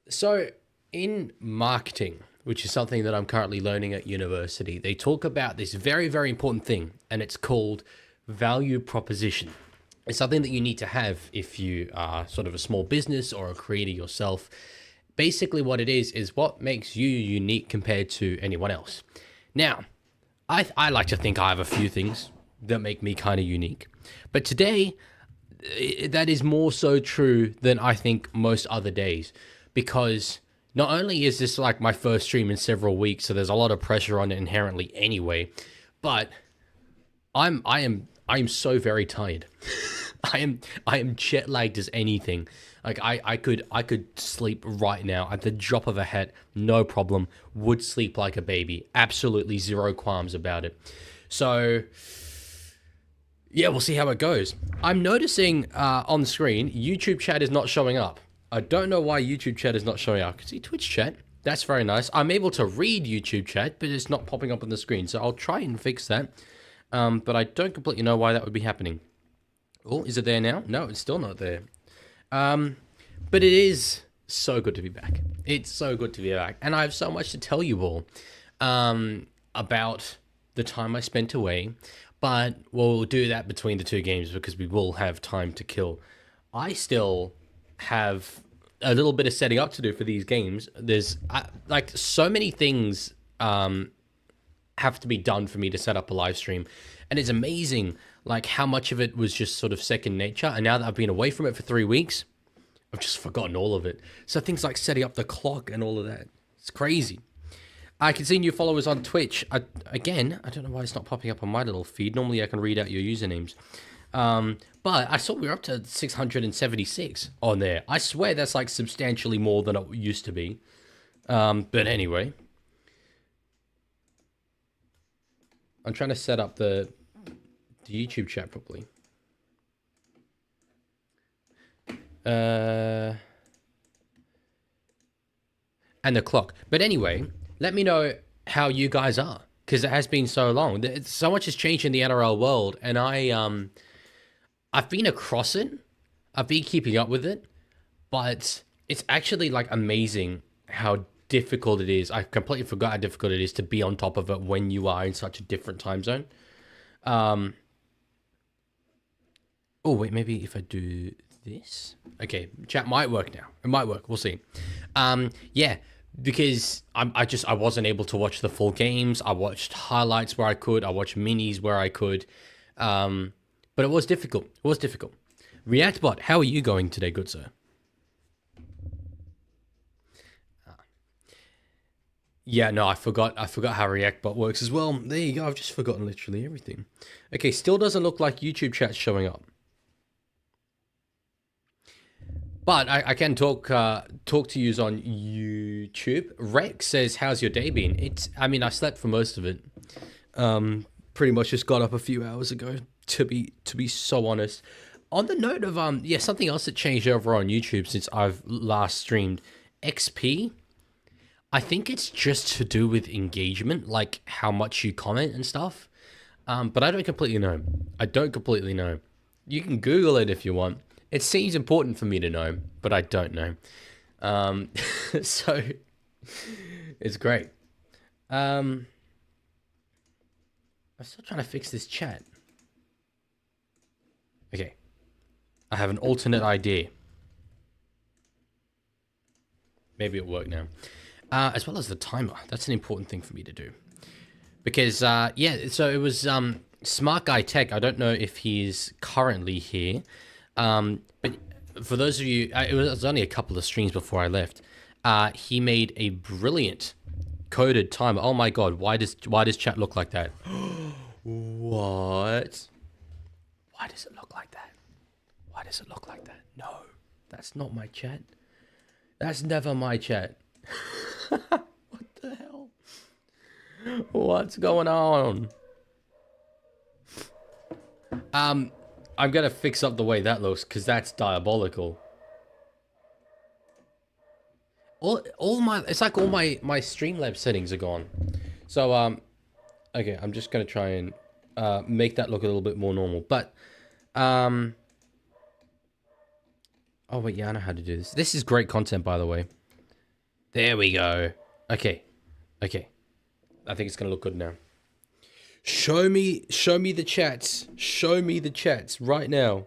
So, in marketing, which is something that I'm currently learning at university, they talk about this very, very important thing, and it's called value proposition. It's something that you need to have if you are sort of a small business or a creator yourself. Basically, what it is what makes you unique compared to anyone else. Now, I like to think I have a few things that make me kind of unique, but today, that is more so true than I think most other days, because not only is this like my first stream in several weeks, so there's a lot of pressure on it inherently anyway, but I am so very tired. I am jet lagged as anything. Like I could sleep right now at the drop of a hat, no problem. Would sleep like a baby, absolutely zero qualms about it. So yeah, we'll see how it goes. I'm noticing on the screen, YouTube chat is not showing up. I don't know why YouTube chat is not showing up. I can see Twitch chat. That's very nice. I'm able to read YouTube chat, but it's not popping up on the screen. So I'll try and fix that. But I don't completely know why that would be happening. Oh, is it there now? No, it's still not there. But it is so good to be back. It's so good to be back. And I have so much to tell you all about the time I spent away. But we'll do that between the two games because we will have time to kill. I still have a little bit of setting up to do for these games. There's like so many things have to be done for me to set up a live stream. And it's amazing like how much of it was just sort of second nature. And now that I've been away from it for 3 weeks, I've just forgotten all of it. So things like setting up the clock and all of that. It's crazy. I can see new followers on Twitch. Again, I don't know why it's not popping up on my little feed. Normally I can read out your usernames. But I saw we were up to 676 on there. I swear that's like substantially more than it used to be. But anyway. I'm trying to set up the YouTube chat properly. And the clock. But anyway, let me know how you guys are, because it has been so long. So much has changed in the NRL world, and I've been across it. I've been keeping up with it, but it's actually like amazing how difficult it is. I completely forgot how difficult it is to be on top of it when you are in such a different time zone. Oh wait, maybe if I do this. Okay, chat might work now. It might work. We'll see. Yeah, because I wasn't able to watch the full games. I watched highlights where I could. I watched minis where I could. But it was difficult. It was difficult. ReactBot, how are you going today, good sir? Yeah, no, I forgot how ReactBot works as well. There you go. I've just forgotten literally everything. Okay, still doesn't look like YouTube chat's showing up. But I can talk to you on YouTube. Rex says, "How's your day been?" I slept for most of it. Pretty much just got up a few hours ago. To be so honest. On the note of something else that changed over on YouTube since I've last streamed, XP. I think it's just to do with engagement, like how much you comment and stuff. But I don't completely know. I don't completely know. You can Google it if you want. It seems important for me to know, but I don't know. So it's great. I'm still trying to fix this chat. Okay. I have an alternate idea. Maybe it'll work now. As well as the timer. That's an important thing for me to do. Because, so it was Smart Guy Tech. I don't know if he's currently here. But for those of you, it was only a couple of streams before I left. He made a brilliant coded timer. Oh my god, why does chat look like that? What? Why does it look like that? Why does it look like that? No, that's not my chat. That's never my chat. What the hell? What's going on? I'm gonna fix up the way that looks, because that's diabolical. All my Streamlabs settings are gone. So okay, I'm just gonna try and make that look a little bit more normal. But oh wait, yeah, I know how to do this. This is great content, by the way. There we go. Okay. Okay. I think it's going to look good now. Show me the chats. Show me the chats right now.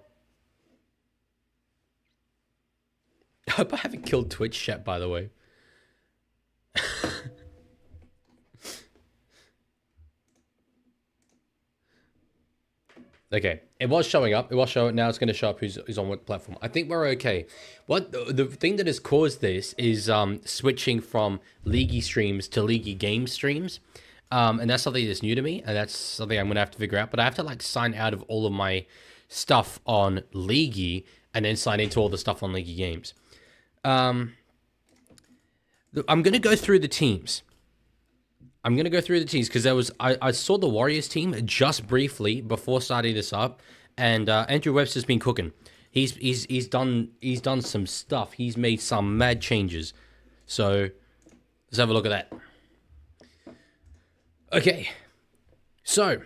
I hope I haven't killed Twitch chat, by the way. Okay, it was showing up. It was showing. Now it's going to show up who's on what platform. I think we're okay. What the thing that has caused this is switching from Leaguie streams to Leaguie game streams, and that's something that's new to me, and that's something I'm going to have to figure out. But I have to like sign out of all of my stuff on Leaguie and then sign into all the stuff on Leaguie games. I'm going to go through the teams. Because I saw the Warriors team just briefly before starting this up, and Andrew Webster's been cooking. He's done some stuff. He's made some mad changes. So let's have a look at that. Okay, so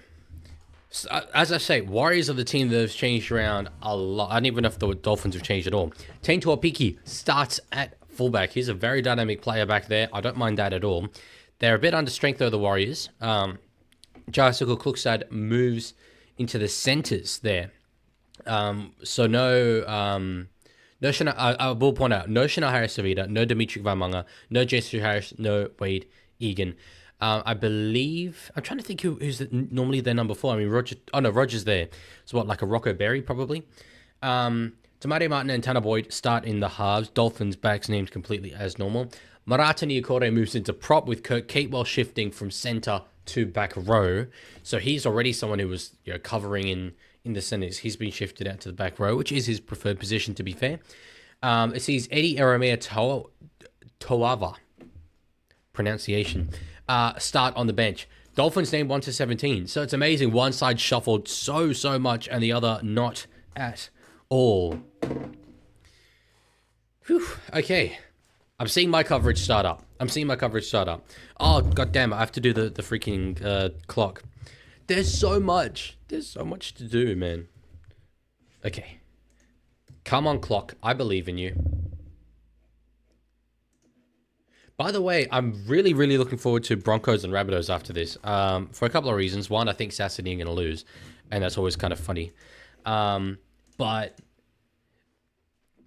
as I say, Warriors are the team that has changed around a lot. I don't even know if the Dolphins have changed at all. Tane Tuapiki starts at fullback. He's a very dynamic player back there. I don't mind that at all. They're a bit under strength, though, the Warriors. Jarsuka Klukstad moves into the centres there. So no Shana, I will point out, no Shana Harris-Savita, no Dimitri Vaimanga, no Jason Harris, no Wade Egan. I believe, I'm trying to think who's normally their number 4. I mean, Roger's there. So what, like a Rocco Berry, probably? Tamari Martin and Tanner Boyd start in the halves. Dolphins backs named completely as normal. Marata Niokore moves into prop with Kirk Catewell shifting from centre to back row. So he's already someone who was covering in the centres. He's been shifted out to the back row, which is his preferred position, to be fair. It sees Eddie Eremia Toava, pronunciation, start on the bench. Dolphins named 1 to 17. So it's amazing. One side shuffled so much and the other not at all. Whew, okay. I'm seeing my coverage start up. Oh, goddamn, I have to do the freaking clock. There's so much to do, man. Okay. Come on, clock. I believe in you. By the way, I'm really looking forward to Broncos and Rabbitohs after this. For a couple of reasons. One, I think Sassy are going to lose, and that's always kind of funny. But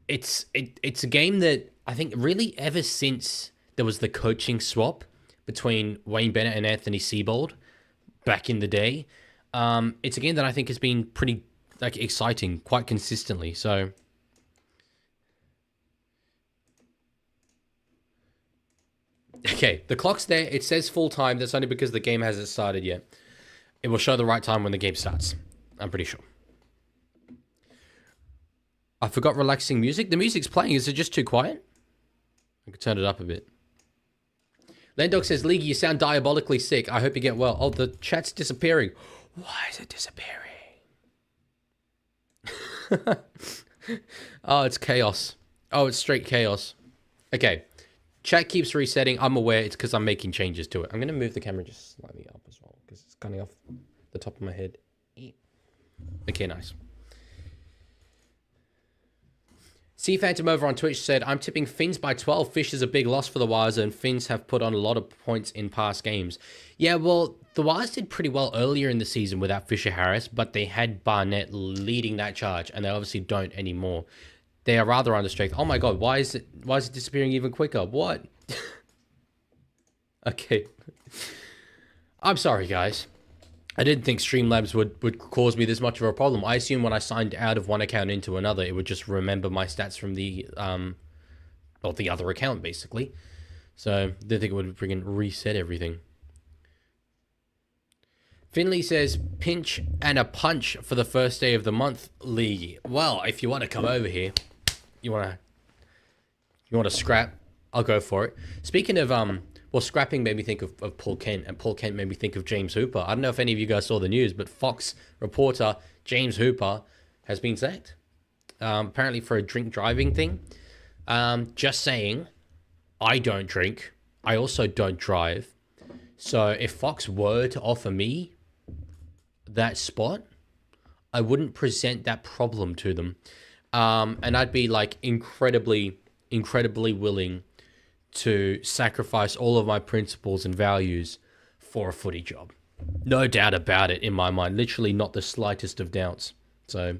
it's a game that I think really ever since there was the coaching swap between Wayne Bennett and Anthony Seibold back in the day, it's a game that I think has been pretty exciting quite consistently. So okay, the clock's there. It says full time. That's only because the game hasn't started yet. It will show the right time when the game starts. I'm pretty sure. I forgot relaxing music. The music's playing. Is it just too quiet? I could turn it up a bit. Landog says, League, you sound diabolically sick. I hope you get well. Oh, the chat's disappearing. Why is it disappearing? Oh, it's chaos. Oh, it's straight chaos. Okay. Chat keeps resetting. I'm aware it's because I'm making changes to it. I'm going to move the camera just slightly up as well because it's coming off the top of my head. Okay, nice. C Phantom over on Twitch said, I'm tipping Finns by 12. Fish is a big loss for the Wires, and Finns have put on a lot of points in past games. Yeah, well, the Wires did pretty well earlier in the season without Fisher Harris, but they had Barnett leading that charge, and they obviously don't anymore. They are rather under strength. Oh my god, why is it disappearing even quicker? What? Okay. I'm sorry, guys. I didn't think Streamlabs would cause me this much of a problem. I assume when I signed out of one account into another, it would just remember my stats from the the other account, basically. So, didn't think it would freaking reset everything. Finley says, pinch and a punch for the first day of the month, League. Well, if you want to come over here, you want to scrap, I'll go for it. Speaking of, well, scrapping made me think of Paul Kent, and Paul Kent made me think of James Hooper. I don't know if any of you guys saw the news, but Fox reporter James Hooper has been sacked, apparently for a drink driving thing. Just saying, I don't drink. I also don't drive. So if Fox were to offer me that spot, I wouldn't present that problem to them. And I'd be like incredibly willing to sacrifice all of my principles and values for a footy job. No doubt about it in my mind. Literally not the slightest of doubts. So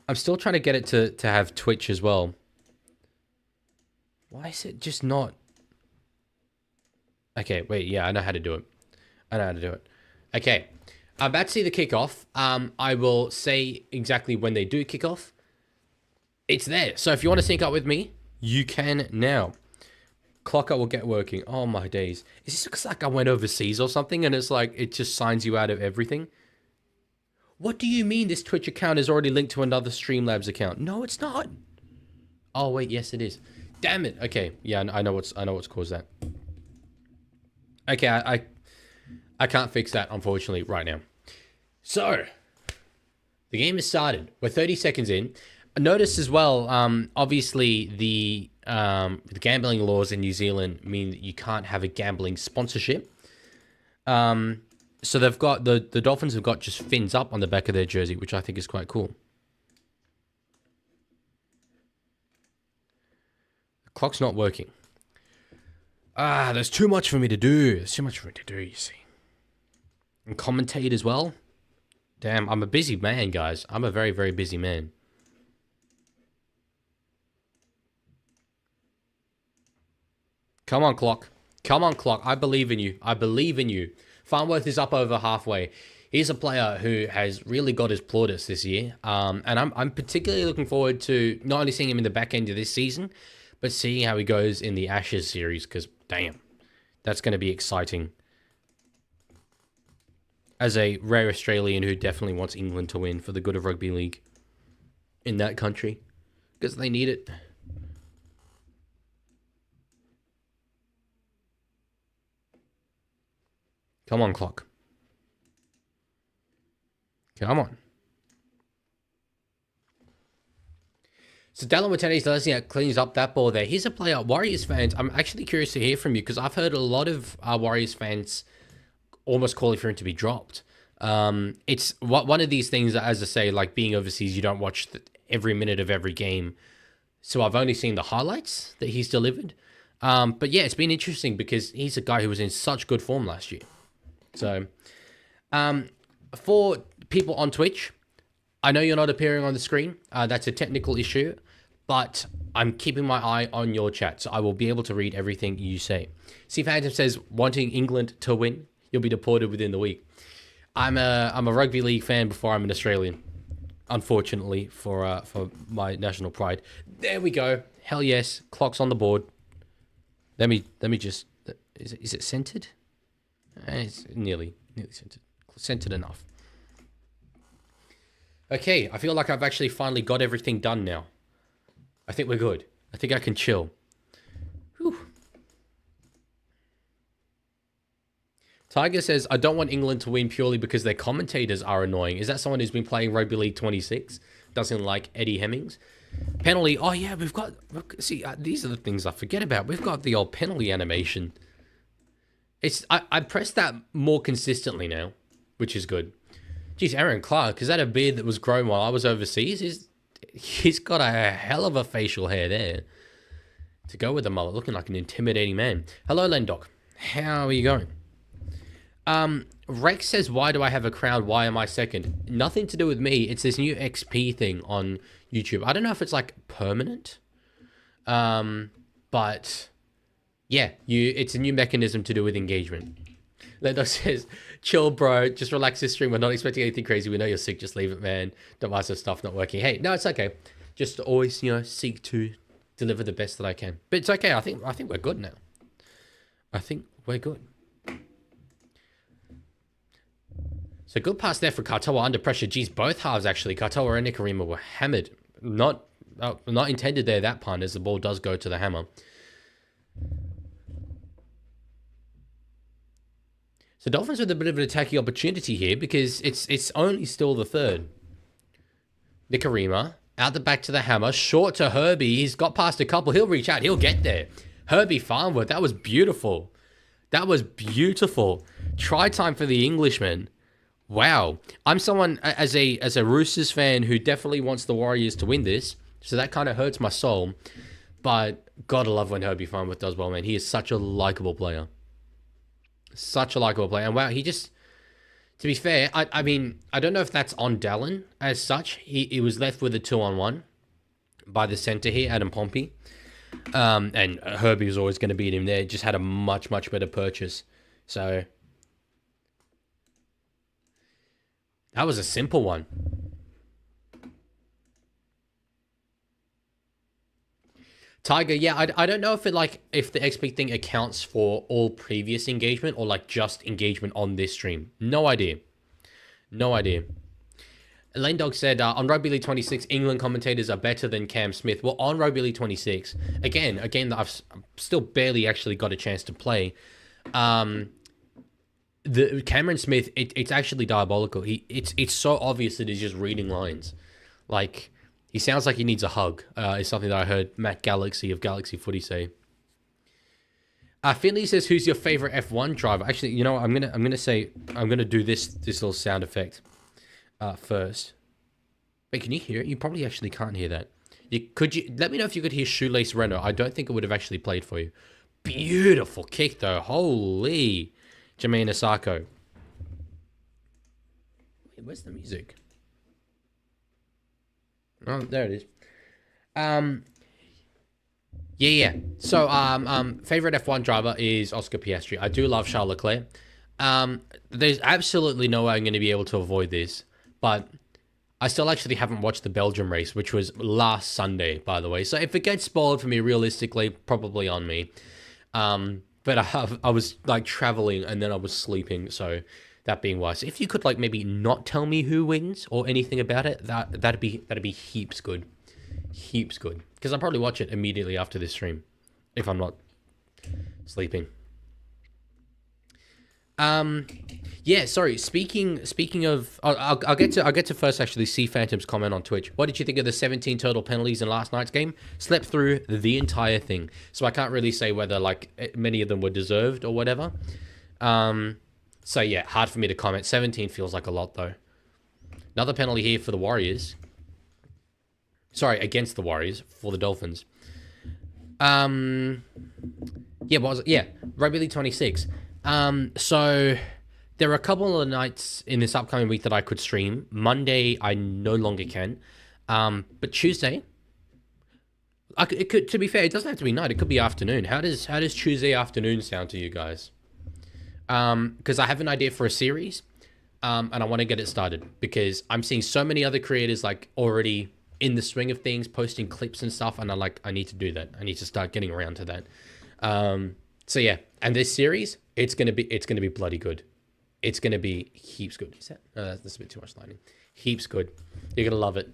I'm still trying to get it to have Twitch as well. Why is it just not? Okay, wait, yeah, I know how to do it. Okay, I'm about to see the kickoff. I will say exactly when they do kick off. It's there. So if you want to sync up with me, you can now. Clocker will get working. Oh my days. Is this looks like I went overseas or something and it's like it just signs you out of everything? What do you mean this Twitch account is already linked to another Streamlabs account? No, it's not. Oh wait, yes it is. Damn it. Okay, yeah, I know what's caused that. Okay, I can't fix that unfortunately right now. So the game has started. We're 30 seconds in. Notice as well, obviously the gambling laws in New Zealand mean that you can't have a gambling sponsorship. So they've got the Dolphins have got just fins up on the back of their jersey, which I think is quite cool. The clock's not working. There's too much for me to do. There's too much for me to do, you see. And commentate as well. Damn, I'm a busy man, guys. I'm a very, very busy man. Come on, clock. Come on, clock. I believe in you. I believe in you. Farnworth is up over halfway. He's a player who has really got his plaudits this year. And I'm particularly looking forward to not only seeing him in the back end of this season, but seeing how he goes in the Ashes series, because, damn, that's going to be exciting. As a rare Australian who definitely wants England to win for the good of rugby league in that country, because they need it. Come on, clock. Come on. So Dallin Watene cleans up that ball there. Here's a player, Warriors fans. I'm actually curious to hear from you because I've heard a lot of Warriors fans almost calling for him to be dropped. It's one of these things that, as I say, like being overseas, you don't watch every minute of every game. So I've only seen the highlights that he's delivered. But yeah, it's been interesting because he's a guy who was in such good form last year. So for people on Twitch, I know you're not appearing on the screen. That's a technical issue, but I'm keeping my eye on your chat, so I will be able to read everything you say. See, Phantom says, wanting England to win, you'll be deported within the week. I'm a rugby league fan before I'm an Australian, unfortunately, for my national pride. There we go. Hell yes. Clock's on the board. Let me just... Is it centered? It's nearly centered. Centered enough. Okay, I feel like I've actually finally got everything done now. I think we're good. I think I can chill. Whew. Tiger says, I don't want England to win purely because their commentators are annoying. Is that someone who's been playing Rugby League 26? Doesn't like Eddie Hemmings? Penalty. Oh, yeah, we've got... See, these are the things I forget about. We've got the old penalty animation. I press that more consistently now, which is good. Geez, Aaron Clark, is that a beard that was grown while I was overseas? He's got a hell of a facial hair there. To go with the mullet, looking like an intimidating man. Hello, Lendoc. How are you going? Rex says, why do I have a crowd? Why am I second? Nothing to do with me. It's this new XP thing on YouTube. I don't know if it's like permanent. But yeah, it's a new mechanism to do with engagement. Lendoc says, chill, bro. Just relax this stream. We're not expecting anything crazy. We know you're sick. Just leave it, man. Don't ask if stuff not working. Hey, no, it's okay. Just always, seek to deliver the best that I can. But it's okay. I think we're good now. I think we're good. So good pass there for Katoa under pressure. Geez, both halves actually. Katoa and Nikarima were hammered. Not intended there, that pun, as the ball does go to the hammer. So Dolphins with a bit of an attacking opportunity here because it's only still the third. Nikarima out the back to the hammer. Short to Herbie. He's got past a couple. He'll reach out. He'll get there. Herbie Farnworth. That was beautiful. That was beautiful. Try time for the Englishman. Wow. I'm someone as a Roosters fan who definitely wants the Warriors to win this, so that kind of hurts my soul. But gotta love when Herbie Farnworth does well, man. He is such a likable player. Such a likable player. And wow, he just, to be fair, I mean, I don't know if that's on Dallin as such. He was left with a 2-on-1 by the centre here, Adam Pompey. And Herbie was always going to beat him there. Just had a much, much better purchase. So that was a simple one. Tiger, yeah, I don't know if if the XP thing accounts for all previous engagement or like just engagement on this stream. No idea. No idea. Lane Dog said, on Rugby League 26, England commentators are better than Cam Smith. Well, on Rugby League 26, again, I've still barely actually got a chance to play. The Cameron Smith, it's actually diabolical. It's so obvious that he's just reading lines. Like, he sounds like he needs a hug. Is something that I heard Matt Galaxy of Galaxy Footy say. Finley says, "Who's your favorite F1 driver?" Actually, you know what? I'm gonna do this little sound effect first. Wait, can you hear it? You probably actually can't hear that. Could you let me know if you could hear Shoelace Renault? I don't think it would have actually played for you. Beautiful kick though. Holy, Jermaine Asako. Wait, where's the music? Oh, there it is. Yeah. So, favorite F1 driver is Oscar Piastri. I do love Charles Leclerc. There's absolutely no way I'm going to be able to avoid this, but I still actually haven't watched the Belgium race, which was last Sunday, by the way. So if it gets spoiled for me, realistically, probably on me. But I was like traveling and then I was sleeping, so that being why. So if you could like maybe not tell me who wins or anything about it, that'd be heaps good. Heaps good. Because I'll probably watch it immediately after this stream. If I'm not sleeping. Yeah, sorry. Speaking of, I'll get to first actually see Phantom's comment on Twitch. What did you think of the 17 total penalties in last night's game? Slept through the entire thing, so I can't really say whether like many of them were deserved or whatever. So yeah, hard for me to comment. 17 feels like a lot though. Another penalty here for the Warriors. Sorry, against the Warriors for the Dolphins. Yeah, what was it? Yeah, Rugby League 26. So there are a couple of nights in this upcoming week that I could stream. Monday, I no longer can. But Tuesday, it could. To be fair, it doesn't have to be night. It could be afternoon. How does Tuesday afternoon sound to you guys? Because I have an idea for a series, and I want to get it started because I'm seeing so many other creators like already in the swing of things, posting clips and stuff, and I need to do that. I need to start getting around to that. So yeah, and this series, it's gonna be bloody good. It's gonna be heaps good. Is that? No, that's a bit too much lighting. Heaps good. You're gonna love it.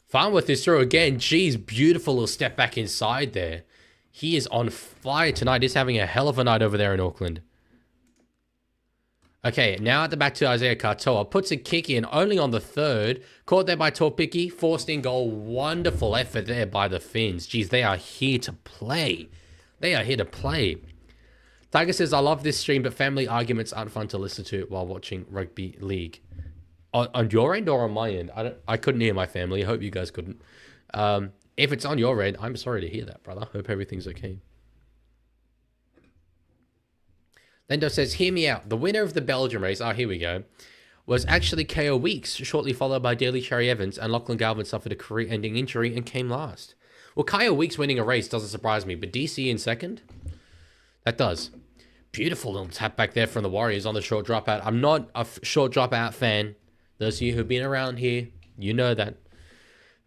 Farnworth is through again. Jeez, beautiful little step back inside there. He is on fire tonight. He's having a hell of a night over there in Auckland. Okay, now at the back to Isaiah Katoa. Puts a kick in only on the third. Caught there by Torpiki. Forced in goal. Wonderful effort there by the Finns. Jeez, they are here to play. They are here to play. Tiger says, I love this stream, but family arguments aren't fun to listen to while watching Rugby League. On your end or on my end? I couldn't hear my family. I hope you guys couldn't. If it's on your end, I'm sorry to hear that, brother. Hope everything's okay. Lendo says, hear me out. The winner of the Belgium race, here we go, was actually KO Weeks, shortly followed by Daly Cherry Evans, and Lachlan Galvin suffered a career-ending injury and came last. Well, KO Weeks winning a race doesn't surprise me, but DC in second? That does. Beautiful little tap back there from the Warriors on the short dropout. I'm not a short dropout fan. Those of you who've been around here, you know that.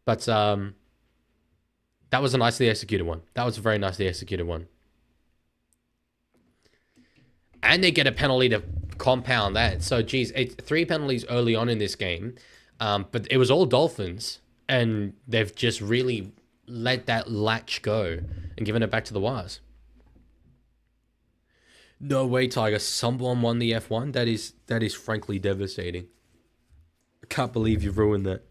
But that was a nicely executed one. That was a very nicely executed one. And they get a penalty to compound that. So, geez, 3 penalties early on in this game. But it was all Dolphins. And they've just really let that latch go and given it back to the Wires. No way, Tiger. Someone won the F1. That is frankly devastating. I can't believe you've ruined that.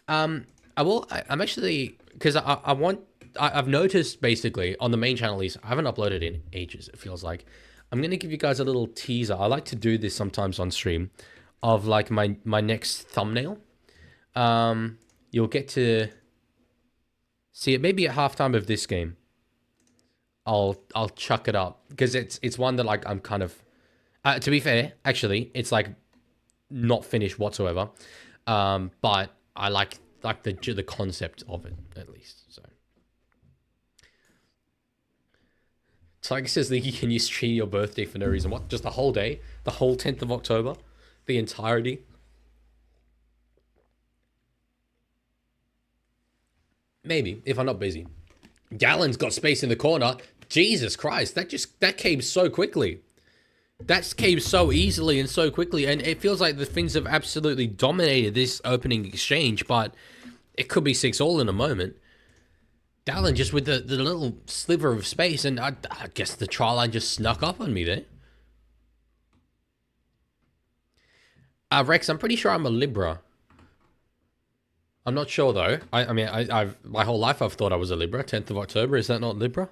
I'm actually, because I've noticed basically on the main channel, I haven't uploaded in ages, it feels like. I'm going to give you guys a little teaser. I like to do this sometimes on stream of like my next thumbnail. You'll get to see it maybe at halftime of this game. I'll chuck it up because it's one that like I'm kind of to be fair, actually, it's like not finished whatsoever. But I like the concept of it at least. So Tiger says that you can use stream your birthday for no reason. What? Just the whole day? The whole 10th of October? The entirety? Maybe, if I'm not busy. Gallen's got space in the corner. Jesus Christ, that came so quickly. That came so easily and so quickly, and it feels like the Finns have absolutely dominated this opening exchange, but it could be 6-all in a moment. Dallin just with the little sliver of space, and I guess the try line just snuck up on me there. Rex, I'm pretty sure I'm a Libra. I'm not sure though. I mean, I've my whole life I've thought I was a Libra. 10th of October, is that not Libra?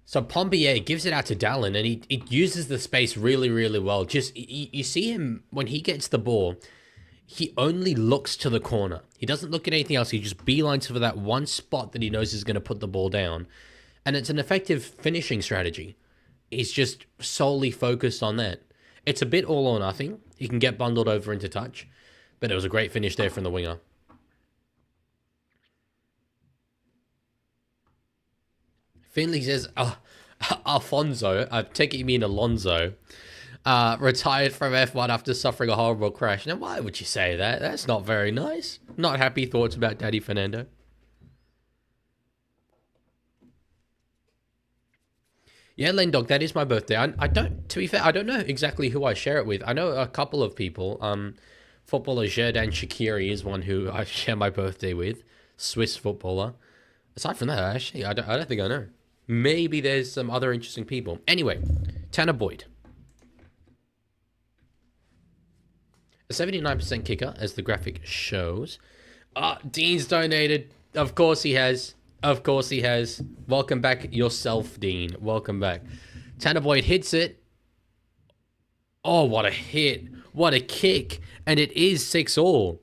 So Pombier gives it out to Dallin, and he uses the space really, really well. Just you see him when he gets the ball, he only looks to the corner. He doesn't look at anything else. He just beelines for that one spot that he knows is going to put the ball down, and it's an effective finishing strategy. He's just solely focused on that. It's a bit all or nothing. He can get bundled over into touch, but it was a great finish there from the winger. Finley says, Alfonso, I take it you mean Alonso, retired from F1 after suffering a horrible crash. Now, why would you say that? That's not very nice. Not happy thoughts about Daddy Fernando. Yeah, Lendog, that is my birthday. I don't, to be fair, I don't know exactly who I share it with. I know a couple of people. Footballer Jerdan Shaqiri is one who I share my birthday with. Swiss footballer. Aside from that, actually, I don't think I know. Maybe there's some other interesting people. Anyway, Tanner Boyd. A 79% kicker, as the graphic shows. Dean's donated. Of course he has. Of course he has. Welcome back yourself, Dean. Welcome back. Tanner Boyd hits it. Oh, what a hit. What a kick. And it is 6-all.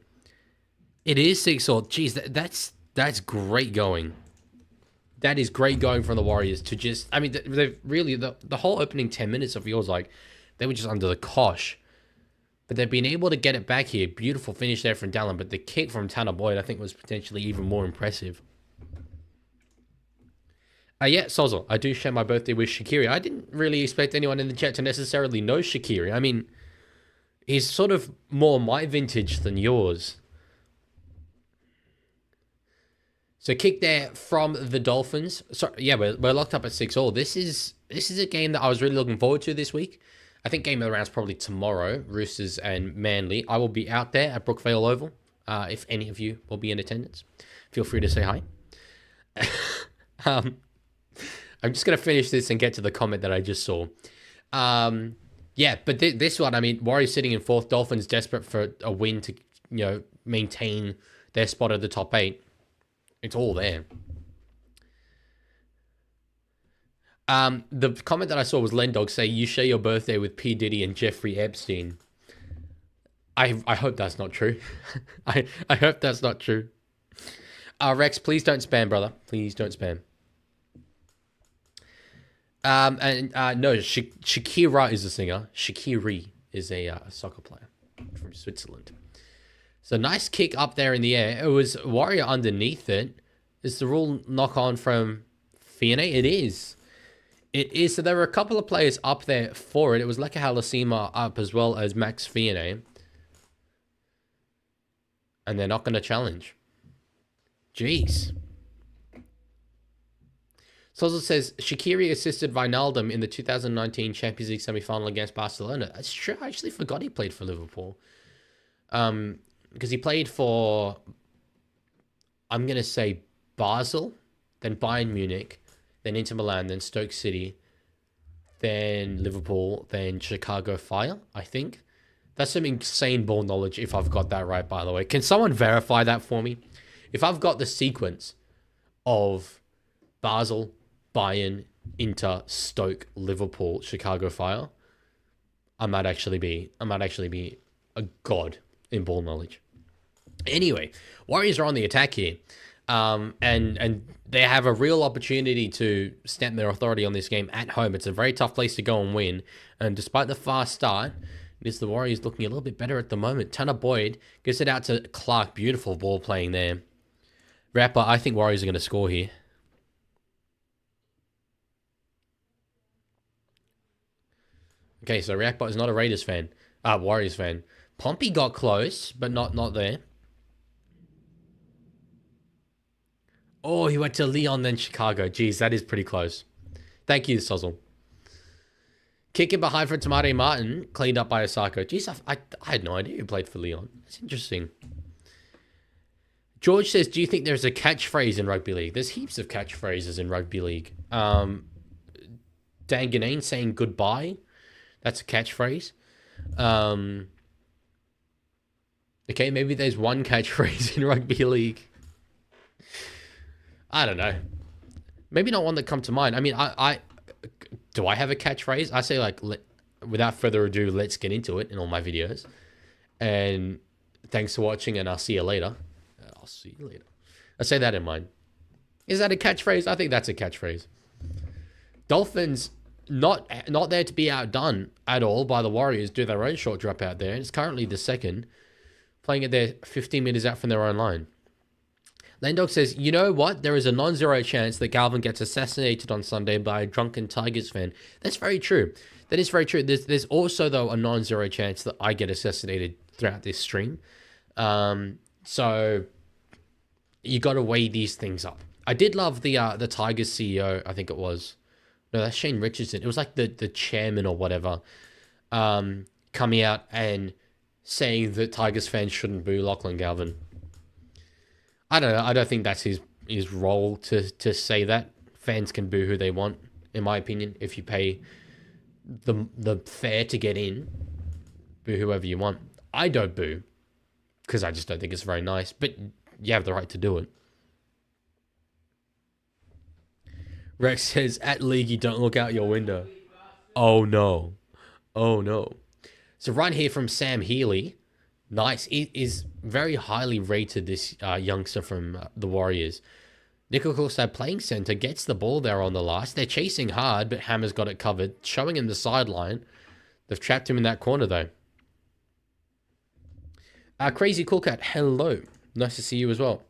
It is 6-all. Jeez, that's great going. That is great going from the Warriors to just... I mean, they've really... The whole opening 10 minutes of feels like they were just under the cosh. But they've been able to get it back here. Beautiful finish there from Dallin. But the kick from Tanner Boyd, I think, was potentially even more impressive. Yeah, Sozzle, I do share my birthday with Shaqiri. I didn't really expect anyone in the chat to necessarily know Shaqiri. I mean, he's sort of more my vintage than yours. So kick there from the Dolphins. So yeah, we're locked up at 6-all. This is a game that I was really looking forward to this week. I think game of the round's probably tomorrow. Roosters and Manly. I will be out there at Brookvale Oval. If any of you will be in attendance, feel free to say hi. I'm just gonna finish this and get to the comment that I just saw. Yeah, but this one, I mean, Warriors sitting in 4th. Dolphins desperate for a win to maintain their spot at the top 8. It's all there. The comment that I saw was Lendog say, you share your birthday with P. Diddy and Jeffrey Epstein. I hope that's not true. I hope that's not true. Rex, please don't spam, brother. Please don't spam. No, Shakira is a singer. Shaqiri is a soccer player from Switzerland. So nice kick up there in the air. It was Warrior underneath it. Is the rule knock on from Fiene? It is. It is. So there were a couple of players up there for it. It was Leka Halasima up as well as Max Fiene. And they're not going to challenge. Jeez. Sozzle says, Shaqiri assisted Wijnaldum in the 2019 Champions League semi-final against Barcelona. That's true. I actually forgot he played for Liverpool. Because he played for, I'm going to say Basel, then Bayern Munich, then Inter Milan, then Stoke City, then Liverpool, then Chicago Fire, I think. That's some insane ball knowledge if I've got that right, by the way. Can someone verify that for me? If I've got the sequence of Basel, Bayern, Inter, Stoke, Liverpool, Chicago Fire, I might actually be a god in ball knowledge. Anyway, Warriors are on the attack here. And they have a real opportunity to stamp their authority on this game at home. It's a very tough place to go and win. And despite the fast start, it is the Warriors looking a little bit better at the moment. Tanner Boyd gives it out to Clark. Beautiful ball playing there. Rapper, I think Warriors are going to score here. Okay, so Rapper is not a Raiders fan. Warriors fan. Pompey got close, but not there. Oh, he went to Leon, then Chicago. Jeez, that is pretty close. Thank you, Sozzle. Kick it behind for Tamari Martin. Cleaned up by Osako. Jeez, I had no idea he played for Leon. That's interesting. George says, do you think there's a catchphrase in rugby league? There's heaps of catchphrases in rugby league. Dan Ganane saying goodbye. That's a catchphrase. Okay, maybe there's one catchphrase in rugby league. I don't know. Maybe not one that come to mind. I mean, do I have a catchphrase? I say like, without further ado, let's get into it in all my videos. And thanks for watching, and I'll see you later. I'll see you later. I say that in mind. Is that a catchphrase? I think that's a catchphrase. Dolphins not there to be outdone at all by the Warriors. Do their own short drop out there. It's currently the second, playing it there 15 meters out from their own line. Landog says, you know what? There is a non-zero chance that Galvin gets assassinated on Sunday by a drunken Tigers fan. That's very true. That is very true. There's also, though, a non-zero chance that I get assassinated throughout this stream. So you got to weigh these things up. I did love the Tigers CEO, I think it was. No, that's Shane Richardson. It was like the chairman or whatever, coming out and saying that Tigers fans shouldn't boo Lachlan Galvin. I don't know. I don't think that's his role to say that. Fans can boo who they want, in my opinion. If you pay the fare to get in, boo whoever you want. I don't boo, because I just don't think it's very nice. But you have the right to do it. Rex says, at Leaguie, don't look out your window. Oh, no. Oh, no. So right here from Sam Healy. Nice. It is very highly rated, this youngster from the Warriors. Nico Coulthard playing centre, gets the ball there on the last. They're chasing hard, but Hammer's got it covered, showing him the sideline. They've trapped him in that corner, though. Crazy Cool Cat, hello. Nice to see you as well.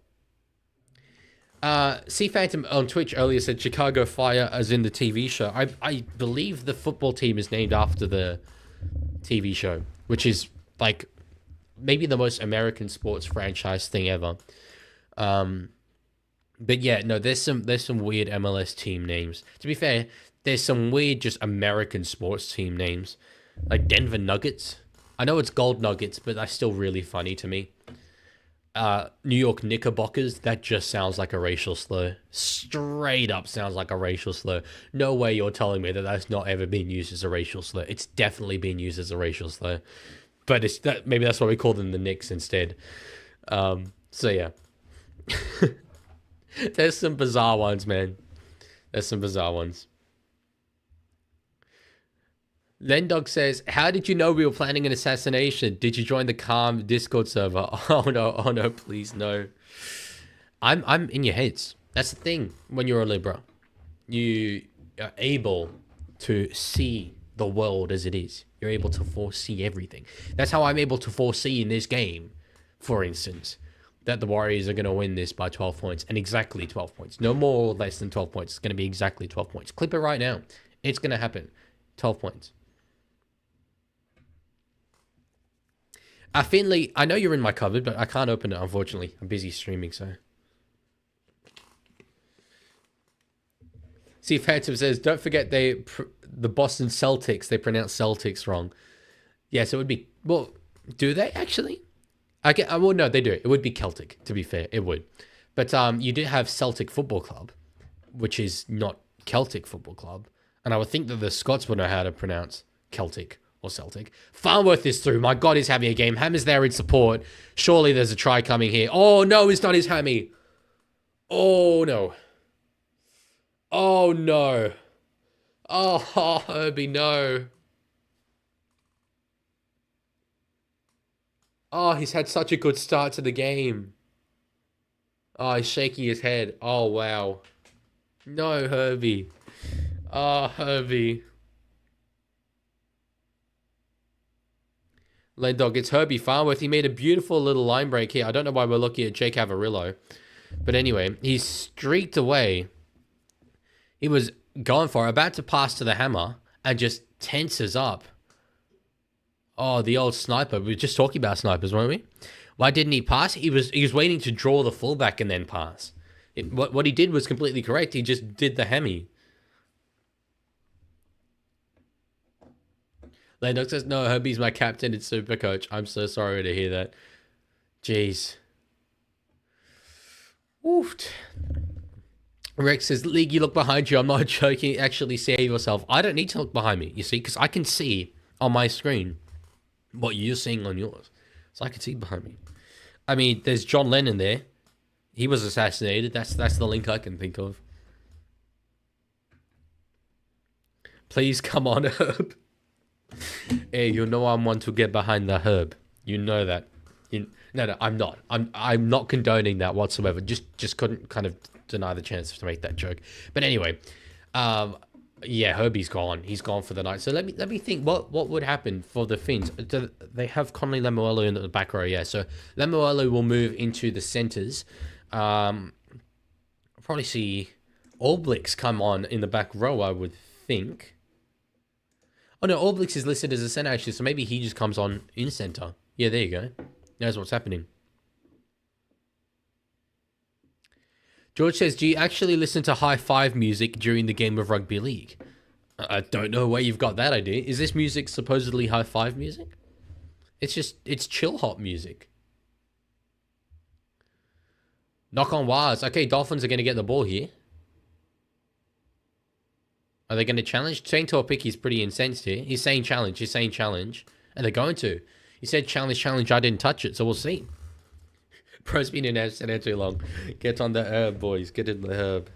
C Phantom on Twitch earlier said Chicago Fire as in the TV show. I believe the football team is named after the TV show, which is like maybe the most American sports franchise thing ever. But yeah, no, there's some weird MLS team names. To be fair, there's some weird just American sports team names. Like Denver Nuggets. I know it's Gold Nuggets, but that's still really funny to me. New York Knickerbockers, that just sounds like a racial slur. Straight up sounds like a racial slur. No way you're telling me that that's not ever been used as a racial slur. It's definitely been used as a racial slur. But maybe that's why we call them the Knicks instead. So yeah. There's some bizarre ones, man. There's some bizarre ones. Lendog says, how did you know we were planning an assassination? Did you join the Calm Discord server? Oh no, please no. I'm in your heads. That's the thing when you're a Libra. You are able to see the world as it is. You're able to foresee everything. That's how I'm able to foresee in this game, for instance, that the Warriors are going to win this by 12 points. And exactly 12 points. No more or less than 12 points. It's going to be exactly 12 points. Clip it right now. It's going to happen. 12 points. Finley, I know you're in my cupboard, but I can't open it, unfortunately. I'm busy streaming, so. See, Phantom says, don't forget the Boston Celtics, they pronounce Celtics wrong. Yes, it would be, well, do they actually? Well, no, they do. It would be Celtic, to be fair. It would. But you do have Celtic Football Club, which is not Celtic Football Club. And I would think that the Scots would know how to pronounce Celtic or Celtic. Farnworth is through. My God, he's having a game. Hammer's there in support. Surely there's a try coming here. Oh, no, it's not his hammy. Oh, no. Oh, no. Oh, Herbie, no. Oh, he's had such a good start to the game. Oh, he's shaking his head. Oh, wow. No, Herbie. Oh, Herbie. Lane Dog, it's Herbie Farnworth. He made a beautiful little line break here. I don't know why we're looking at Jake Avarillo. But anyway, he streaked away. He was going for it, about to pass to the hammer, and just tenses up. Oh, the old sniper. We were just talking about snipers, weren't we? Why didn't he pass? He was waiting to draw the fullback and then pass. What he did was completely correct. He just did the hammy. Landog says, no, Herbie's my captain and super coach. I'm so sorry to hear that. Jeez. Woofed. Rex says, League, you look behind you. I'm not joking. Actually save yourself. I don't need to look behind me, you see, because I can see on my screen what you're seeing on yours. So I can see behind me. I mean, there's John Lennon there. He was assassinated. That's the link I can think of. Please come on, Herb. Hey, you know I'm one to get behind the Herb. You know that. No, I'm not. I'm not condoning that whatsoever. Just couldn't kind of deny the chance to make that joke. But anyway, yeah, Herbie's gone. He's gone for the night. So let me think. What would happen for the Finns? Do they have Conley Lemuelu in the back row? Yeah. So Lemuelu will move into the centres. I'll probably see Oblix come on in the back row, I would think. Oh no, Oblix is listed as a centre actually, so maybe he just comes on in centre. Yeah, there you go. That's what's happening. George says, do you actually listen to high five music during the game of rugby league? I don't know where you've got that idea. Is this music supposedly high five music? It's chill hop music. Knock on wires. Okay, Dolphins are going to get the ball here. Are they going to challenge? Saying Torpicky's pretty incensed here. He's saying challenge. He's saying challenge. And they're going to. He said challenge, challenge. I didn't touch it, so we'll see. Bro's been in there too long. Get on the herb, boys. Get in the herb.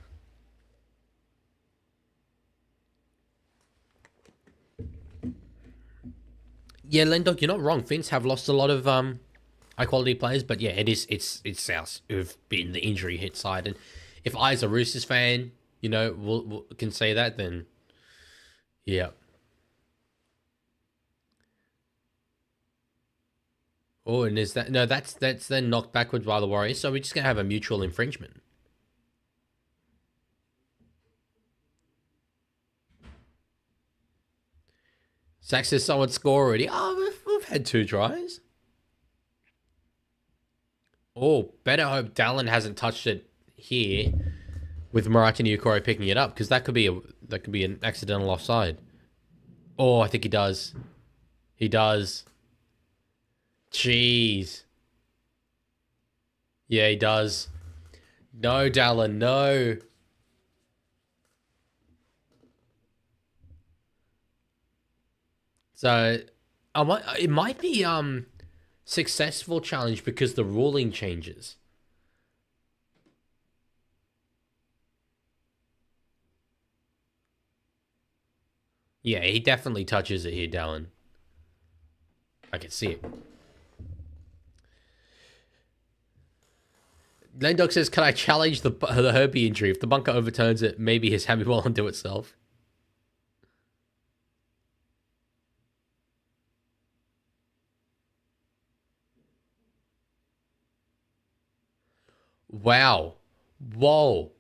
Yeah, Lendog, you're not wrong. Finns have lost a lot of high quality players, but yeah, it's South who've been the injury hit side. And if I's a Roosters fan, you know, we'll can say that, then yeah. Oh, and is that no? That's then knocked backwards by the Warriors. So we're just gonna have a mutual infringement. Sax says someone score already. Oh, we've had 2 tries. Oh, better hope Dallin hasn't touched it here with Maratini Ukore picking it up, because that could be an accidental offside. Oh, I think he does. He does. Jeez. Yeah, he does. No, Dallin, no. So, it might be successful challenge because the ruling changes. Yeah, he definitely touches it here, Dallin. I can see it. Landog says, can I challenge the Herbie injury? If the bunker overturns it, maybe his hammy will undo itself. Wow. Whoa.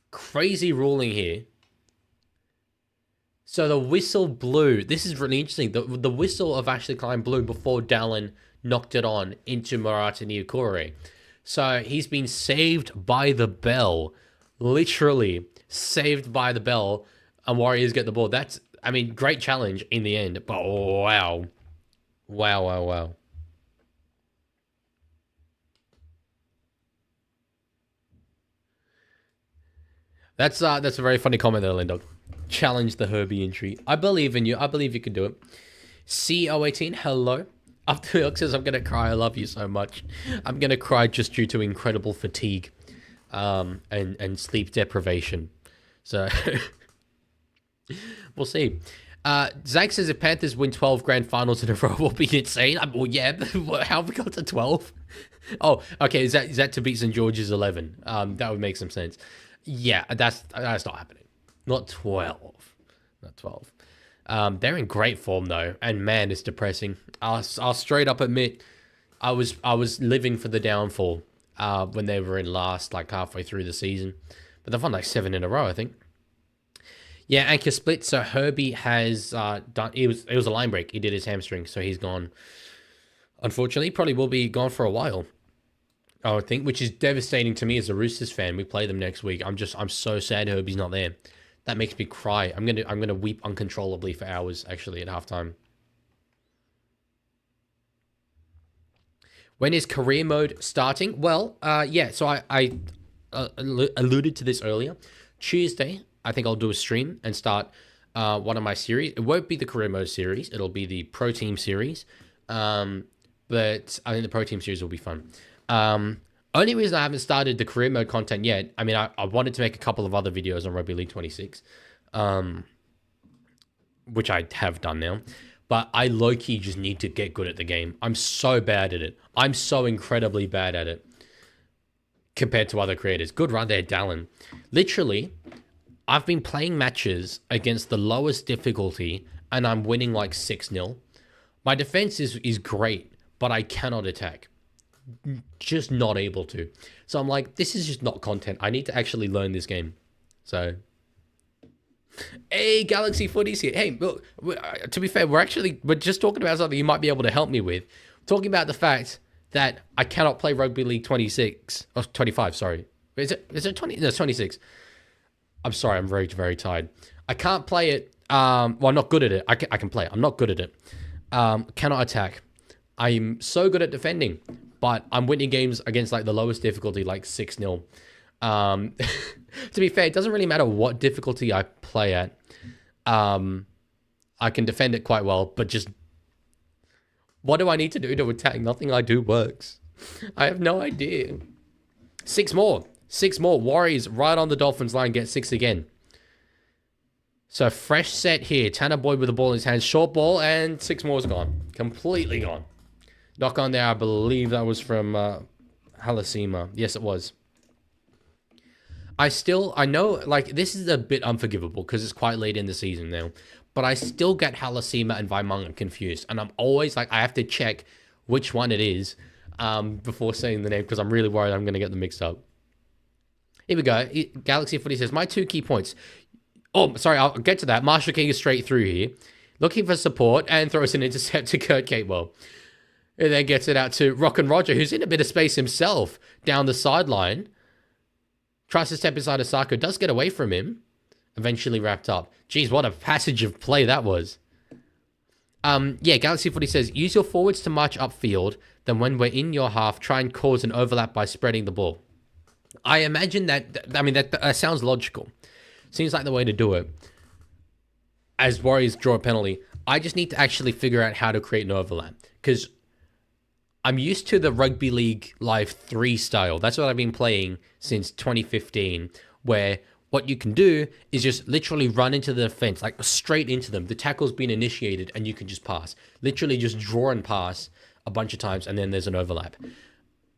Crazy ruling here. So the whistle blew. This is really interesting. The whistle of Ashley Klein blew before Dallin knocked it on into Marata Niukore. So he's been saved by the bell. Literally saved by the bell. And Warriors get the ball. That's, I mean, great challenge in the end. But wow. Wow, wow, wow. That's a very funny comment there, Lindog. Challenge the Herbie injury. I believe in you. I believe you can do it. CO18, hello. After Milk says, I'm going to cry. I love you so much. I'm going to cry just due to incredible fatigue and sleep deprivation. So, We'll see. Zach says if Panthers win 12 grand finals in a row, will be insane. Well, yeah, but how have we got to 12? Oh, okay. Is that to beat St. George's 11? That would make some sense. Yeah, that's not happening. Not 12. Not 12. They're in great form though, and man, it's depressing. I'll straight up admit, I was living for the downfall when they were in last, like halfway through the season, but they've won like 7 in a row, I think. Yeah, anchor split. So Herbie has done. It was a line break. He did his hamstring, so he's gone. Unfortunately, probably will be gone for a while, I would think, which is devastating to me as a Roosters fan. We play them next week. I'm so sad Herbie's not there. That makes me cry. I'm gonna weep uncontrollably for hours actually at halftime. When is career mode starting? Well, yeah. So I alluded to this earlier. Tuesday, I think I'll do a stream and start one of my series. It won't be the career mode series. It'll be the pro team series. But I think the pro team series will be fun. Only reason I haven't started the career mode content yet, I mean, I wanted to make a couple of other videos on Rugby League 26, which I have done now, but I low-key just need to get good at the game. I'm so bad at it. I'm so incredibly bad at it compared to other creators. Good run there, Dallin. Literally, I've been playing matches against the lowest difficulty, and I'm winning like 6-0. My defense is great, but I cannot attack. Just not able to. So I'm like, this is just not content. I need to actually learn this game. So, hey, Galaxy Footy's here. Hey, look, to be fair, we're just talking about something you might be able to help me with. Talking about the fact that I cannot play Rugby League 26 or 25. Sorry, is it 20? No, it's 26. I'm sorry, I'm very, very tired. I can't play it. Well, I'm not good at it. I can play it. I'm not good at it. Cannot attack. I'm so good at defending, but I'm winning games against like the lowest difficulty, like 6-0. To be fair, it doesn't really matter what difficulty I play at. I can defend it quite well, but just what do I need to do to attack? Nothing I do works. I have no idea. 6 more. 6 more. Warriors right on the Dolphins line, get 6 again. So fresh set here. Tanner Boyd with the ball in his hands. Short ball, and 6 more is gone. Completely gone. Knock on there. I believe that was from Halasima. Yes, it was. I know, like, this is a bit unforgivable because it's quite late in the season now. But I still get Halasima and Vaimanga confused. And I'm always like, I have to check which one it is before saying the name because I'm really worried I'm going to get them mixed up. Here we go. Galaxy Footy says, my 2 key points. Oh, sorry, I'll get to that. Marshall King is straight through here. Looking for support and throws an intercept to Kurt Capewell. And then gets it out to Rock and Roger, who's in a bit of space himself down the sideline. Tries to step inside Osako. Does get away from him. Eventually wrapped up. Jeez, what a passage of play that was. Yeah, Galaxy Footy says, use your forwards to march upfield. Then when we're in your half, try and cause an overlap by spreading the ball. I imagine that sounds logical. Seems like the way to do it. As Warriors draw a penalty, I just need to actually figure out how to create an overlap. Because I'm used to the Rugby League Live 3 style. That's what I've been playing since 2015, where what you can do is just literally run into the defense, like straight into them. The tackle's been initiated and you can just pass. Literally just draw and pass a bunch of times and then there's an overlap.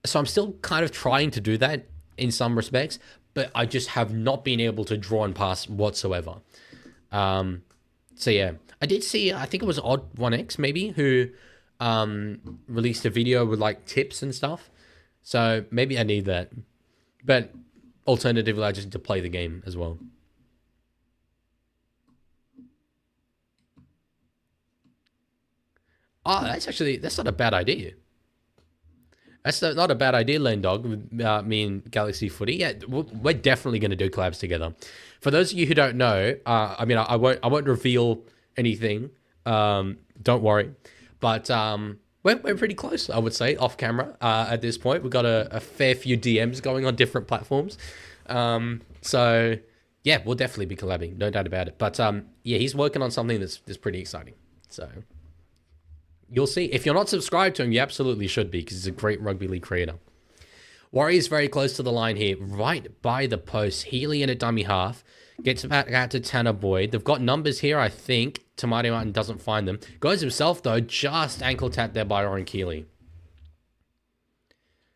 So I'm still kind of trying to do that in some respects, but I just have not been able to draw and pass whatsoever. So yeah, I did see, I think it was Odd1X maybe, who released a video with like tips and stuff. So maybe I need that. But alternatively, I just need to play the game as well. Oh, that's not a bad idea. That's not a bad idea, Lane Dog, with me and Galaxy Footy. Yeah, we're definitely going to do collabs together. For those of you who don't know, I mean, I won't reveal anything. Don't worry. But we're pretty close, I would say, off camera at this point. We've got a fair few DMs going on different platforms. So, yeah, we'll definitely be collabing. No doubt about it. But, yeah, he's working on something that's pretty exciting. So, you'll see. If you're not subscribed to him, you absolutely should be because he's a great rugby league creator. Warriors very close to the line here, right by the post. Healy in a dummy half. Gets back out to Tanner Boyd. They've got numbers here, I think. Tamati Martin doesn't find them. Goes himself, though. Just ankle tapped there by Oren Keeley.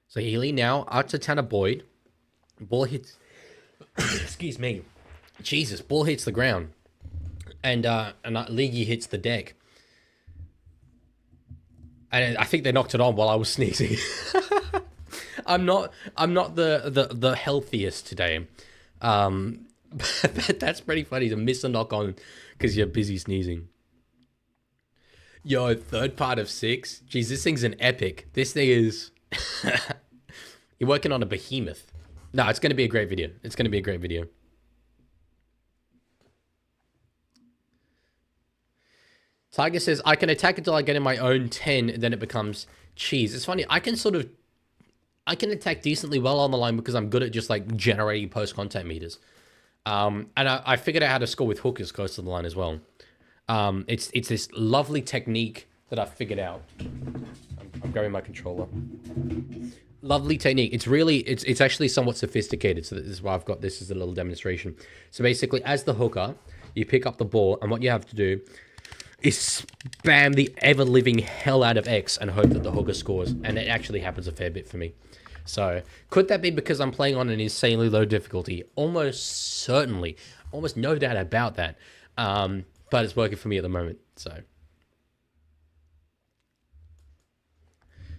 So Healy now out to Tanner Boyd. Ball hits... Excuse me. Jesus, ball hits the ground. And Leaguie hits the deck. And I think they knocked it on while I was sneezing. I'm not the healthiest today. But that's pretty funny to miss a knock on because you're busy sneezing. Yo, third part of 6. Jeez, this thing's an epic. This thing is... You're working on a behemoth. No, it's going to be a great video. It's going to be a great video. Tiger says, I can attack until I get in my own 10, and then it becomes cheese. It's funny. I can attack decently well on the line because I'm good at just like generating post-contact meters. And I figured out how to score with hookers close to the line as well. It's this lovely technique that I figured out. I'm grabbing my controller. Lovely technique. It's actually somewhat sophisticated. So this is why I've got this as a little demonstration. So basically, as the hooker, you pick up the ball, and what you have to do is spam the ever-living hell out of X and hope that the hooker scores. And it actually happens a fair bit for me. So, could that be because I'm playing on an insanely low difficulty? Almost certainly. Almost no doubt about that. But it's working for me at the moment, so.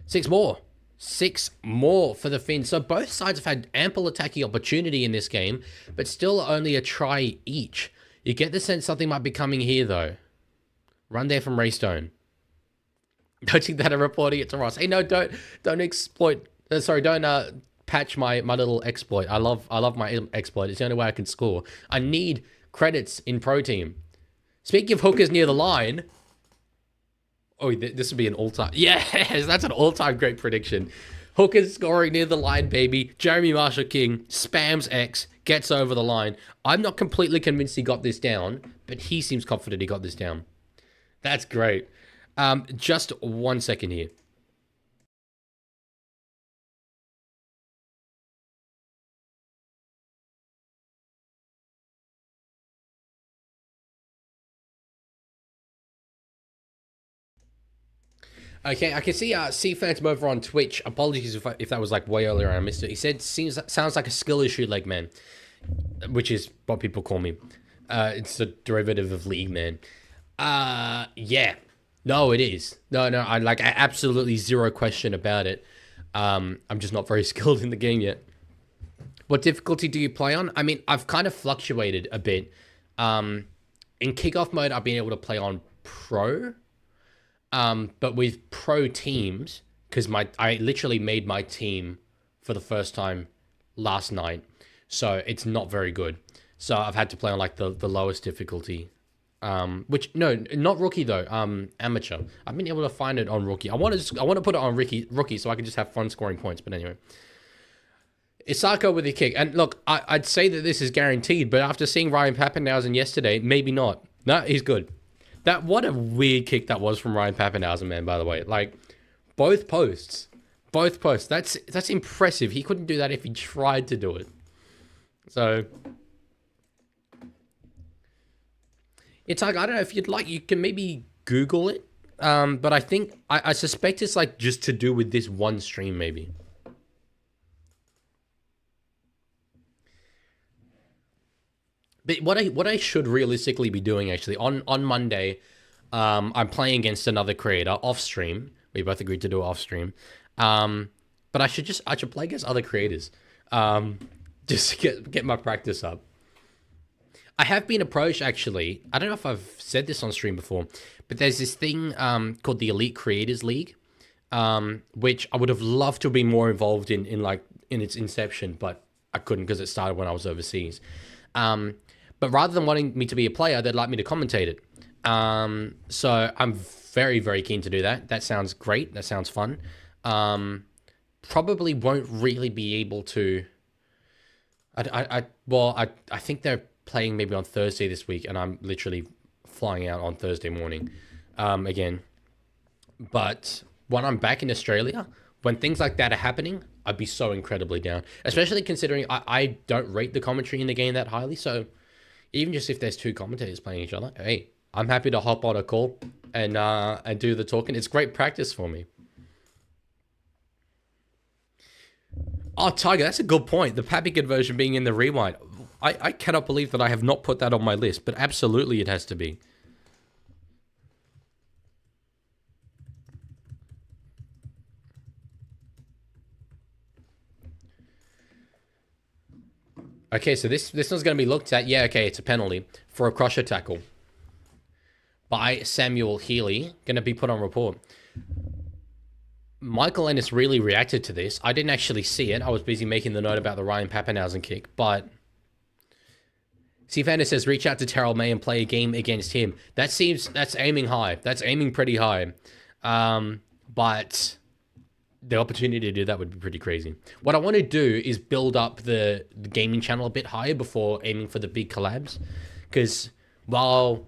6 more. 6 more for the Finns. So both sides have had ample attacking opportunity in this game, but still only a try each. You get the sense something might be coming here, though. Run there from Raystone. Don't think that I'm reporting it to Ross. Hey, no, don't exploit... don't patch my little exploit. I love my exploit. It's the only way I can score. I need credits in Pro Team. Speaking of hookers near the line... Oh, this would be an all-time... Yes, that's an all-time great prediction. Hookers scoring near the line, baby. Jeremy Marshall-King spams X, gets over the line. I'm not completely convinced he got this down, but he seems confident he got this down. That's great. Just 1 second here. Okay, I can see C-Phantom over on Twitch. Apologies if that was like way earlier and I missed it. He said, sounds like a skill issue, like, man. Which is what people call me. It's a derivative of League, man. Yeah. No, it is. No, I absolutely zero question about it. I'm just not very skilled in the game yet. What difficulty do you play on? I mean, I've kind of fluctuated a bit. In kickoff mode, I've been able to play on Pro. But with Pro teams, because I literally made my team for the first time last night, so it's not very good. So I've had to play on like the lowest difficulty. Which no, not rookie though. Amateur. I've been able to find it on rookie. I want to put it on rookie so I can just have fun scoring points. But anyway, Isako with a kick. And look, I'd say that this is guaranteed, but after seeing Ryan Pappenhausen yesterday, maybe not. No, he's good. What a weird kick that was from Ryan Pappenhausen, man, by the way. Like, both posts. That's impressive. He couldn't do that if he tried to do it. So, it's like, I don't know, if you'd like, you can maybe Google it. But I think, I suspect it's like just to do with this one stream, maybe. But what I should realistically be doing, actually, on Monday, I'm playing against another creator off stream. We both agreed to do it off stream. But I should play against other creators, just to get my practice up. I have been approached, actually. I don't know if I've said this on stream before, but there's this thing called the Elite Creators League, which I would have loved to be more involved in its inception, but I couldn't because it started when I was overseas. But rather than wanting me to be a player, they'd like me to commentate it. So I'm very, very keen to do that. That sounds great. That sounds fun. Probably won't really be able to... I think they're playing maybe on Thursday this week, and I'm literally flying out on Thursday morning again. But when I'm back in Australia, when things like that are happening, I'd be so incredibly down. Especially considering I don't rate the commentary in the game that highly, so... Even just if there's two commentators playing each other, hey, I'm happy to hop on a call and do the talking. It's great practice for me. Oh, Tiger, that's a good point. The Pappy conversion being in the rewind. I cannot believe that I have not put that on my list, but absolutely it has to be. Okay, so this one's going to be looked at. Yeah, okay, it's a penalty for a crusher tackle by Samuel Healy. Going to be put on report. Michael Ennis really reacted to this. I didn't actually see it. I was busy making the note about the Ryan Pappenhausen kick, but Steve Anderson says, reach out to Terrell May and play a game against him. That's aiming high. That's aiming pretty high. But the opportunity to do that would be pretty crazy. What I want to do is build up the gaming channel a bit higher before aiming for the big collabs. Because while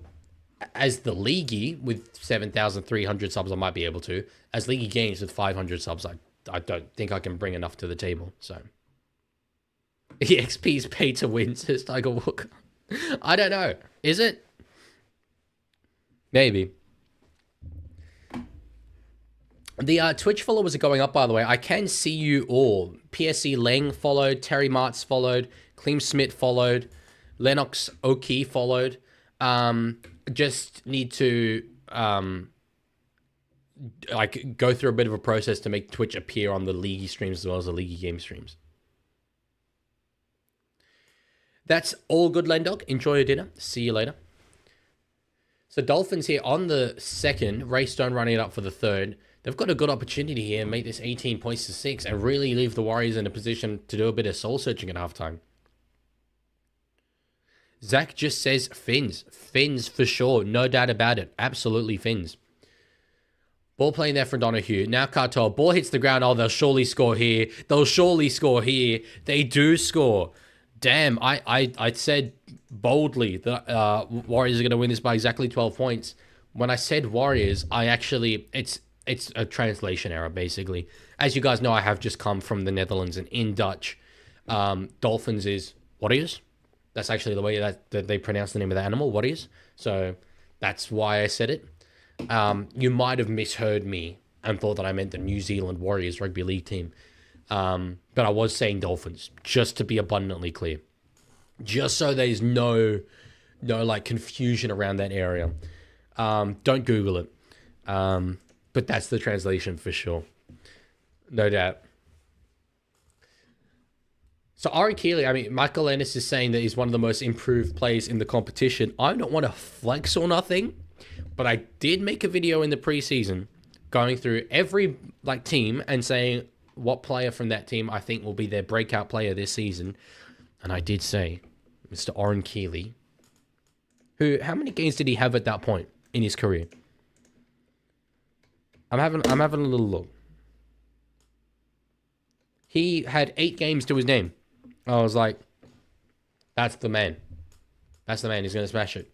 as the Leaguie with 7,300 subs, I might be able to. As Leaguie Games with 500 subs, I don't think I can bring enough to the table. So EXP is pay to win, says Tiger Walker. I don't know. Is it? Maybe. The Twitch followers are going up, by the way. I can see you all. PSC Lang followed. Terry Martz followed. Clem Smith followed. Lennox O'Kee followed. Just need to like go through a bit of a process to make Twitch appear on the Leaguie streams as well as the Leaguie game streams. That's all good, Lendog. Enjoy your dinner. See you later. So Dolphins here on the second. Ray Stone running it up for the third. They've got a good opportunity here and make this 18 points to 6 and really leave the Warriors in a position to do a bit of soul searching at halftime. Zach just says Finns. Finns for sure. No doubt about it. Absolutely Finns. Ball playing there for Donahue. Now Cartel. Ball hits the ground. Oh, they'll surely score here. They'll surely score here. They do score. Damn, I said boldly that Warriors are going to win this by exactly 12 points. When I said Warriors, I actually... It's a translation error, basically. As you guys know, I have just come from the Netherlands, and in Dutch, Dolphins is Warriors. That's actually the way that they pronounce the name of the animal, Warriors. So that's why I said it. You might have misheard me and thought that I meant the New Zealand Warriors rugby league team. But I was saying Dolphins, just to be abundantly clear. Just so there's no like confusion around that area. Don't Google it. But that's the translation for sure. No doubt. So Aaron Keeley, I mean, Michael Ennis is saying that he's one of the most improved players in the competition. I don't want to flex or nothing, but I did make a video in the preseason going through every like team and saying what player from that team I think will be their breakout player this season. And I did say Mr. Aaron Keeley, who, how many games did he have at that point in his career? I'm having a little look. He had 8 games to his name. I was like, that's the man. That's the man. He's going to smash it.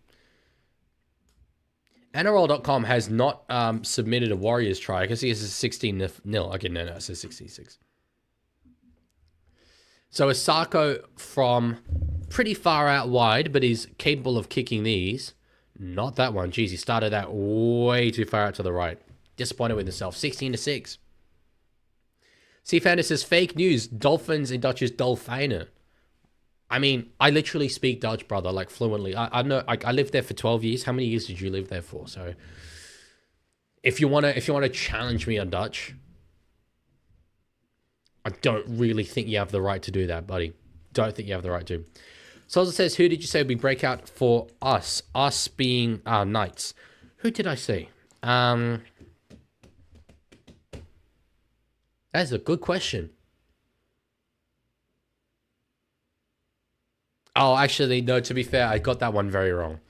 NRL.com has not submitted a Warriors try. I can see it's a 16-0. Okay, no, it says 66. So Asako from pretty far out wide, but is capable of kicking these. Not that one. Jeez, he started that way too far out to the right. Disappointed with himself. 16-6. Seafander says, fake news. Dolphins in Dutch is Dolfijnen. I mean, I literally speak Dutch, brother, like fluently. I know. I lived there for 12 years. How many years did you live there for? So, if you wanna challenge me on Dutch, I don't really think you have the right to do that, buddy. Don't think you have the right to. Solza says, who did you say would be breakout for us? Us being Knights. Who did I say? That's a good question. Oh, actually, no, to be fair, I got that one very wrong.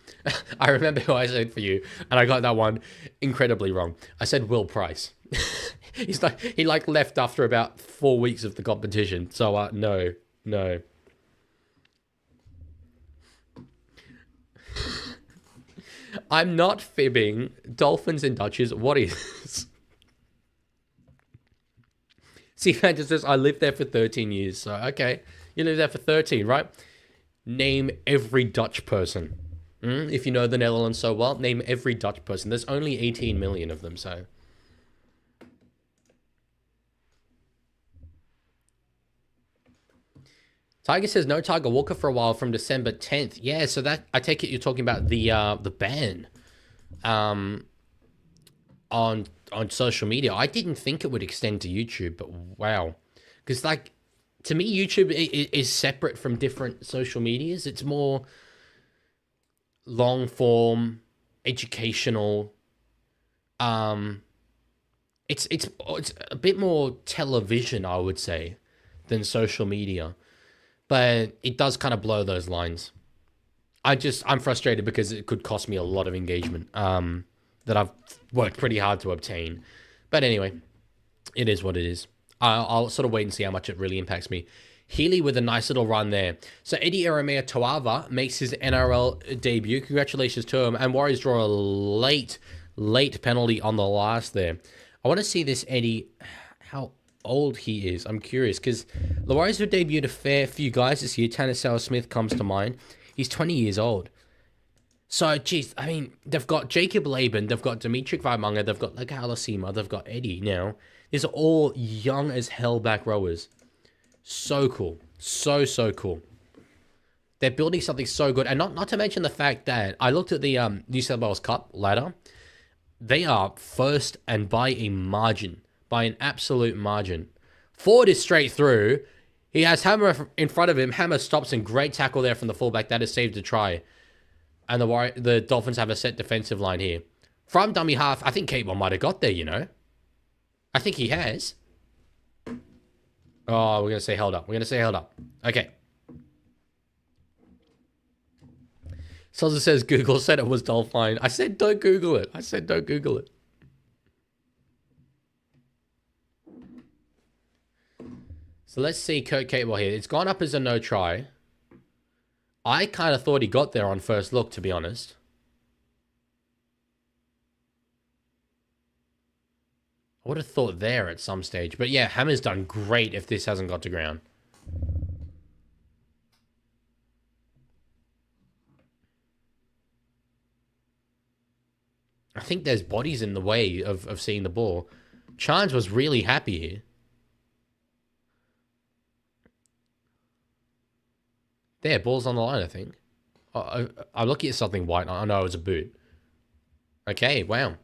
I remember who I said for you, and I got that one incredibly wrong. I said Will Price. He left after about 4 weeks of the competition. So, no. I'm not fibbing. Dolphins and Dutches, what is... See, Fantasy says, I lived there for 13 years. So, okay. You lived there for 13, right? Name every Dutch person. If you know the Netherlands so well, name every Dutch person. There's only 18 million of them, so... Tiger says no Tiger Walker for a while from December 10th. Yeah, so that... I take it you're talking about the ban. On social media. I didn't think it would extend to YouTube, but wow. Because, like, to me, YouTube is separate from different social medias. It's more long form, educational. It's a bit more television, I would say, than social media. But it does kind of blur those lines. I'm frustrated because it could cost me a lot of engagement. That I've worked pretty hard to obtain. But anyway, it is what it is. I'll sort of wait and see how much it really impacts me. Healy with a nice little run there. So Eddie Eremea Toava makes his NRL debut. Congratulations to him. And Warriors draw a late penalty on the last there. I want to see this Eddie, how old he is. I'm curious because the Warriors have debuted a fair few guys this year. Tanner Sauer-Smith comes to mind. He's 20 years old. So, geez, I mean, they've got Jacob Laban, they've got Dimitri Vaimunga, they've got Legaala Sima, they've got Eddie now. These are all young as hell back rowers. So cool. So cool. They're building something so good. And not to mention the fact that I looked at the New South Wales Cup ladder. They are first and by a margin. By an absolute margin. Ford is straight through. He has Hammer in front of him. Hammer stops and great tackle there from the fullback. That has saved a try. And the Dolphins have a set defensive line here. From dummy half, I think Kate might have got there, you know. I think he has. Oh, we're going to say held up. Okay. Sosa says Google said it was Dolphine. I said don't Google it. So let's see Kurt Catewell here. It's gone up as a no try. I kind of thought he got there on first look, to be honest. I would have thought there at some stage. But yeah, Hammer's done great if this hasn't got to ground. I think there's bodies in the way of seeing the ball. Chance was really happy here. There, ball's on the line, I think. I'm looking at something white. I know it was a boot. Okay, wow.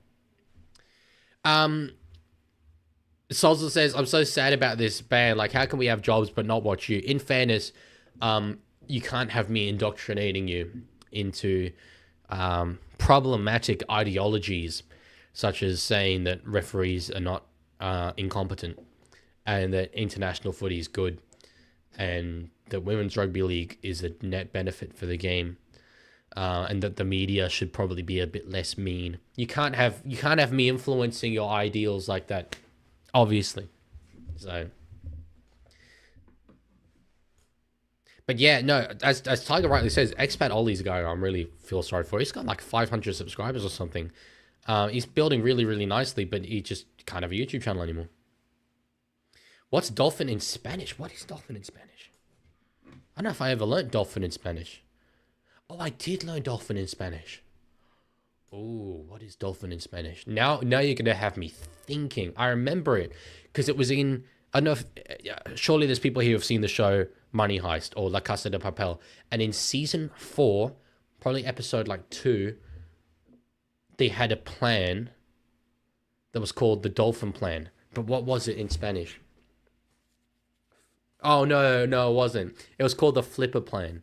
Salsa says, I'm so sad about this ban. Like, how can we have jobs but not watch you? In fairness, you can't have me indoctrinating you into problematic ideologies, such as saying that referees are not incompetent and that international footy is good and that women's rugby league is a net benefit for the game, and that the media should probably be a bit less mean. You can't have me influencing your ideals like that, obviously. So, but yeah, no, as Tiger rightly says, expat Ollie's a guy I really feel sorry for. He's got like 500 subscribers or something. He's building really, really nicely, but he just can't have a YouTube channel anymore. What's dolphin in Spanish? What is dolphin in Spanish? I don't know if I ever learned dolphin in Spanish. Oh, I did learn dolphin in Spanish. Oh, what is dolphin in Spanish? Now you're going to have me thinking. I remember it because it was in... I don't know if... surely there's people here who have seen the show Money Heist or La Casa de Papel. And in season 4, probably episode like 2, they had a plan that was called the Dolphin Plan. But what was it in Spanish? Oh, no, it wasn't. It was called the Flipper Plan.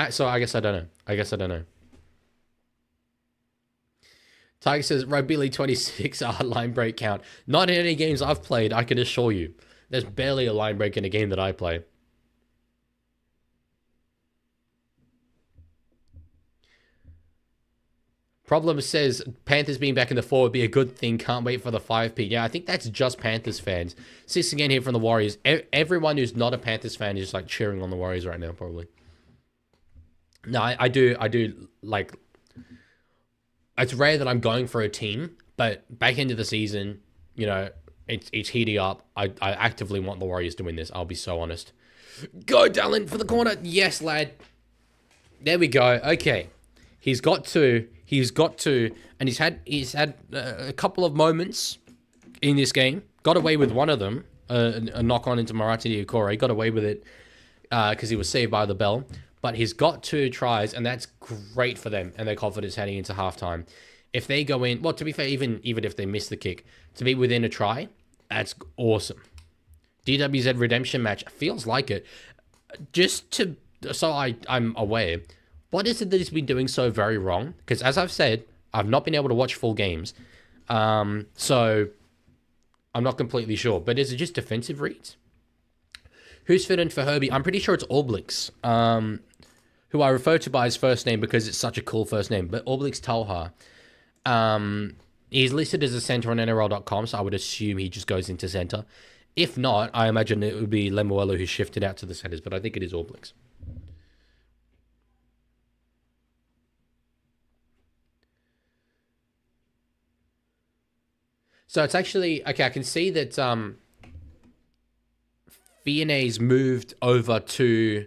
So I guess I don't know. Tiger says, Rugby League 26 line break count. Not in any games I've played, I can assure you. There's barely a line break in a game that I play. Problem says, Panthers being back in the 4 would be a good thing. Can't wait for the 5P. Yeah, I think that's just Panthers fans. 6 again here from the Warriors. Everyone who's not a Panthers fan is like cheering on the Warriors right now, probably. No, I do like... It's rare that I'm going for a team, but back into the season, you know, it's heating up. I actively want the Warriors to win this. I'll be so honest. Go, Dallin, for the corner. Yes, lad. There we go. Okay. He's got to, and he's had a couple of moments in this game. Got away with one of them, a knock on into Marati Diakore. Got away with it because he was saved by the bell. But he's got 2 tries, and that's great for them and their confidence heading into halftime. If they go in, well, to be fair, even if they miss the kick, to be within a try, that's awesome. DWZ redemption match feels like it. So I'm aware. What is it that he's been doing so very wrong? Because as I've said, I've not been able to watch full games. So I'm not completely sure. But is it just defensive reads? Who's fit in for Herbie? I'm pretty sure it's Oblix, who I refer to by his first name because it's such a cool first name. But Oblix Talha. He's listed as a center on NRL.com, so I would assume he just goes into center. If not, I imagine it would be Lemuelu who shifted out to the centers, but I think it is Oblix. So it's actually... Okay, I can see that Fionnay's moved over to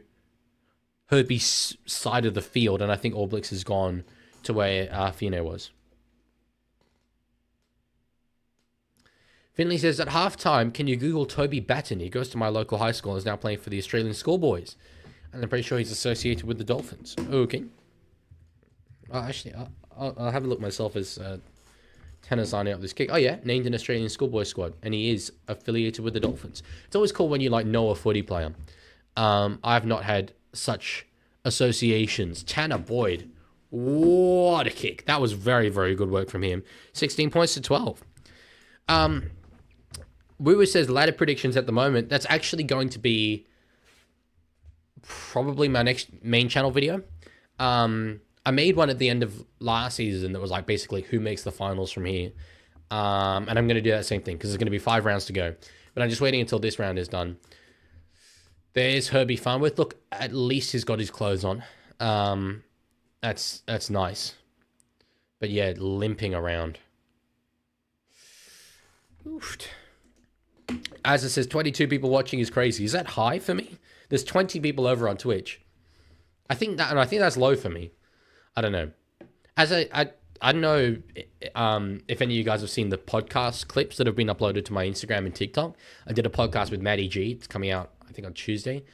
Herbie's side of the field, and I think Oblix has gone to where Fionnay was. Finley says, at halftime, can you Google Toby Batten? He goes to my local high school and is now playing for the Australian schoolboys. And I'm pretty sure he's associated with the Dolphins. Okay. Actually, I'll have a look myself as Tanner signing up this kick. Oh, yeah, named an Australian schoolboy squad. And he is affiliated with the Dolphins. It's always cool when you, know a footy player. I've not had such associations. Tanner Boyd. What a kick. That was very, very good work from him. 16 points to 12. Woo says ladder predictions at the moment. That's actually going to be probably my next main channel video. I made one at the end of last season that was basically who makes the finals from here. And I'm going to do that same thing because there's going to be 5 rounds to go. But I'm just waiting until this round is done. There's Herbie Farnworth. Look, at least he's got his clothes on. That's nice. But yeah, limping around. Oof. As it says, 22 people watching is crazy. Is that high for me? There's 20 people over on Twitch. I think that's low for me. I don't know. I don't know if any of you guys have seen the podcast clips that have been uploaded to my Instagram and TikTok. I did a podcast with Maddie G. It's coming out, I think, on Tuesday.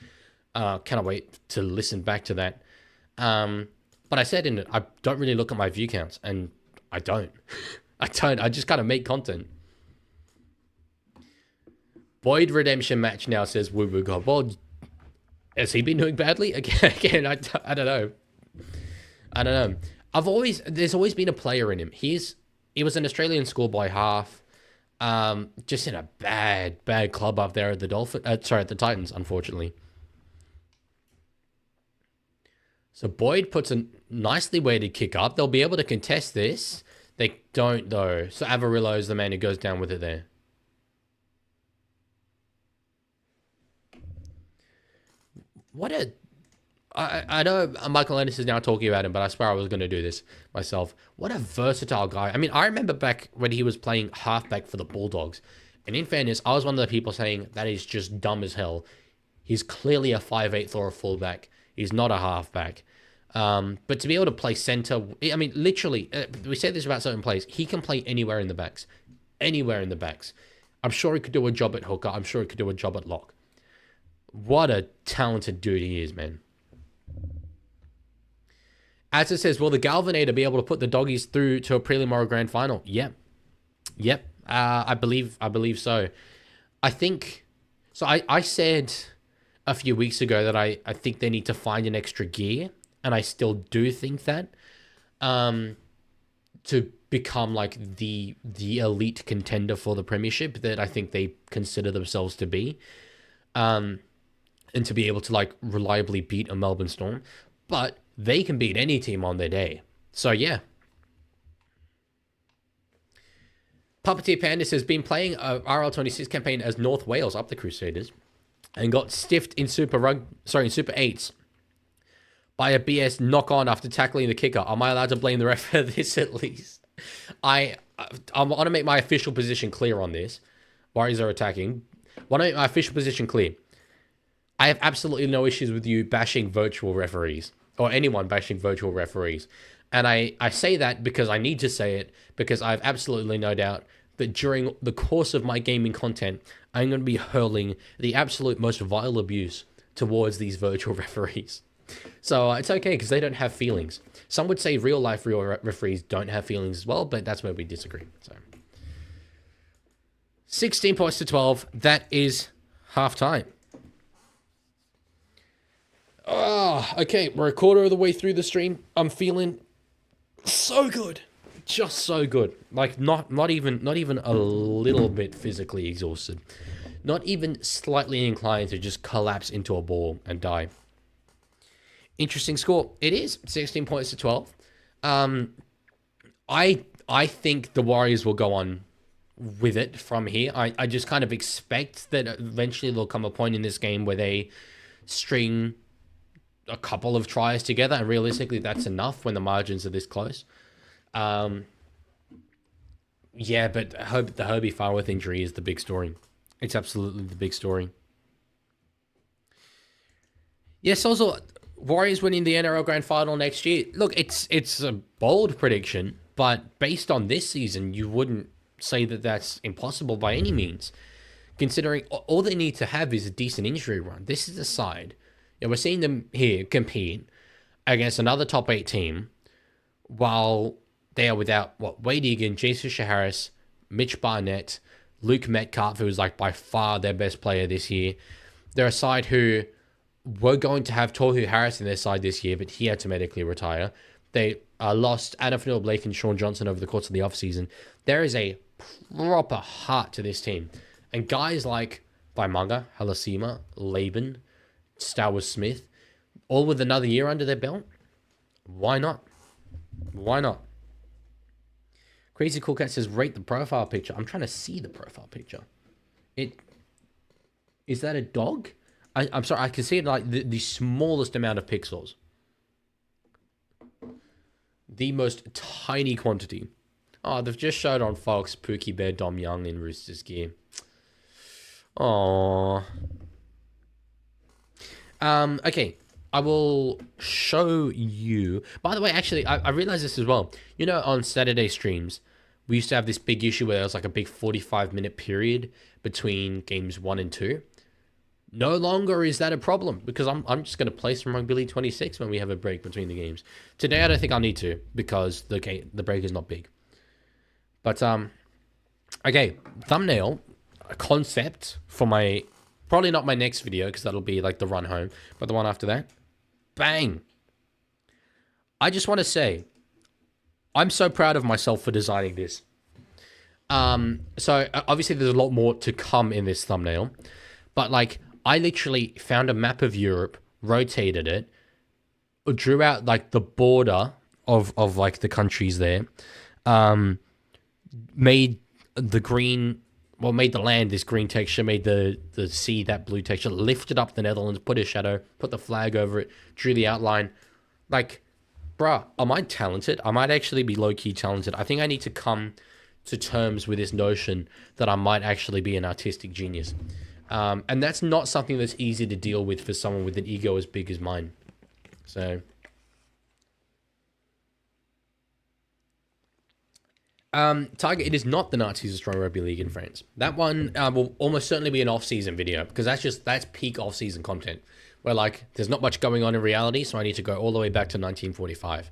Cannot wait to listen back to that. But I said in it, I don't really look at my view counts, and I don't. I just kind of make content. Boyd redemption match now, says Woo Woo God. Well, has he been doing badly? Again, I don't know. I don't know. There's always been a player in him. He was an Australian schoolboy half. Just in a bad club up there at the at the Titans, unfortunately. So Boyd puts a nicely weighted kick up. They'll be able to contest this. They don't, though. So Avarillo is the man who goes down with it there. I know Michael Ennis is now talking about him, but I swear I was going to do this myself. What a versatile guy. I mean, I remember back when he was playing halfback for the Bulldogs. And in fairness, I was one of the people saying that is just dumb as hell. He's clearly a 5'8" or a fullback. He's not a halfback. But to be able to play centre, I mean, literally, we say this about certain players. He can play anywhere in the backs. Anywhere in the backs. I'm sure he could do a job at hooker. I'm sure he could do a job at lock. What a talented dude he is, man. As it says, will the Galvanator be able to put the Doggies through to a prelim or a grand final? Yep. I believe so. I think... So I said a few weeks ago that I think they need to find an extra gear. And I still do think that. To become like the elite contender for the premiership that I think they consider themselves to be. And to be able to like reliably beat a Melbourne Storm. But they can beat any team on their day. So yeah. Puppeteer Panda says, been playing a RL26 campaign as North Wales up the Crusaders and got stiffed in Super 8s by a BS knock-on after tackling the kicker. Am I allowed to blame the ref for this at least? I want to make my official position clear on this. Warriors are attacking. I want to make my official position clear. I have absolutely no issues with you bashing virtual referees or anyone bashing virtual referees. And I say that because I need to say it, because I have absolutely no doubt that during the course of my gaming content, I'm going to be hurling the absolute most vile abuse towards these virtual referees. So it's okay because they don't have feelings. Some would say real referees don't have feelings as well, but that's where we disagree. So 16 points to 12. That is half time. Oh, okay. We're a quarter of the way through the stream. I'm feeling so good. Just so good. Like not even a little bit physically exhausted. Not even slightly inclined to just collapse into a ball and die. Interesting score. It is 16 points to 12. I think the Warriors will go on with it from here. I just kind of expect that eventually there'll come a point in this game where they string a couple of tries together, and realistically that's enough when the margins are this close. Yeah, but the Herbie Farworth injury is the big story. It's absolutely the big story. Yes, also Warriors winning the NRL Grand Final next year. Look, it's a bold prediction, but based on this season, you wouldn't say that that's impossible by any means. Considering all they need to have is a decent injury run. This is a side. We're seeing them here compete against another top 8 team while they are without, Wade Egan, James Fisher-Harris, Mitch Barnett, Luke Metcalf, who was like by far their best player this year. They're a side who were going to have Tohu Harris in their side this year, but he had to medically retire. They lost Adam Fanua-Blake and Sean Johnson over the course of the offseason. There is a proper heart to this team. And guys like Baimaga, Halasima, Laban, Stowers Smith, all with another year under their belt. Why not? Why not? Crazy Cool Cat says, rate the profile picture. I'm trying to see the profile picture. Is that a dog? I'm sorry, I can see it like the smallest amount of pixels. The most tiny quantity. Oh, they've just showed on Fox Pookie Bear Dom Young in Roosters gear. Aww. Okay, I will show you. By the way, actually, I realized this as well. You know, on Saturday streams, we used to have this big issue where there was like a big 45-minute period between games 1 and 2. No longer is that a problem because I'm just going to play some Rugby League 26 when we have a break between the games. Today, I don't think I'll need to because the break is not big. But, okay, thumbnail, a concept for my, probably not my next video because that'll be like the run home, but the one after that. Bang. I just want to say, I'm so proud of myself for designing this. So obviously there's a lot more to come in this thumbnail, but like I literally found a map of Europe, rotated it, drew out like the border of like the countries there, made the green, well, made the land this green texture, made the sea that blue texture, lifted up the Netherlands, put a shadow, put the flag over it, drew the outline. Like, bruh, am I talented? I might actually be low-key talented. I think I need to come to terms with this notion that I might actually be an artistic genius. And that's not something that's easy to deal with for someone with an ego as big as mine. So, Tiger, it is not the Nazis destroying rugby league in France. That one will almost certainly be an off-season video because that's peak off-season content. Where like there's not much going on in reality, so I need to go all the way back to 1945.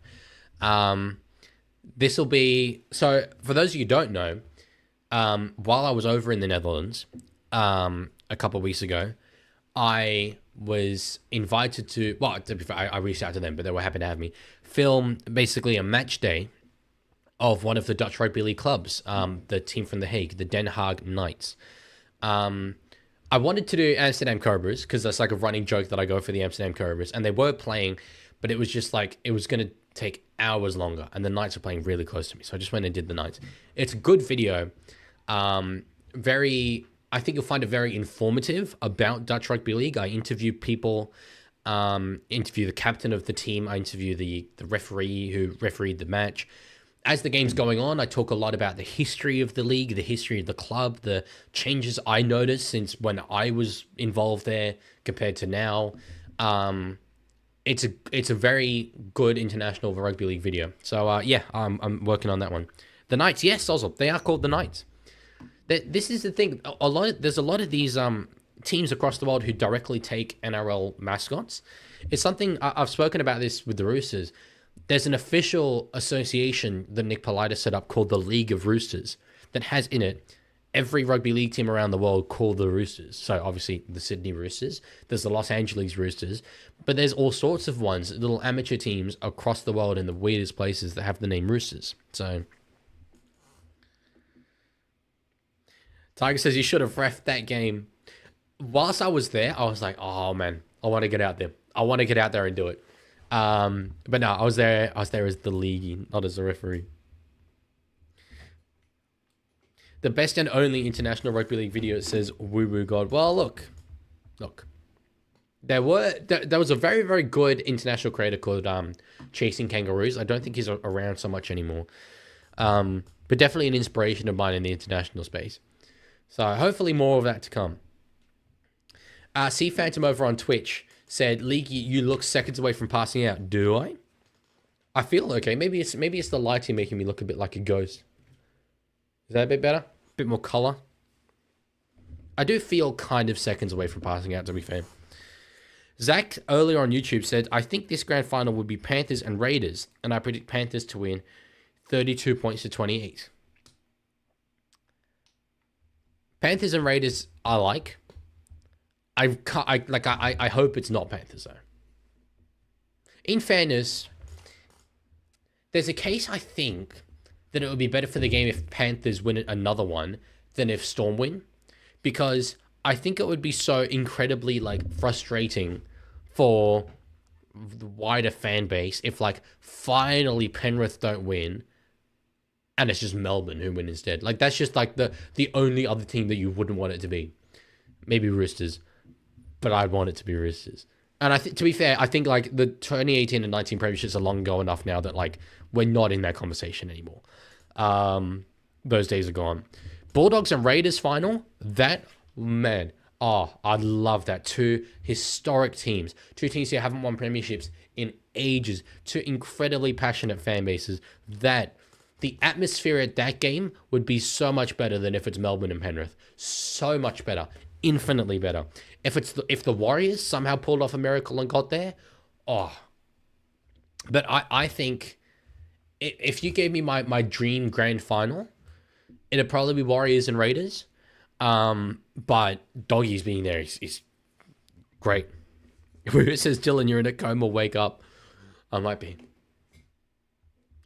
This will be, so for those of you who don't know, while I was over in the Netherlands a couple of weeks ago, I was invited to, well, to be fair, I reached out to them, but they were happy to have me film basically a match day of one of the Dutch rugby league clubs, the team from The Hague, the Den Haag Knights. I wanted to do Amsterdam Cobras because that's like a running joke that I go for the Amsterdam Cobras, and they were playing, but it was just like, it was going to take hours longer, and the Knights were playing really close to me, so I just went and did the Knights. It's a good video. I think you'll find it very informative about Dutch Rugby League. I interview people, interview the captain of the team, I interview the referee who refereed the match, as the game's going on, I talk a lot about the history of the league, the history of the club, the changes I noticed since when I was involved there compared to now. It's a very good international rugby league video. So yeah, I'm working on that one. The Knights, yes, also they are called the Knights. This is the thing. There's a lot of these teams across the world who directly take NRL mascots. It's something I've spoken about this with the Roosters. There's an official association that Nick Politis set up called the League of Roosters that has in it every rugby league team around the world called the Roosters. So obviously the Sydney Roosters, there's the Los Angeles Roosters, but there's all sorts of ones, little amateur teams across the world in the weirdest places that have the name Roosters. So Tiger says you should have reffed that game. Whilst I was there, I was like, oh man, I want to get out there. I want to get out there and do it. But no, I was there as the Leaguie, not as a referee. The best and only international rugby league video says woo woo god. Well, look. There was a very, very good international creator called Chasing Kangaroos. I don't think he's around so much anymore. But definitely an inspiration of mine in the international space. So hopefully more of that to come. C Phantom over on Twitch said, Leaguie, you look seconds away from passing out. Do I? I feel okay. Maybe it's the lighting making me look a bit like a ghost. Is that a bit better? A bit more color? I do feel kind of seconds away from passing out, to be fair. Zach, earlier on YouTube, said, I think this grand final would be Panthers and Raiders, and I predict Panthers to win 32 points to 28. Panthers and Raiders, I like. I hope it's not Panthers, though. In fairness, there's a case, I think, that it would be better for the game if Panthers win another one than if Storm win. Because I think it would be so incredibly, frustrating for the wider fan base if, finally Penrith don't win and it's just Melbourne who win instead. That's just, the only other team that you wouldn't want it to be. Maybe Roosters. But I'd want it to be Roosters. And to be fair, I think the 2018 and 19 premierships are long ago enough now that we're not in that conversation anymore. Those days are gone. Bulldogs and Raiders final, that, man, I'd love that. Two historic teams. Two teams who haven't won premierships in ages. Two incredibly passionate fan bases. The atmosphere at that game would be so much better than if it's Melbourne and Penrith. So much better. Infinitely better. If the Warriors somehow pulled off a miracle and got there, But I think if you gave me my dream grand final, it'd probably be Warriors and Raiders. But Doggies being there is great. It says, Dylan, you're in a coma, wake up. I might be.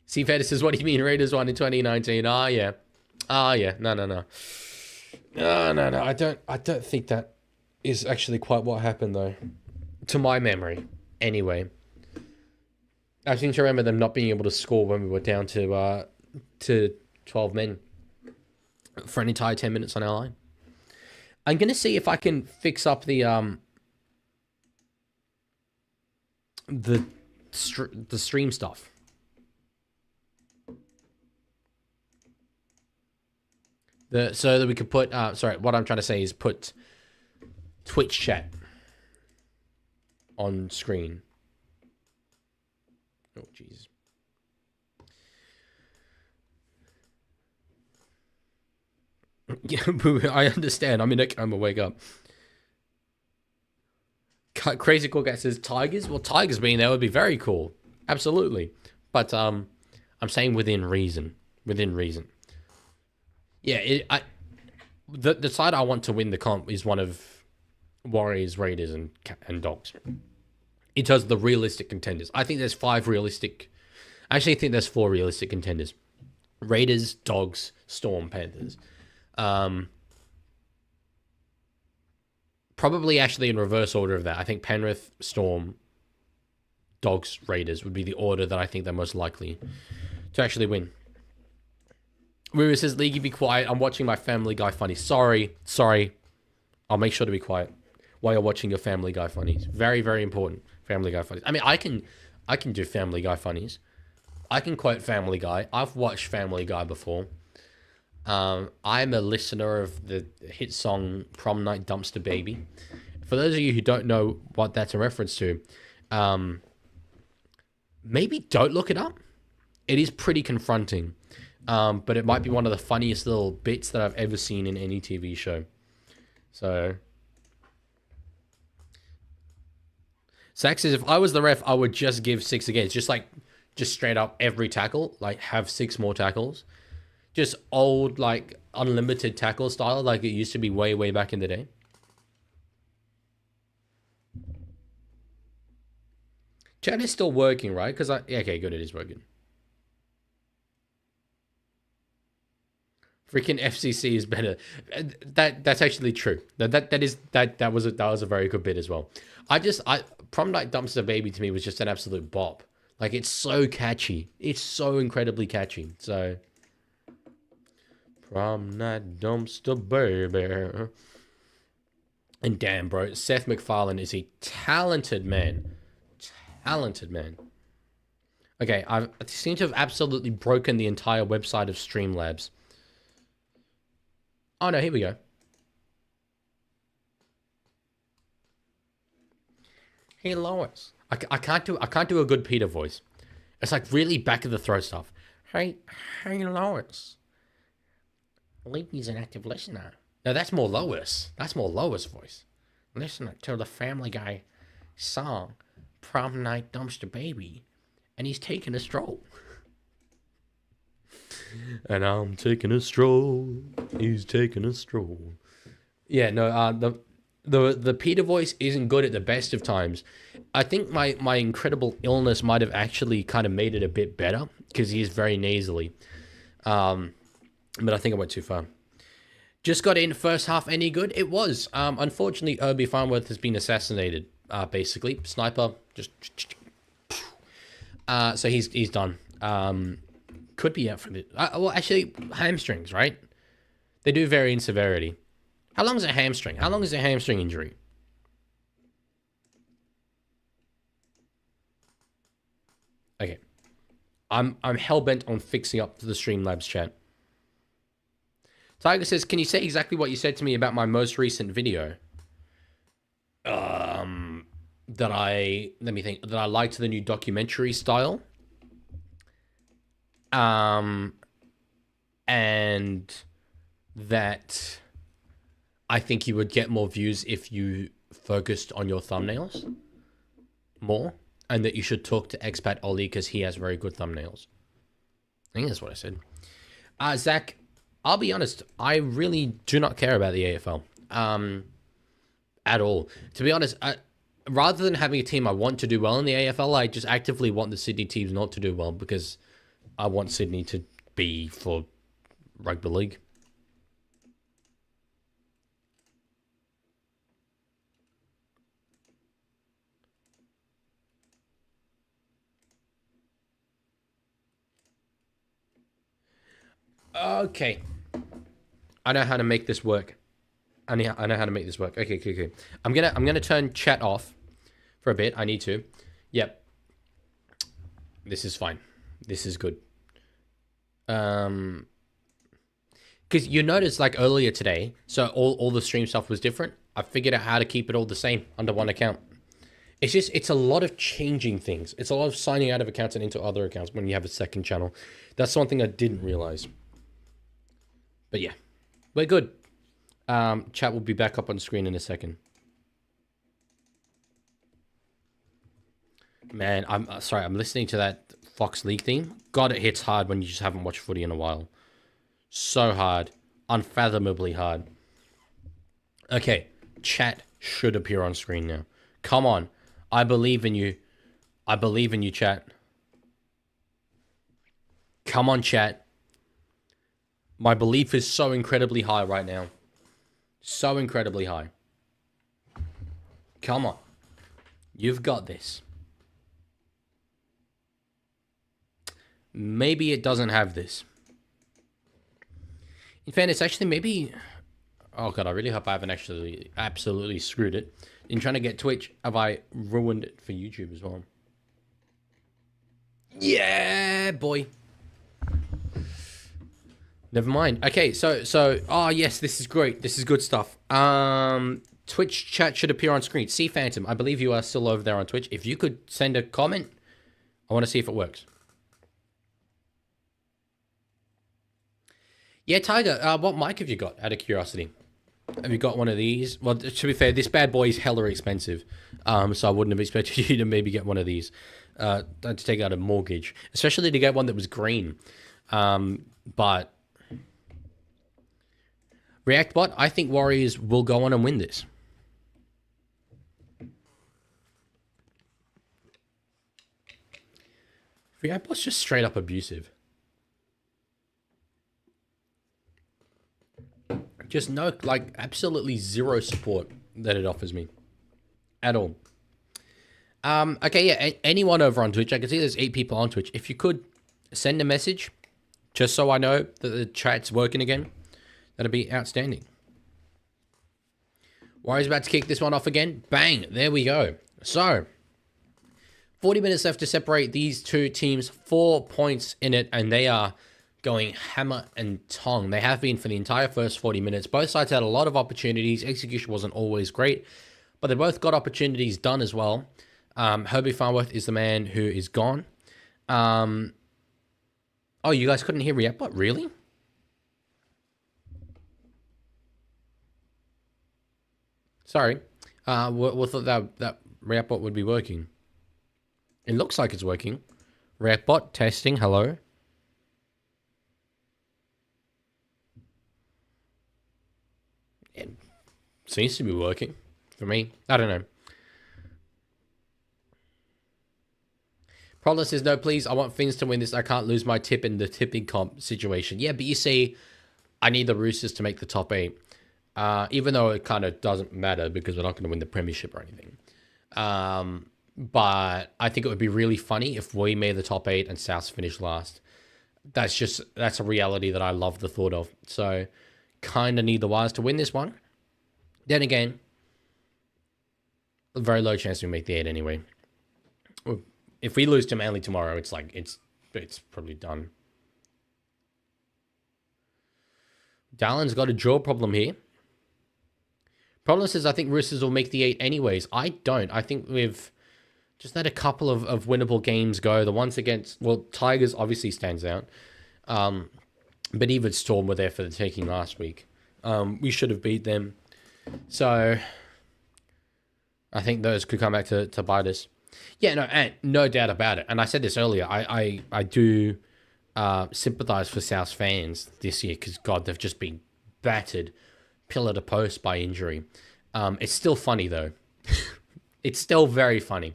C Feta says, what do you mean Raiders won in 2019? Yeah. No. No. I don't think that is actually quite what happened, though. To my memory. Anyway. I seem to remember them not being able to score when we were down to 12 men for an entire 10 minutes on our line. I'm going to see if I can fix up the stream stuff. So that we could put, what I'm trying to say is put Twitch chat on screen. Oh, jeez. Yeah, I understand. I'm gonna wake up. Crazy Cool Cat says Tigers. Well, Tigers being there would be very cool. Absolutely. But I'm saying within reason. Within reason. Yeah, the side I want to win the comp is one of Warriors, Raiders, and Dogs. In terms of the realistic contenders. I think there's 5 realistic... Actually, I think there's 4 realistic contenders. Raiders, Dogs, Storm, Panthers. Probably actually in reverse order of that. I think Penrith, Storm, Dogs, Raiders would be the order that I think they're most likely to actually win. Ruru says, Leaguie, be quiet. I'm watching my Family Guy funny. Sorry. I'll make sure to be quiet while you're watching your Family Guy funnies. Very, very important. Family Guy funnies. I mean, I can do Family Guy funnies. I can quote Family Guy. I've watched Family Guy before. I'm a listener of the hit song Prom Night Dumpster Baby. For those of you who don't know what that's a reference to, maybe don't look it up. It is pretty confronting, but it might be one of the funniest little bits that I've ever seen in any TV show. So, Zach says, if I was the ref, I would just give 6 against. Just straight up every tackle, like have 6 more tackles. Just old, like, unlimited tackle style, like it used to be way, way back in the day. Chat is still working, right? Because okay, good, it is working. Freaking FCC is better. That's actually true. That was a very good bit as well. Prom Night Dumpster Baby to me was just an absolute bop. Like, it's so catchy. It's so incredibly catchy. So, Prom Night Dumpster Baby. And damn, bro, Seth MacFarlane is a talented man. Talented man. Okay, I seem to have absolutely broken the entire website of Streamlabs. Oh no, here we go. Hey Lois. I can't do a good Peter voice. It's like really back of the throat stuff. Hey Lois. Leaguie's an active listener. No, that's more Lois. That's more Lois voice. Listener to the Family Guy song, Prom Night Dumpster Baby, and he's taking a stroll. And I'm taking a stroll. He's taking a stroll. Yeah, no, the Peter voice isn't good at the best of times. I think my incredible illness might have actually kind of made it a bit better because he is very nasally. But I think I went too far. Just got in first half. Any good? It was. Unfortunately, Irby Farnworth has been assassinated. Basically, sniper just. So he's done. Could be out for a bit. Well, actually, hamstrings, right? They do vary in severity. How long is a hamstring? How long is a hamstring injury? Okay. I'm hell-bent on fixing up the Streamlabs chat. Tiger says, can you say exactly what you said to me about my most recent video? Let me think. That I liked the new documentary style. And that I think you would get more views if you focused on your thumbnails more, and that you should talk to Expat Ollie because he has very good thumbnails. I think that's what I said. Zach, I'll be honest, I really do not care about the AFL at all. To be honest, rather than having a team I want to do well in the AFL, I just actively want the Sydney teams not to do well because I want Sydney to be for rugby league. Okay. I know how to make this work. I know how to make this work. Okay. I'm gonna turn chat off for a bit. I need to. Yep. This is fine. This is good. Because you noticed like earlier today, so all the stream stuff was different. I figured out how to keep it all the same under one account. It's a lot of changing things. It's a lot of signing out of accounts and into other accounts when you have a second channel. That's one thing I didn't realize. But yeah, we're good. Chat will be back up on screen in a second. Man, I'm sorry. I'm listening to that Fox League theme. God, it hits hard when you just haven't watched footy in a while. So hard. Unfathomably hard. Okay, chat should appear on screen now. Come on. I believe in you. I believe in you, chat. Come on, chat. My belief is so incredibly high right now. So incredibly high. Come on. You've got this. Maybe it doesn't have this. In fairness, actually, maybe... Oh, God, I really hope I haven't actually absolutely screwed it. In trying to get Twitch, have I ruined it for YouTube as well? Yeah, boy. Never mind. Okay, so oh yes, this is great. This is good stuff. Twitch chat should appear on screen. See Phantom, I believe you are still over there on Twitch. If you could send a comment, I want to see if it works. Yeah, Tiger, what mic have you got, out of curiosity? Have you got one of these? Well, to be fair, this bad boy is hella expensive. So I wouldn't have expected you to maybe get one of these. To take out a mortgage. Especially to get one that was green. But ReactBot, I think Warriors will go on and win this. ReactBot's just straight up abusive. Just no, like, absolutely zero support that it offers me. At all. Okay, yeah, anyone over on Twitch, I can see there's 8 people on Twitch. If you could send a message, just so I know that the chat's working again, that'd be outstanding. Warriors about to kick this one off again. Bang, there we go. So, 40 minutes left to separate these two teams. 4 points in it, and they are going hammer and tong. They have been for the entire first 40 minutes. Both sides had a lot of opportunities. Execution wasn't always great, but they both got opportunities done as well. Herbie Farnworth is the man who is gone. Oh, you guys couldn't hear React? What, really? Sorry. We thought that React would be working. It looks like it's working. React testing, hello. It seems to be working for me. I don't know. Problem says, no, please, I want Finns to win this. I can't lose my tip in the tipping comp situation. Yeah, but you see, I need the Roosters to make the top 8. Even though it kind of doesn't matter because we're not going to win the premiership or anything. But I think it would be really funny if we made the top 8 and South finished last. That's a reality that I love the thought of. So, kind of need the Wires to win this one. Then again, a very low chance we make the 8 anyway. If we lose to Manly tomorrow, it's like, it's probably done. Dallin's got a jaw problem here. Problem says, I think Roosters will make the 8 anyways. I don't. I think we've just had a couple of winnable games go. The ones against, well, Tigers obviously stands out. But even Storm were there for the taking last week. We should have beat them. So, I think those could come back to bite us. Yeah, no, and no doubt about it. And I said this earlier. I do sympathise for South fans this year because, God, they've just been battered pillar to post by injury. It's still funny, though. It's still very funny.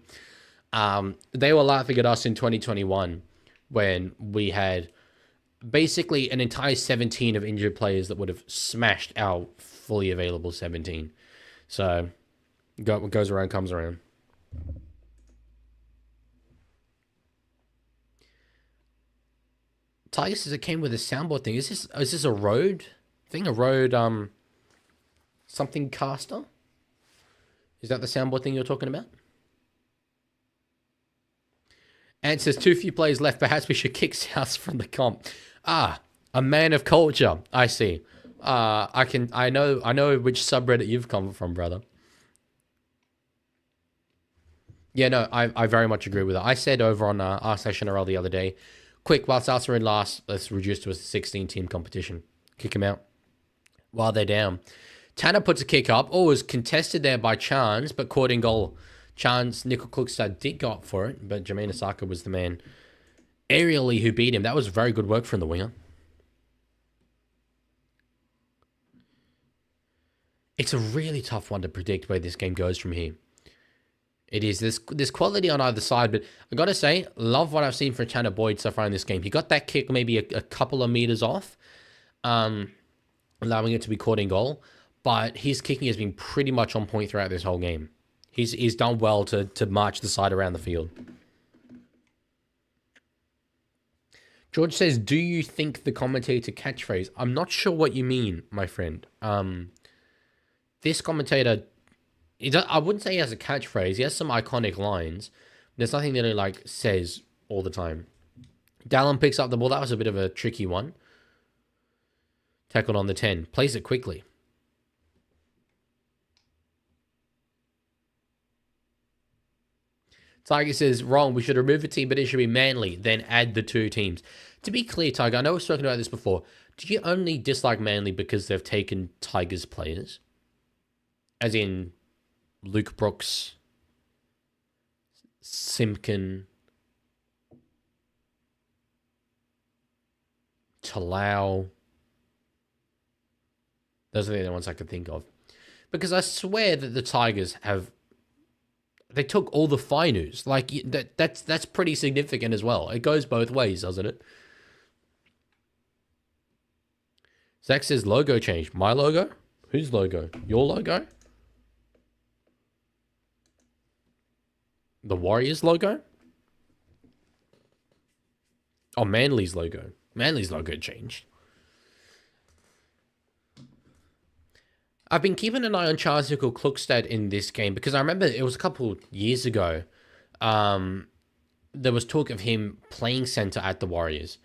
They were laughing at us in 2021 when we had basically an entire 17 of injured players that would have smashed our fully available 17. So, what goes around comes around. Tiger says it came with a soundboard thing. Is this a Rode thing? A Rode something caster? Is that the soundboard thing you're talking about? And says too few players left. Perhaps we should kick South from the comp. Ah, a man of culture. I see. I know which subreddit you've come from, brother. Yeah, no, I very much agree with that. I said over on our session NRL the other day, quick, whilst us are in last, let's reduce to a 16-team competition. Kick them out while they're down. Tanner puts a kick up. Oh, it was contested there by Chance, but caught in goal. Chance, Nickel Klugstad did go up for it, but Jermaine Osaka was the man aerially who beat him. That was very good work from the winger. It's a really tough one to predict where this game goes from here. It is. There's quality on either side, but I got to say, love what I've seen from Tanner Boyd so far in this game. He got that kick maybe a couple of meters off, allowing it to be caught in goal, but his kicking has been pretty much on point throughout this whole game. He's done well to march the side around the field. George says, do you think the commentator catchphrase? I'm not sure what you mean, my friend. This commentator, I wouldn't say he has a catchphrase. He has some iconic lines. There's nothing that he says all the time. Dallin picks up the ball. That was a bit of a tricky one. Tackled on the 10. Plays it quickly. Tiger says, wrong. We should remove a team, but it should be Manly. Then add the 2 teams. To be clear, Tiger, I know we've spoken about this before. Do you only dislike Manly because they've taken Tigers players? As in Luke Brooks, Simpkin, Talau. Those are the only ones I can think of. Because I swear that the Tigers have... They took all the finers. Like, that's pretty significant as well. It goes both ways, doesn't it? Zach says logo change. My logo? Whose logo? Your logo? The Warriors logo? Oh, Manly's logo. Manly's logo changed. I've been keeping an eye on Charles Klukstad in this game because I remember it was a couple years ago. There was talk of him playing center at the Warriors.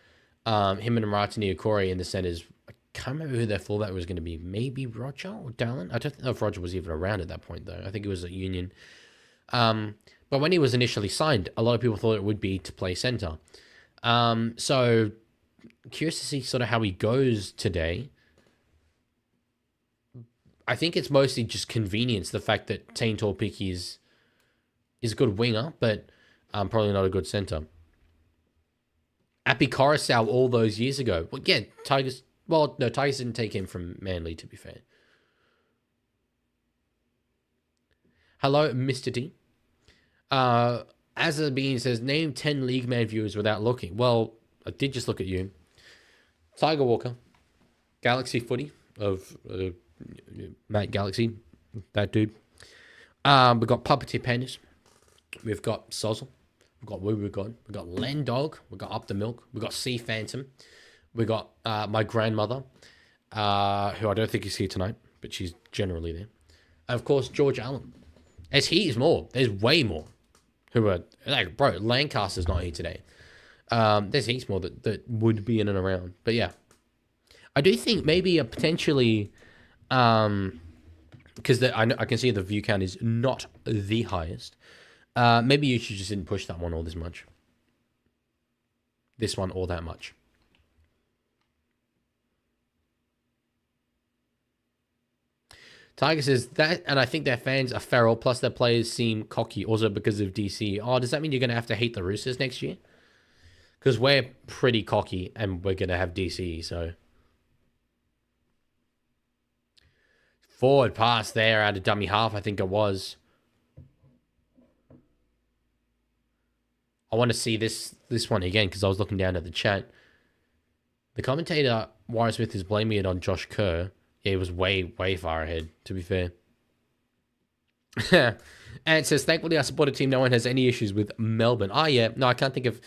Him and Martini Okori in the centers. I can't remember who their fullback was going to be. Maybe Roger or Dallin? I don't know if Roger was even around at that point, though. I think it was at Union. But when he was initially signed, a lot of people thought it would be to play center. So curious to see sort of how he goes today. I think it's mostly just convenience, the fact that Tain Torpiki is a good winger, but probably not a good centre. Api Coruscant all those years ago. Well, yeah, Tigers... Well, no, Tigers didn't take him from Manly, to be fair. Hello, Mr. D. As a being says, name 10 League Man viewers without looking. Well, I did just look at you. Tiger Walker. Galaxy Footy of... Matt Galaxy, that dude. We've got Puppeteer Pandas. We've got Sozzle. We've got Woo Woo God. We've got Len Dog. We've got Up the Milk. We've got Sea Phantom. We've got my grandmother, who I don't think is here tonight, but she's generally there. And of course, George Allen. As he is more. There's way more who are, like, bro, Lancaster's not here today. There's heaps more that would be in and around. But yeah. I do think maybe a potentially... because I can see the view count is not the highest. Maybe you should just didn't push that one all this much. This one all that much. Tiger says that, and I think their fans are feral, plus their players seem cocky, also because of DC. Oh, does that mean you're going to have to hate the Roosters next year? Because we're pretty cocky, and we're going to have DC, so... Forward pass there out of dummy half, I think it was. I want to see this one again because I was looking down at the chat. The commentator, Warren Smith, is blaming it on Josh Kerr. Yeah, he was way far ahead, to be fair. And it says, thankfully I support a team no one has any issues with Melbourne. Oh, yeah. No, I can't think of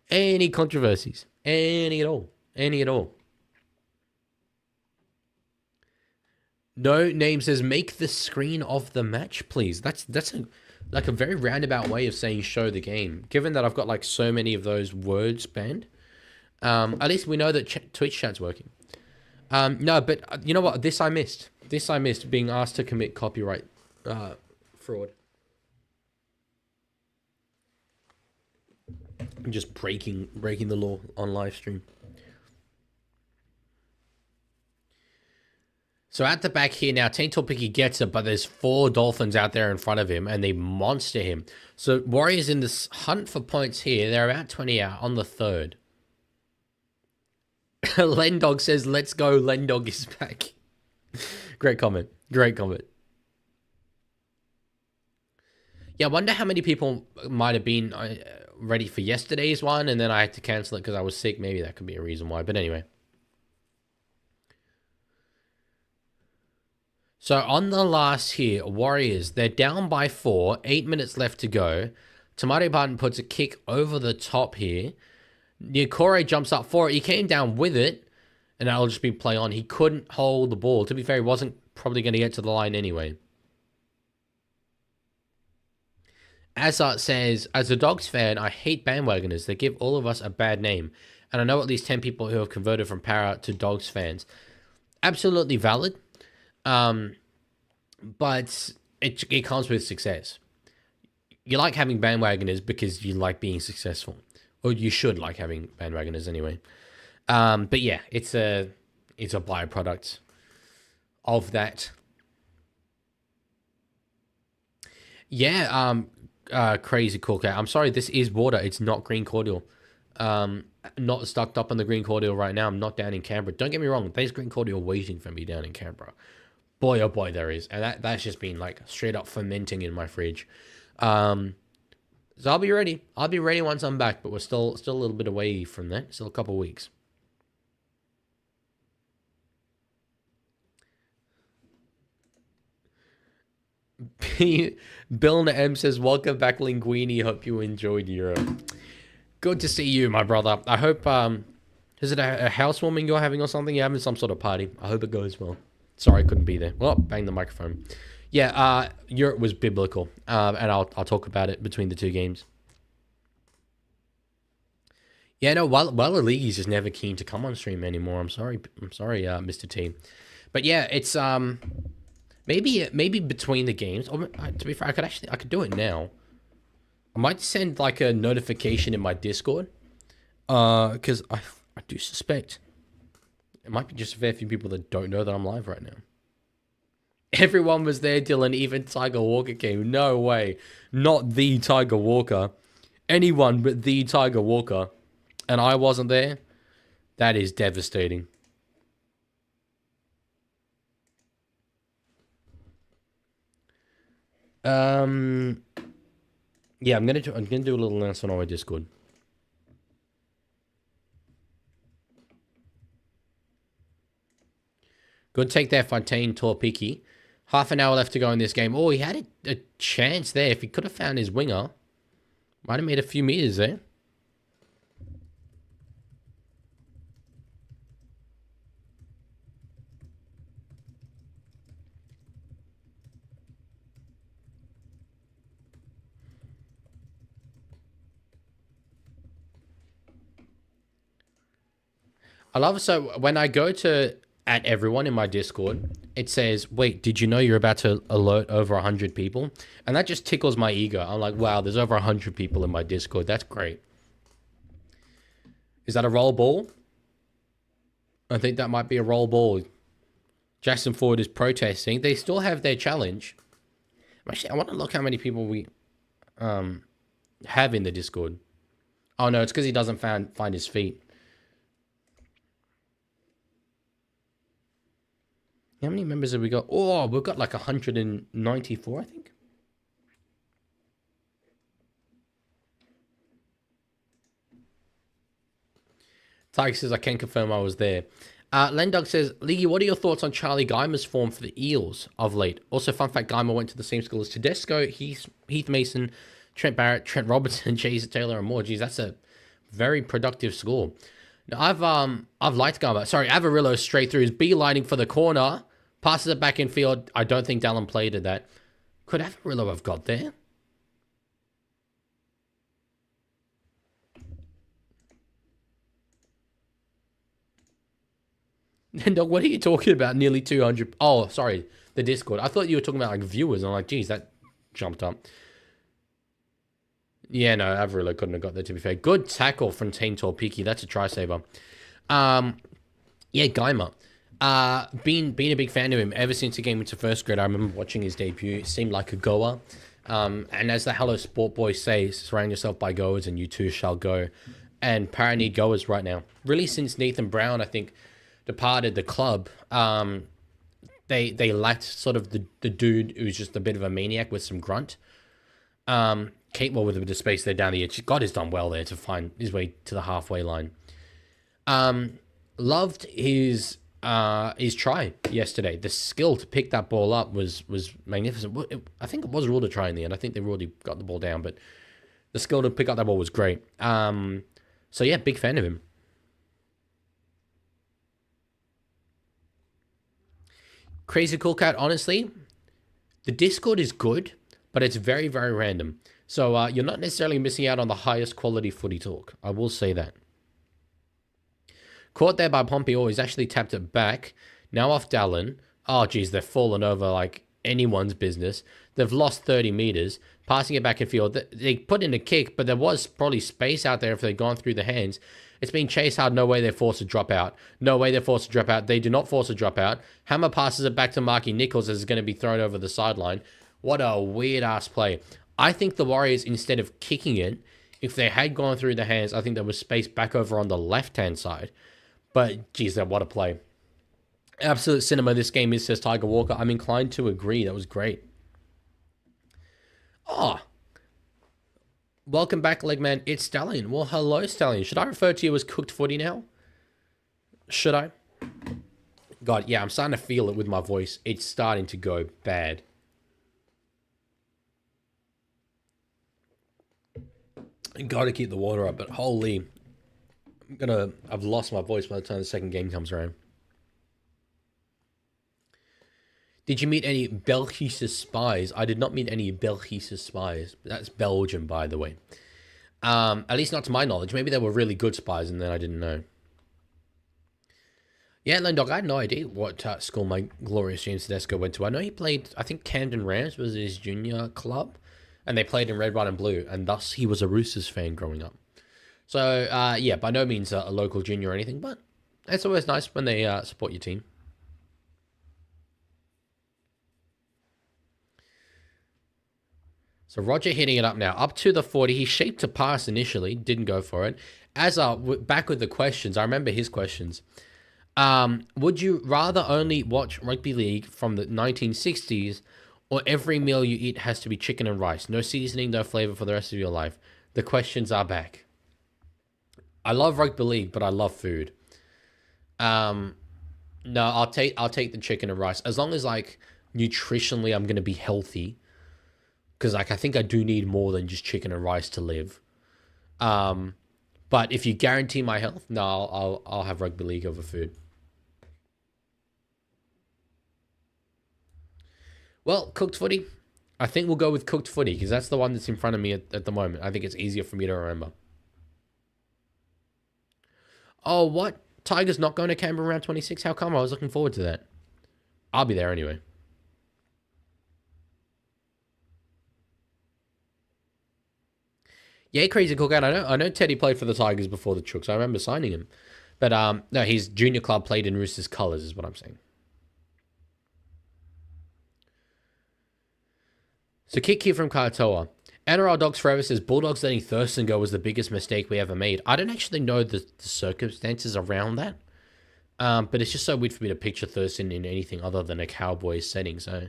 any controversies. Any at all. Any at all. No name says, make the screen of the match, please. That's like a very roundabout way of saying show the game. Given that I've got like so many of those words banned, at least we know that Twitch chat's working. No, but you know what? This I missed. This I missed, being asked to commit copyright fraud. I'm just breaking the law on live stream. So at the back here now, Tain Torpiki gets it, but there's 4 Dolphins out there in front of him, and they monster him. So Warriors in this hunt for points here. They're about 20 out on the 3rd. Lendog says, let's go, Lendog is back. Great comment. Great comment. Yeah, I wonder how many people might have been ready for yesterday's one, and then I had to cancel it because I was sick. Maybe that could be a reason why. But anyway. So on the last here, Warriors, they're down by 4, 8 minutes left to go. Tamari Barton puts a kick over the top here. Niokore jumps up for it. He came down with it, and that'll just be play on. He couldn't hold the ball. To be fair, he wasn't probably going to get to the line anyway. Azart says, as a Dogs fan, I hate bandwagoners. They give all of us a bad name. And I know at least 10 people who have converted from Para to Dogs fans. Absolutely valid. But it comes with success. You like having bandwagoners because you like being successful. Or you should like having bandwagoners anyway. But yeah, it's a byproduct of that. Yeah, crazy cool cat. I'm sorry, this is water. It's not green cordial. Not stuck up on the green cordial right now. I'm not down in Canberra. Don't get me wrong. There's green cordial waiting for me down in Canberra. Boy, oh boy, there is. And that's just been like straight up fermenting in my fridge. So I'll be ready. I'll be ready once I'm back, but we're still a little bit away from that. Still a couple weeks. Bill M says, welcome back, Linguini. Hope you enjoyed Europe. Good to see you, my brother. I hope, is it a housewarming you're having or something? You're having some sort of party. I hope it goes well. Sorry, I couldn't be there. Well, bang the microphone. Yeah, Europe was biblical, and I'll talk about it between the two games. Yeah, no, while the Leaguie's just never keen to come on stream anymore. I'm sorry, Mr. T. But yeah, it's maybe between the games. Or, to be fair, I could do it now. I might send like a notification in my Discord, because I do suspect it might be just a fair few people that don't know that I'm live right now. Everyone was there, Dylan. Even Tiger Walker came. No way. Not the Tiger Walker. Anyone but the Tiger Walker. And I wasn't there. That is devastating. Yeah, I'm gonna do a little announcement on my Discord. Good take there, Fontaine Torpiki. Half an hour left to go in this game. Oh, he had a chance there. If he could have found his winger, might have made a few meters there. I love it. So when I go to at everyone in my Discord, it says, wait, did you know you're about to alert over 100 people? And that just tickles my ego. I'm like, wow, there's over 100 people in my Discord. That's great. Is that a roll ball? I think that might be a roll ball. Jackson Ford is protesting. They still have their challenge. Actually, I want to look how many people we have in the Discord. Oh, no, it's because he doesn't find his feet. How many members have we got? Oh, we've got like 194, I think. Tiger says, I can confirm I was there. Lendog says, Leaguie, what are your thoughts on Charlie Guymer's form for the Eels of late? Also, fun fact, Guymer went to the same school as Tedesco, Heath Mason, Trent Barrett, Trent Robertson, Chase Taylor, and more. Geez, that's a very productive school. Now, I've liked Guymer. Sorry, Avarillo straight through. He's beelining for the corner. Passes it back in field. I don't think Dallin played at that. Could Avarillo have got there? Dog, what are you talking about? Nearly 200. Oh, sorry. The Discord. I thought you were talking about like viewers. I'm like, geez, that jumped up. Yeah, no, Avarillo couldn't have got there, to be fair. Good tackle from Team Torpiki. That's a try saver. Yeah, Guymer. Been a big fan of him ever since he came into first grade. I remember watching his debut. It seemed like a goer. And as the Hello Sport boys say, surround yourself by goers and you too shall go. And Para need goers right now. Really, since Nathan Brown, I think, departed the club, they lacked sort of the dude who's just a bit of a maniac with some grunt. Capable with a bit of space there down the edge. God has done well there to find his way to the halfway line. Loved his try yesterday. The skill to pick that ball up was magnificent. I think it was ruled a try in the end. I think they really got the ball down, but the skill to pick up that ball was great. So yeah, big fan of him. Crazy Cool Cat, honestly, the Discord is good, but it's very, very random. So you're not necessarily missing out on the highest quality footy talk. I will say that. Caught there by Pompey. He's actually tapped it back. Now off Dallin. Oh, geez, they've fallen over like anyone's business. They've lost 30 meters. Passing it back in field. They put in a kick, but there was probably space out there if they'd gone through the hands. It's been chased hard. No way they're forced to drop out. No way they're forced to drop out. They do not force a drop out. Hammer passes it back to Marky Nichols as it's going to be thrown over the sideline. What a weird-ass play. I think the Warriors, instead of kicking it, if they had gone through the hands, I think there was space back over on the left-hand side. But, geez, what a play. Absolute cinema this game is, says Tiger Walker. I'm inclined to agree. That was great. Oh. Welcome back, Legman. It's Stallion. Well, hello, Stallion. Should I refer to you as Cooked Footy now? Should I? God, yeah, I'm starting to feel it with my voice. It's starting to go bad. Got to keep the water up, but holy... I've lost my voice by the time the second game comes around. Did you meet any Belgische spies? I did not meet any Belgische spies. That's Belgium, by the way. At least not to my knowledge. Maybe they were really good spies and then I didn't know. Yeah, Lendog, I had no idea what school my glorious James Tedesco went to. I know he played, I think Camden Rams was his junior club. And they played in red, white and blue. And thus he was a Roosters fan growing up. So, yeah, by no means a local junior or anything, but it's always nice when they support your team. So Roger hitting it up now, up to the 40. He shaped to pass initially, didn't go for it. As back with the questions, I remember his questions. Would you rather only watch rugby league from the 1960s, or every meal you eat has to be chicken and rice? No seasoning, no flavor for the rest of your life. The questions are back. I love rugby league, but I love food. No, I'll take the chicken and rice as long as like nutritionally I'm gonna be healthy, because like I think I do need more than just chicken and rice to live. But if you guarantee my health, no, I'll have rugby league over food. Well, cooked footy. I think we'll go with cooked footy because that's the one that's in front of me at the moment. I think it's easier for me to remember. Oh, what? Tiger's not going to Canberra round 26? How come? I was looking forward to that. I'll be there anyway. Yeah, Crazy Cookout. I know Teddy played for the Tigers before the Chooks. I remember signing him. But no, his junior club played in Roosters colours is what I'm saying. So kick here from Katoa. NRL Dogs Forever says, Bulldogs letting Thurston go was the biggest mistake we ever made. I don't actually know the circumstances around that. But it's just so weird for me to picture Thurston in anything other than a Cowboys setting. So,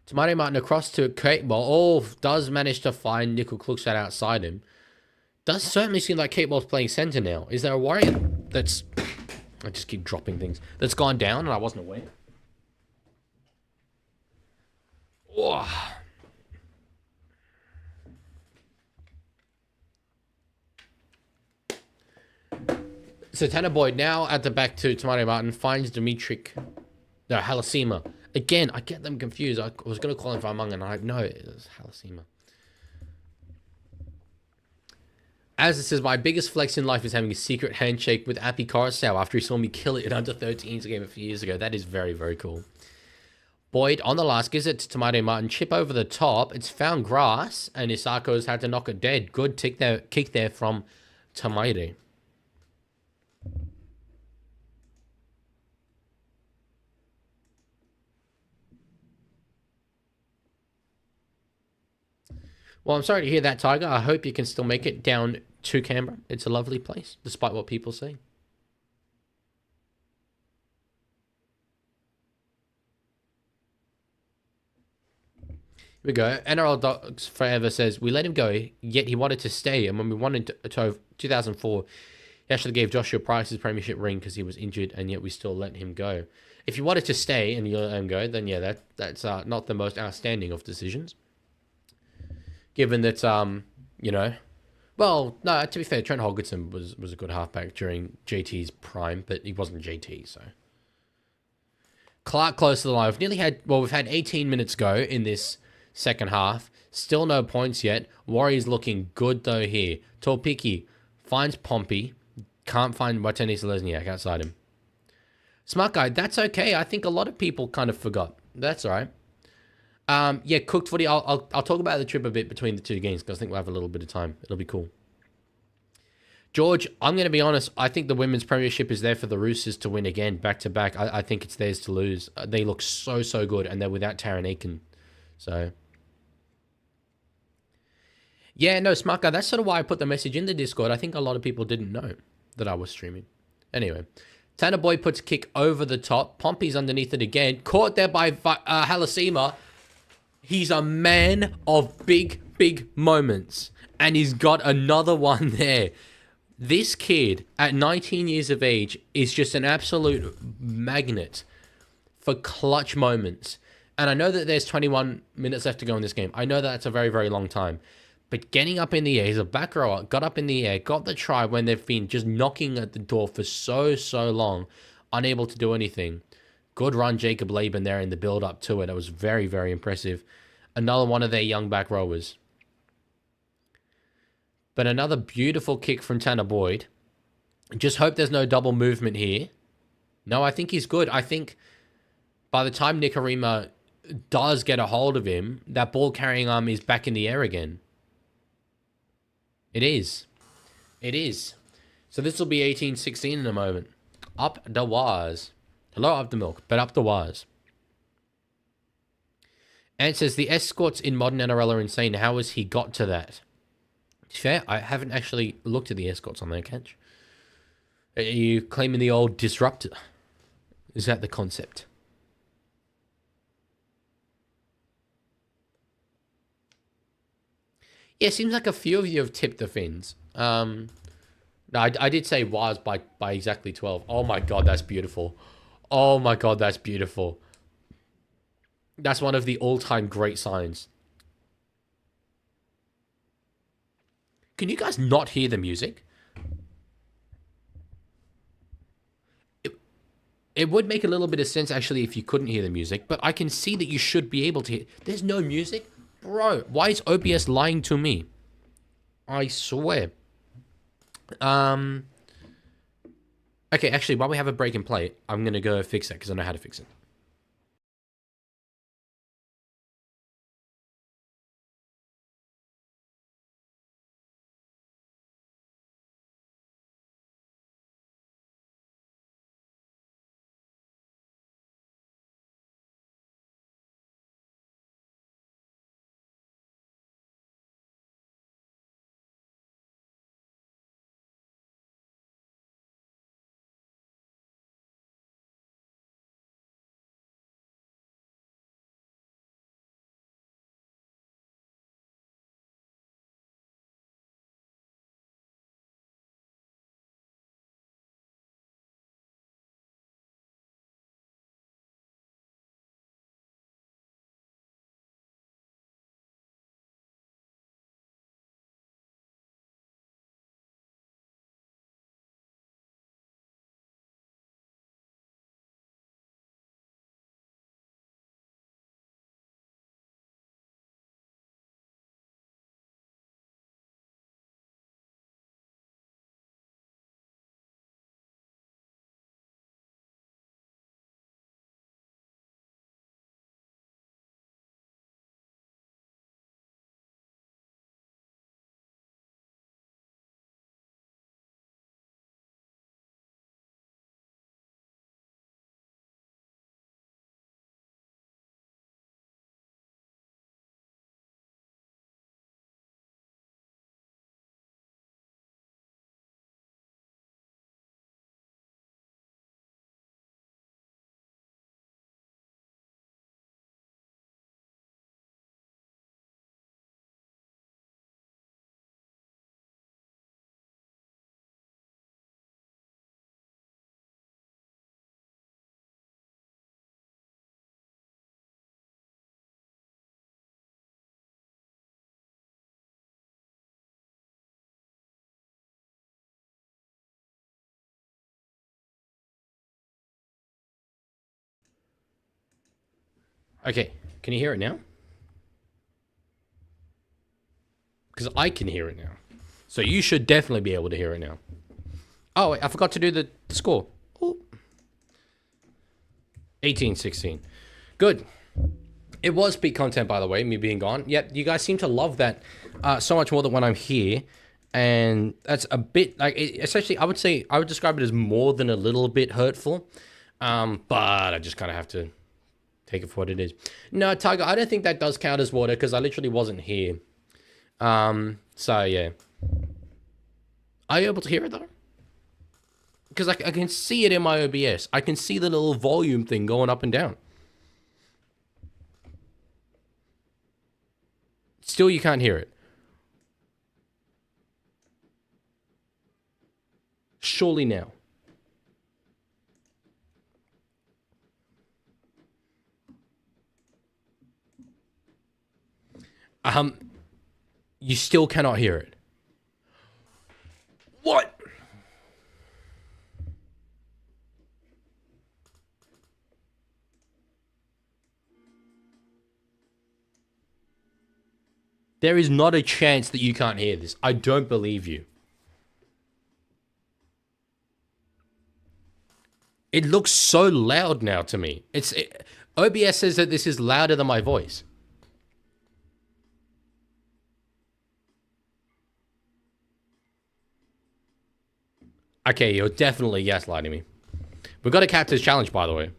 Tomato Martin across to Kate Ball. Oh, does manage to find Nickel Kluxat outside him. Does certainly seem like Kate Ball's playing centre now. Is there a Warrior that's... I just keep dropping things. That's gone down and I wasn't aware. Oh. So Tanner Boyd now at the back to Tomato Martin finds Dimitri. No, Halasima. Again, I get them confused. I was going to call him Vaimung and I know it was Halasima. As it says, my biggest flex in life is having a secret handshake with Appy Coruscant after he saw me kill it in under 13's game a few years ago. That is very, very cool. Boyd on the last gives it to Tomato Martin. Chip over the top. It's found grass and Isako's had to knock it dead. Good kick there from Tomato. Well, I'm sorry to hear that, Tiger. I hope you can still make it down to Canberra. It's a lovely place, despite what people say. Here we go. NRL Dogs Forever says, we let him go, yet he wanted to stay. And when we won in 2004, he actually gave Joshua Price his premiership ring because he was injured, and yet we still let him go. If you wanted to stay and you let him go, then yeah, that's not the most outstanding of decisions. Given that, you know, well, no, to be fair, Trent Holgerson was a good halfback during JT's prime, but he wasn't JT, so. Clark close to the line. We've had 18 minutes go in this second half. Still no points yet. Warriors looking good though here. Torpiki finds Pompey. Can't find Martinis Lesniak outside him. Smart guy, that's okay. I think a lot of people kind of forgot. That's all right. Yeah, cooked footy. I'll talk about the trip a bit between the two games because I think we'll have a little bit of time. It'll be cool. George, I'm going to be honest. I think the women's premiership is there for the Roosters to win again, back to back. I think it's theirs to lose. They look so good, and they're without Taran Aiken. So, yeah, no, smart guy. That's sort of why I put the message in the Discord. I think a lot of people didn't know that I was streaming. Anyway, Tanner Boy puts a kick over the top. Pompey's underneath it again. Caught there by Halasima. He's a man of big moments. And he's got another one there. This kid, at 19 years of age, is just an absolute magnet for clutch moments. And I know that there's 21 minutes left to go in this game. I know that's a very long time. But getting up in the air, he's a back rower, got up in the air, got the try when they've been just knocking at the door for so long, unable to do anything. Good run, Jacob Laban there in the build-up to it. It was very impressive. Another one of their young back rowers. But another beautiful kick from Tanner Boyd. Just hope there's no double movement here. No, I think he's good. I think by the time Nikorima does get a hold of him, that ball carrying arm is back in the air again. It is. It is. So this will be 18-16 in a moment. Up the wires. Hello, up the milk, but up the wires. And says, the escorts in modern NRL are insane. How has he got to that? Fair, I haven't actually looked at the escorts on their catch. Are you claiming the old disruptor? Is that the concept? Yeah, seems like a few of you have tipped the fins. No, I did say wires by exactly 12. Oh my god, that's beautiful. Oh my god, that's beautiful. That's one of the all-time great signs. Can you guys not hear the music? It would make a little bit of sense, actually, if you couldn't hear the music. But I can see that you should be able to hear. There's no music? Bro, why is OBS lying to me? I swear. Okay, actually, while we have a break and play, I'm going to go fix that because I know how to fix it. Okay, can you hear it now? Because I can hear it now. So you should definitely be able to hear it now. Oh, wait, I forgot to do the score. 18-16. Good. It was peak content, by the way, me being gone. Yep, you guys seem to love that so much more than when I'm here. And that's a bit, like, essentially, I would describe it as more than a little bit hurtful. But I just kind of have to take it for what it is. No, Tiger, I don't think that does count as water because I literally wasn't here. So, yeah. Are you able to hear it, though? Because I can see it in my OBS. I can see the little volume thing going up and down. Still, you can't hear it. Surely now. You still cannot hear it. What? There is not a chance that you can't hear this. I don't believe you. It looks so loud now to me. OBS says that this is louder than my voice. Okay, you're definitely gaslighting me. We've got a captain's challenge, by the way.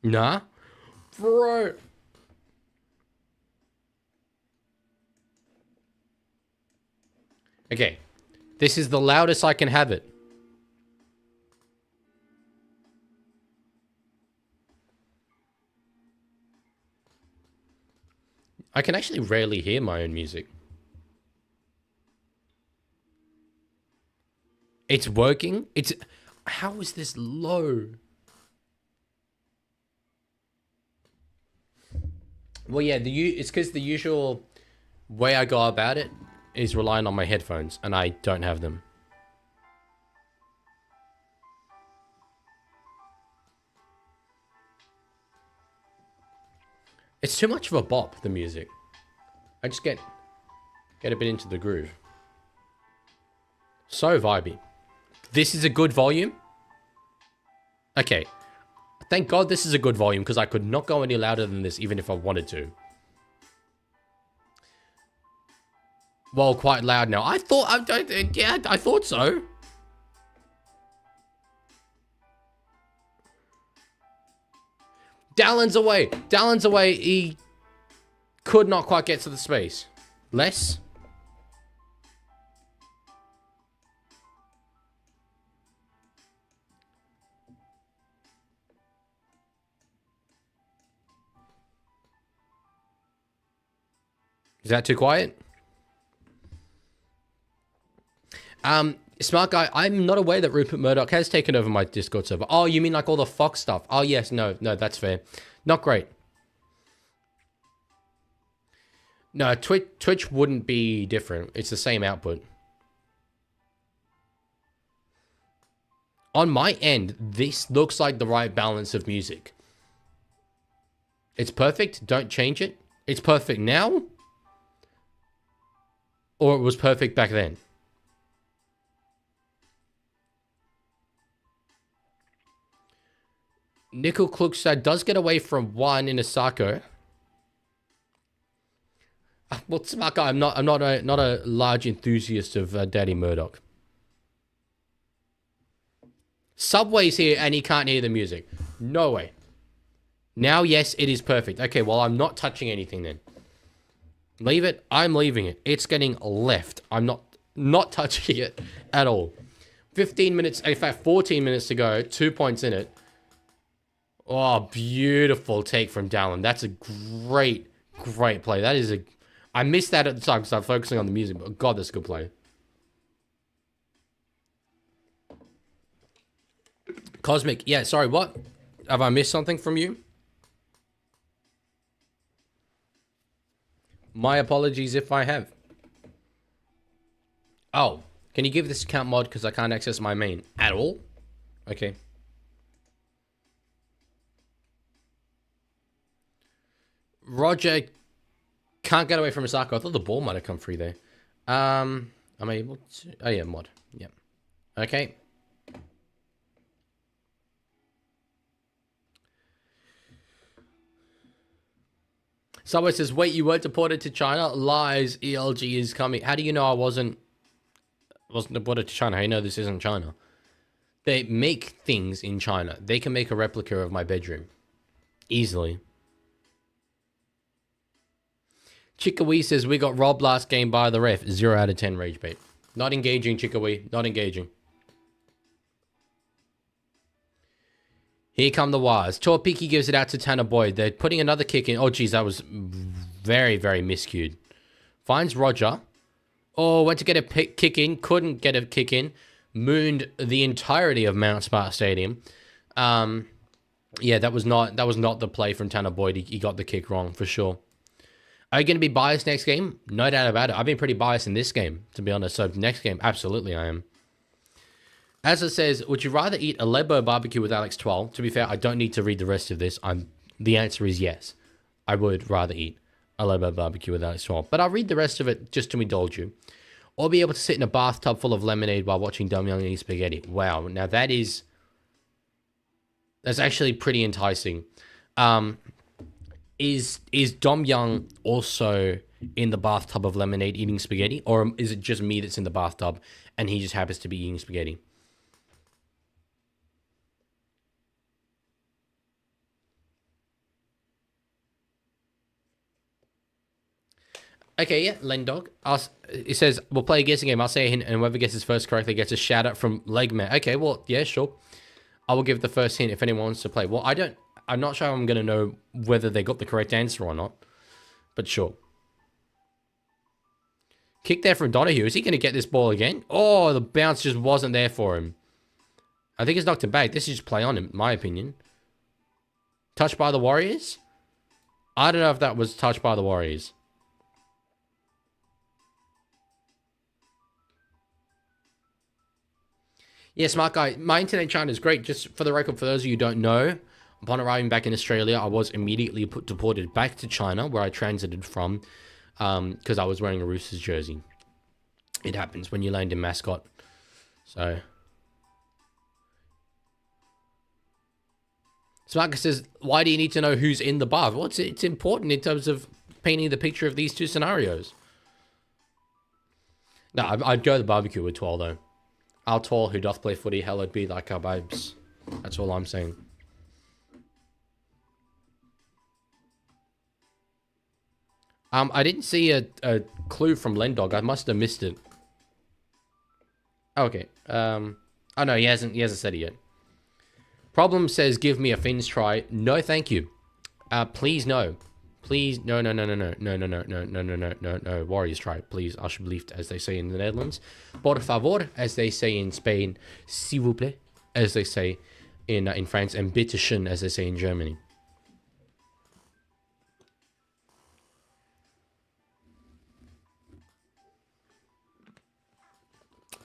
Nah? Bro. Okay. This is the loudest I can have it. I can actually rarely hear my own music. It's working? How is this low? Well, yeah, it's because the usual way I go about it is relying on my headphones, and I don't have them. It's too much of a bop, the music. I just get a bit into the groove. So vibey. This is a good volume? Okay. Thank God this is a good volume, because I could not go any louder than this, even if I wanted to. Well, quite loud now. I thought so. Dallon's away. Dallon's away. He could not quite get to the space. Less. Is that too quiet? Smart guy, I'm not aware that Rupert Murdoch has taken over my Discord server. Oh, you mean like all the Fox stuff? Oh, yes. No, that's fair. Not great. No, Twitch wouldn't be different. It's the same output. On my end, this looks like the right balance of music. It's perfect. Don't change it. It's perfect now. Or it was perfect back then. Nickel Klukstad does get away from one in Asako. Well, Smart guy, I'm not a large enthusiast of Daddy Murdoch. Subway's here and he can't hear the music. No way. Now, yes, it is perfect. Okay, well, I'm not touching anything then. Leave it. I'm leaving it. It's getting left. I'm not touching it at all. 15 minutes, in fact, 14 minutes to go. 2 points in it. Oh, beautiful take from Dallon. That's a great play. That is I missed that at the time because I'm focusing on the music, but God, that's a good play. Cosmic. Yeah, sorry, what? Have I missed something from you? My apologies if I have. Oh, can you give this account mod because I can't access my main at all? Okay. Roger can't get away from Osaka. I thought the ball might have come free there. I'm able to... Oh, yeah, mod. Yeah. Okay. Subway says, wait, you weren't deported to China? Lies. ELG is coming. How do you know I wasn't deported to China? How do you know this isn't China? They make things in China. They can make a replica of my bedroom. Easily. Chickawee says, we got robbed last game by the ref. 0 out of 10 rage bait. Not engaging, Chickawee. Not engaging. Here come the wires. Torpiki gives it out to Tanner Boyd. They're putting another kick in. Oh, geez, that was very, very miscued. Finds Roger. Oh, went to get a kick in. Couldn't get a kick in. Mooned the entirety of Mount Smart Stadium. Yeah, that was not the play from Tanner Boyd. He got the kick wrong, for sure. Are you going to be biased next game? No doubt about it. I've been pretty biased in this game, to be honest. So next game, absolutely I am. As it says, would you rather eat a Lebo barbecue with Alex 12? To be fair, I don't need to read the rest of this. The answer is yes. I would rather eat a Lebo barbecue with Alex 12. But I'll read the rest of it just to indulge you. Or be able to sit in a bathtub full of lemonade while watching Dom Young eat spaghetti. Wow, now that's actually pretty enticing. Is Dom Young also in the bathtub of lemonade eating spaghetti? Or is it just me that's in the bathtub and he just happens to be eating spaghetti? Okay, yeah, Lendog. It says, we'll play a guessing game. I'll say a hint, and whoever guesses first correctly gets a shout out from Legman. Okay, well, yeah, sure. I will give the first hint if anyone wants to play. Well, I'm not sure I'm going to know whether they got the correct answer or not, but sure. Kick there from Donahue. Is he going to get this ball again? Oh, the bounce just wasn't there for him. I think he's knocked him back. This is just play on him, in my opinion. Touched by the Warriors? I don't know if that was touched by the Warriors. Yeah, smart guy. My internet in China is great. Just for the record, for those of you who don't know, upon arriving back in Australia, I was immediately deported back to China, where I transited from, because I was wearing a Roosters jersey. It happens when you land in Mascot. So, Smart guy says, why do you need to know who's in the bath? Well, it's important in terms of painting the picture of these two scenarios. No, I'd go the barbecue with 12, though. Our tall who doth play footy, hallowed be like our babes. That's all I'm saying. I didn't see a clue from Lendog. I must have missed it. Okay. Oh no, he hasn't said it yet. Problem says, give me a Finns try. No, thank you. Please no. Please, no. Warriors try, please. Alsjeblieft, as they say in the Netherlands. Por favor, as they say in Spain. S'il vous plaît, as they say in France. And bitte schön, as they say in Germany.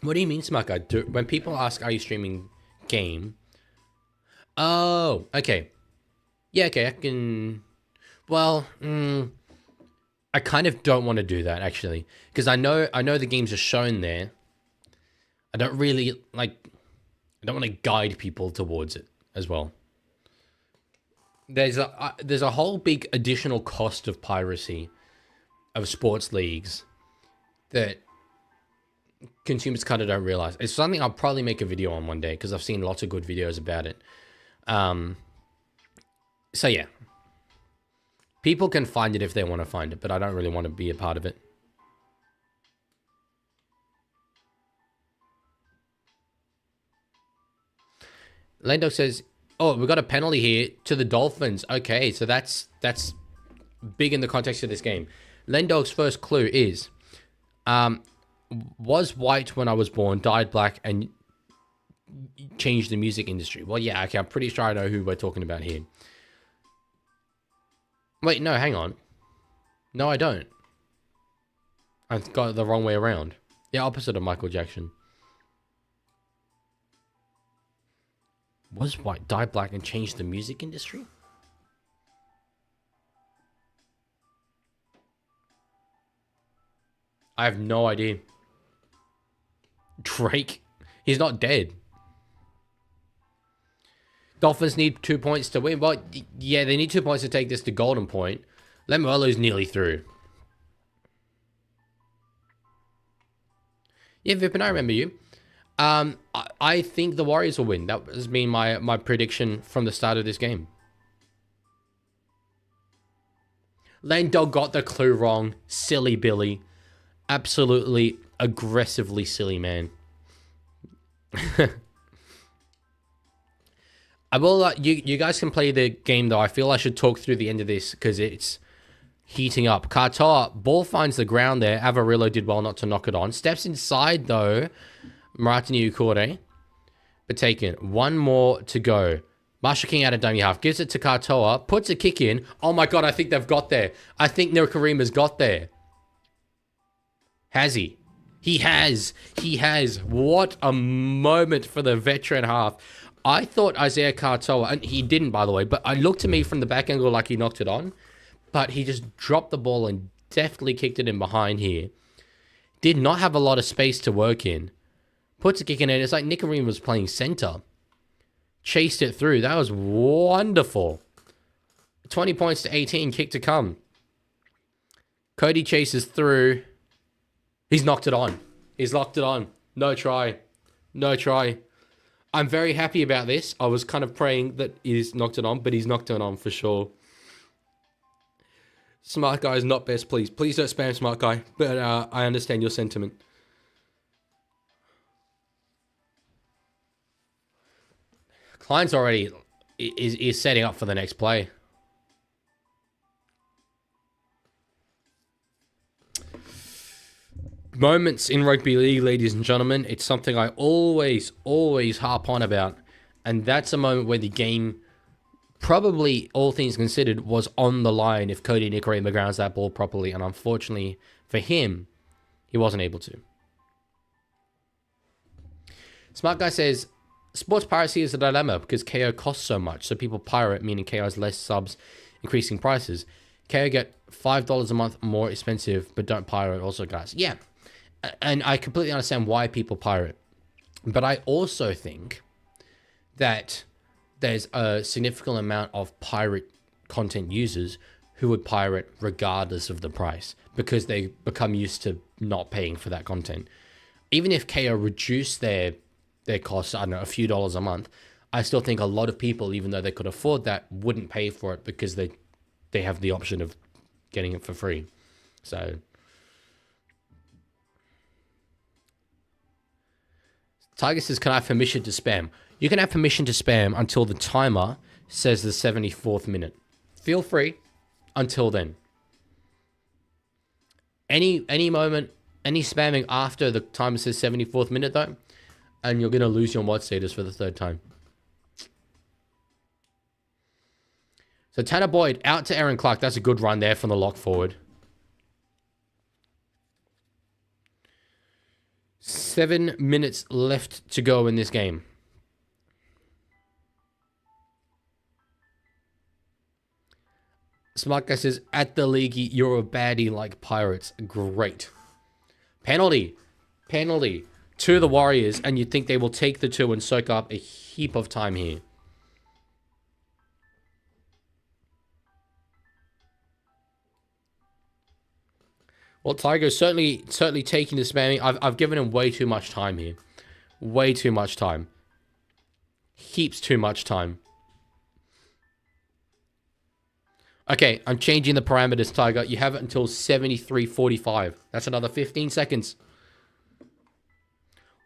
What do you mean, smart guy? When people ask, are you streaming game? Oh, okay. Yeah, okay, I can... Well, I kind of don't want to do that, actually. Because I know the games are shown there. I don't really, I don't want to guide people towards it as well. There's a whole big additional cost of piracy of sports leagues that consumers kind of don't realize. It's something I'll probably make a video on one day, because I've seen lots of good videos about it. So, yeah. People can find it if they want to find it, but I don't really want to be a part of it. Lando says, oh, we got a penalty here to the Dolphins. Okay, so that's big in the context of this game. Lendog's first clue is, was white when I was born, dyed black, and changed the music industry. Well, yeah, okay, I'm pretty sure I know who we're talking about here. Wait, no, hang on. No, I don't. I've got it the wrong way around. Yeah, opposite of Michael Jackson. Was white, dyed black, and changed the music industry? I have no idea. Drake? He's not dead. Dolphins need 2 points to win. Well, yeah, they need 2 points to take this to golden point. Lemuelu's nearly through. Yeah, Vipin, I remember you. I think the Warriors will win. That has been my prediction from the start of this game. Lane Dog got the clue wrong. Silly Billy. Absolutely aggressively silly, man. I will. You guys can play the game though. I feel I should talk through the end of this because it's heating up. Katoa, ball finds the ground there. Avarillo did well not to knock it on. Steps inside though. Maratini Ukore. But taken. One more to go. Marshall King out of dummy half. Gives it to Katoa. Puts a kick in. Oh my god, I think they've got there. I think Nirikarima's got there. Has he? He has. He has. What a moment for the veteran half. I thought Isaiah Katoa, and he didn't, by the way, but I looked to me from the back angle like he knocked it on, but he just dropped the ball and deftly kicked it in behind here. Did not have a lot of space to work in. Puts a kick in it. It's like Nikarima was playing center. Chased it through. That was wonderful. 20 points to 18. Kick to come. Cody chases through. He's knocked it on. He's locked it on. No try. No try. I'm very happy about this. I was kind of praying that he's knocked it on, but he's knocked it on for sure. Smart guy is not best, please. Please don't spam smart guy, but I understand your sentiment. Klein's already is setting up for the next play. Moments in rugby league, ladies and gentlemen. It's something I always harp on about. And that's a moment where the game, probably all things considered, was on the line if Cody Nikarima grounds that ball properly. And unfortunately for him, he wasn't able to. Smart Guy says, sports piracy is a dilemma because KO costs so much. So people pirate, meaning KO has less subs, increasing prices. KO get $5 a month more expensive, but don't pirate also, guys. Yeah. And I completely understand why people pirate. But I also think that there's a significant amount of pirate content users who would pirate regardless of the price because they become used to not paying for that content. Even if KO reduced their costs, I don't know, a few dollars a month, I still think a lot of people, even though they could afford that, wouldn't pay for it because they have the option of getting it for free. So Tiger says, can I have permission to spam? You can have permission to spam until the timer says the 74th minute. Feel free until then. Any moment, any spamming after the timer says 74th minute though, and you're going to lose your mod status for the third time. So Tanner Boyd out to Aaron Clark. That's a good run there from the lock forward. 7 minutes left to go in this game. Smart Guy says, at the Leaguie, you're a baddie like Pirates. Great. Penalty. Penalty to the Warriors, and you think they will take the 2 and soak up a heap of time here. Well, Tiger's certainly taking the spamming. I've given him way too much time here. Way too much time. Heaps too much time. Okay, I'm changing the parameters, Tiger. You have it until 73:45. That's another 15 seconds.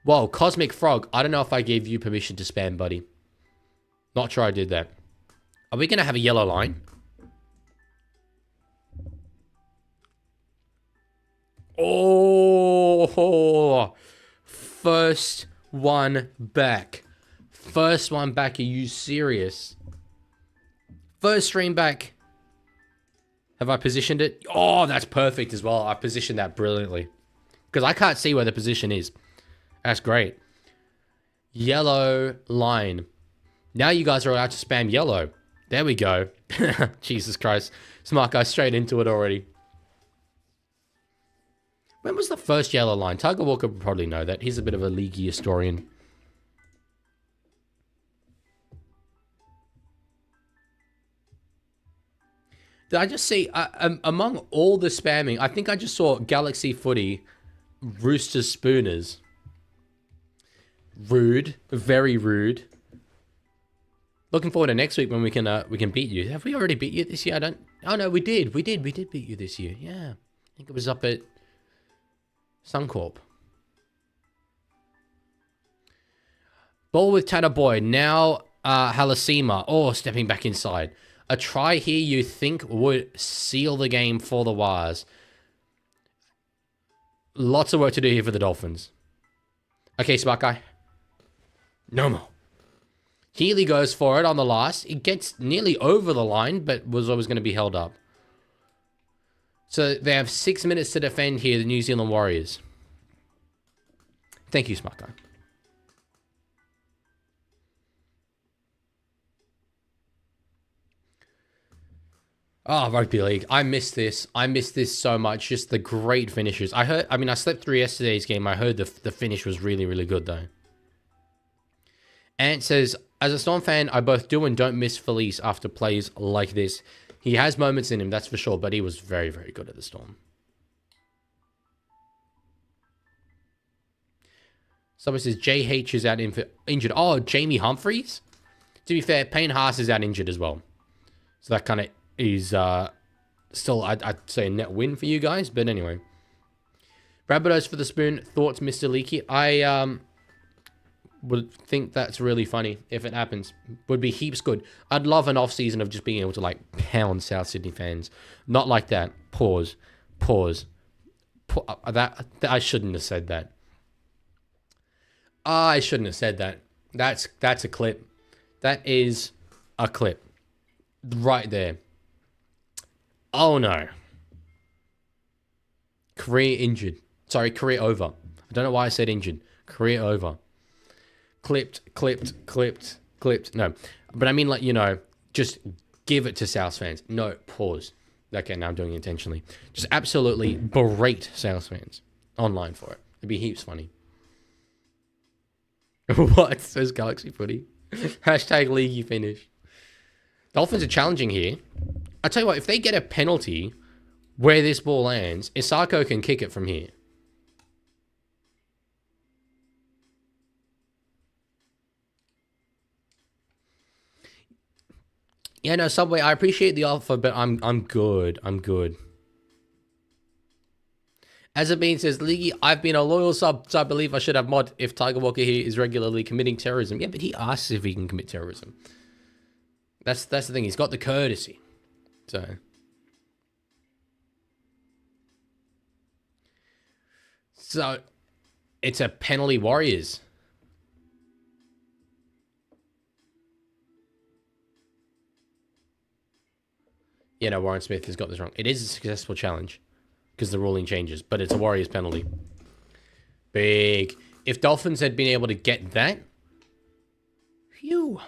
Whoa, Cosmic Frog. I don't know if I gave you permission to spam, buddy. Not sure I did that. Are we going to have a yellow line? Oh, first one back. First one back. Are you serious? First stream back. Have I positioned it? Oh, that's perfect as well. I positioned that brilliantly. Because I can't see where the position is. That's great. Yellow line. Now you guys are allowed to spam yellow. There we go. Jesus Christ. Smart Guy straight into it already. When was the first yellow line? Tiger Walker would probably know that. He's a bit of a Leaguie historian. Did I just see, among all the spamming, I think I just saw Galaxy Footy, Roosters Spooners. Rude. Very rude. Looking forward to next week when we can beat you. Have we already beat you this year? I don't... Oh, no, we did. We did beat you this year. Yeah. I think it was up at Suncorp. Ball with Tataboy. Now, Halasima. Oh, stepping back inside. A try here you think would seal the game for the Wires. Lots of work to do here for the Dolphins. Okay, smart guy. No more. Healy goes for it on the last. It gets nearly over the line, but was always going to be held up. So they have 6 minutes to defend here, the New Zealand Warriors. Thank you, smart guy. Oh, rugby league. I miss this. I miss this so much. Just the great finishes. I slept through yesterday's game. I heard the finish was really, really good, though. Ant says, as a Storm fan, I both do and don't miss Felice after plays like this. He has moments in him, that's for sure, but he was very, very good at the Storm. Someone says, JH is out injured. Oh, Jamie Humphries? To be fair, Payne Haas is out injured as well. So that kind of is still, I'd say, a net win for you guys. But anyway. Rabbitohs for the spoon. Thoughts, Mr. Leaky? I would think that's really funny if it happens. Would be heaps good. I'd love an off season of just being able to like pound South Sydney fans. Not like that. Pause. That I shouldn't have said that. I shouldn't have said that. That's a clip. That is a clip. Right there. Oh no. Career injured. Sorry, career over. I don't know why I said injured. Career over. Clipped. No. But I mean, like, you know, just give it to South fans. No, pause. Okay, now I'm doing it intentionally. Just absolutely berate South fans online for it. It'd be heaps funny. What? Says Galaxy Footy. Hashtag Leaguie finish. Dolphins are challenging here. I tell you what, if they get a penalty where this ball lands, Isako can kick it from here. Yeah, no, Subway, I appreciate the offer, but I'm good. I'm good. As it being says, Leaguey, I've been a loyal sub, so I believe I should have mod if Tiger Walker here is regularly committing terrorism. Yeah, but he asks if he can commit terrorism. That's the thing. He's got the courtesy. So it's a penalty Warriors. Yeah, no, Warren Smith has got this wrong. It is a successful challenge because the ruling changes, but it's a Warriors penalty. Big. If Dolphins had been able to get that, phew.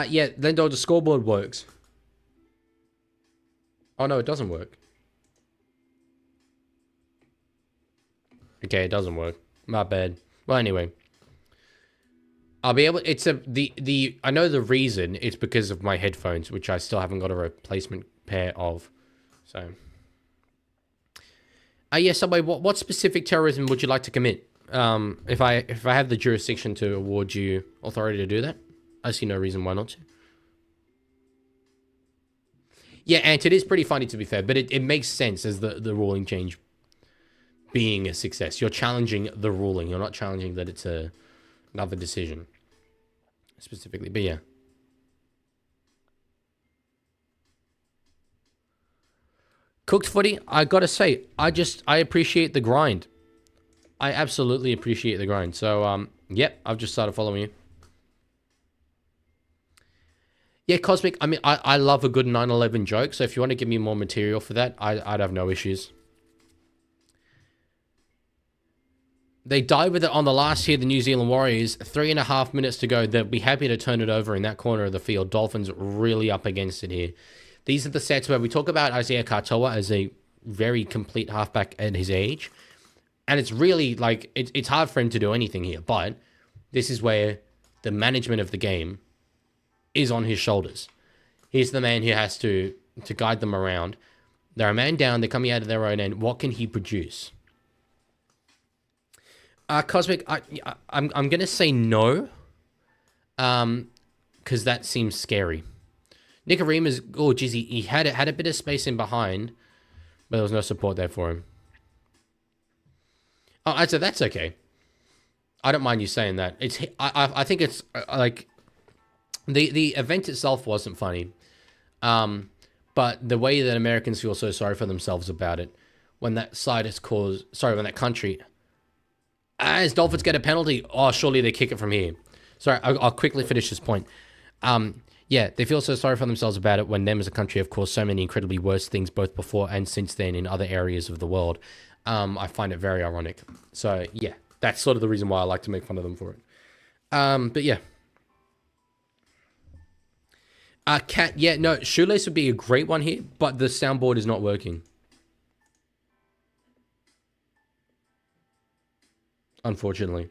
Yeah, then the scoreboard works. Oh, no, it doesn't work. Okay, it doesn't work. My bad. Well, anyway. I'll be able... It's I know the reason. It's because of my headphones, which I still haven't got a replacement pair of. So... yeah, Subway, what specific terrorism would you like to commit? If I have the jurisdiction to award you authority to do that, I see no reason why not to. Yeah, and it is pretty funny, to be fair, but it makes sense as the ruling change being a success. You're challenging the ruling. You're not challenging that it's another decision specifically. But yeah. Cooked Footy, I gotta say, I appreciate the grind. I absolutely appreciate the grind. So, yep, I've just started following you. Yeah, Cosmic, I mean, I love a good 9/11 joke, so if you want to give me more material for that, I'd have no issues. They died with it on the last here, the New Zealand Warriors. 3.5 minutes to go. They'll be happy to turn it over in that corner of the field. Dolphins really up against it here. These are the sets where we talk about Isaiah Katoa as a very complete halfback at his age. And it's really, like, it's hard for him to do anything here. But this is where the management of the game is on his shoulders. He's the man who has to guide them around. They're a man down. They're coming out of their own end. What can he produce? Cosmic, I'm going to say no. Because that seems scary. Nicarima's, oh, geez, he had a bit of space in behind, but there was no support there for him. Oh, I'd say that's okay. I don't mind you saying that. I think it's like the event itself wasn't funny, but the way that Americans feel so sorry for themselves about it when that side is caused. Sorry, when that country. As Dolphins get a penalty, oh, surely they kick it from here. Sorry, I'll quickly finish this point. Yeah, they feel so sorry for themselves about it when them as a country have caused so many incredibly worse things both before and since then in other areas of the world. I find it very ironic. So, yeah, that's sort of the reason why I like to make fun of them for it. But, yeah. Cat, yeah, no, Shoelace would be a great one here, but the soundboard is not working. Unfortunately.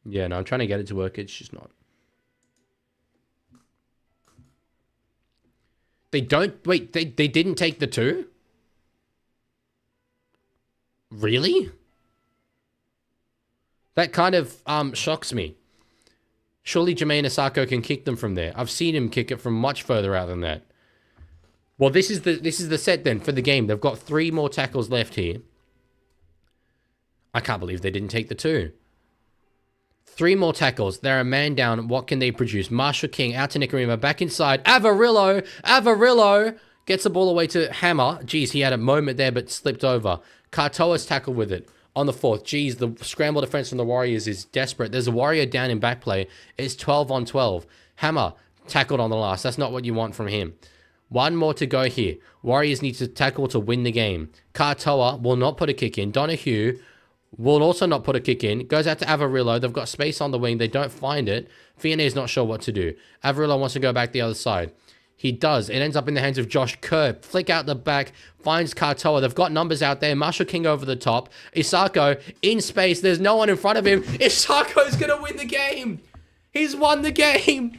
Yeah, no, I'm trying to get it to work. It's just not. They don't... Wait, they didn't take the 2? Really? That kind of shocks me. Surely Jermaine Asako can kick them from there. I've seen him kick it from much further out than that. Well, this is the set then for the game. They've got 3 more tackles left here. I can't believe they didn't take the 2. 3 more tackles. They're a man down. What can they produce? Marshall King out to Nicarima. Back inside. Avarillo gets the ball away to Hammer. Jeez, he had a moment there but slipped over. Katoa's tackled with it on the 4th. Jeez, the scramble defense from the Warriors is desperate. There's a Warrior down in back play. It's 12 on 12. Hammer tackled on the last. That's not what you want from him. 1 more to go here. Warriors need to tackle to win the game. Katoa will not put a kick in. Donahue will also not put a kick in. Goes out to Avarillo. They've got space on the wing. They don't find it. Fionnet's not sure what to do. Avarillo wants to go back the other side. He does. It ends up in the hands of Josh Kerr. Flick out the back. Finds Katoa. They've got numbers out there. Marshall King over the top. Isako in space. There's no one in front of him. Isako's going to win the game. He's won the game.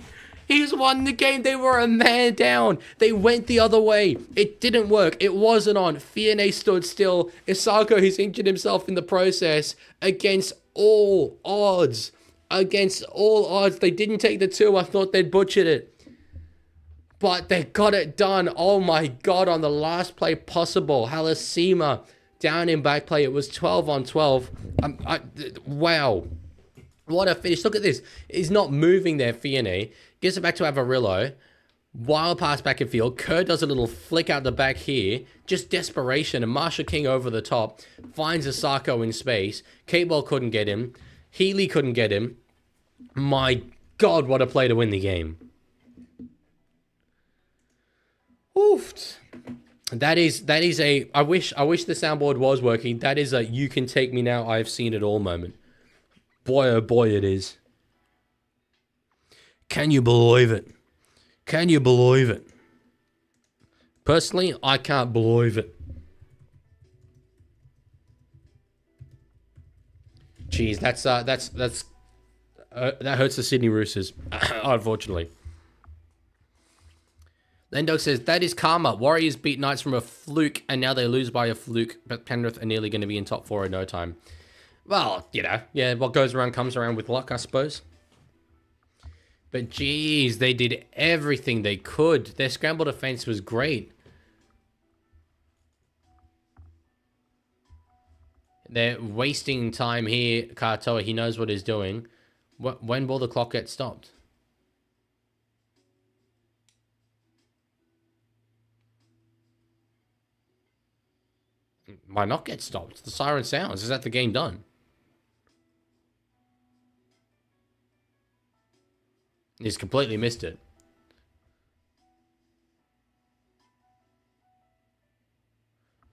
He's won the game. They were a man down. They went the other way. It didn't work. It wasn't on. Fionnett stood still. Isako, he's injured himself in the process. Against all odds. Against all odds. They didn't take the 2. I thought they'd butchered it. But they got it done. Oh my God. On the last play possible. Halasima down in back play. It was 12 on 12. Wow. What a finish. Look at this. He's not moving there, Fionnett. Gives it back to Avarillo. Wild pass back in field. Kerr does a little flick out the back here. Just desperation. And Marshall King over the top. Finds Asako in space. Catewell couldn't get him. Healy couldn't get him. My God, what a play to win the game. Oof. That is a... I wish the soundboard was working. That is a you can take me now, I've seen it all moment. Boy, oh boy, it is. Can you believe it? Can you believe it? Personally, I can't believe it. Jeez, that hurts the Sydney Roosters, unfortunately. Lendog says, that is karma. Warriors beat Knights from a fluke, and now they lose by a fluke, but Penrith are nearly going to be in top 4 in no time. Well, you know, yeah, what goes around comes around with luck, I suppose. But geez, they did everything they could. Their scramble defense was great. They're wasting time here, Katoa. He knows what he's doing. When will the clock get stopped? Might not get stopped. The siren sounds. Is that the game done? He's completely missed it.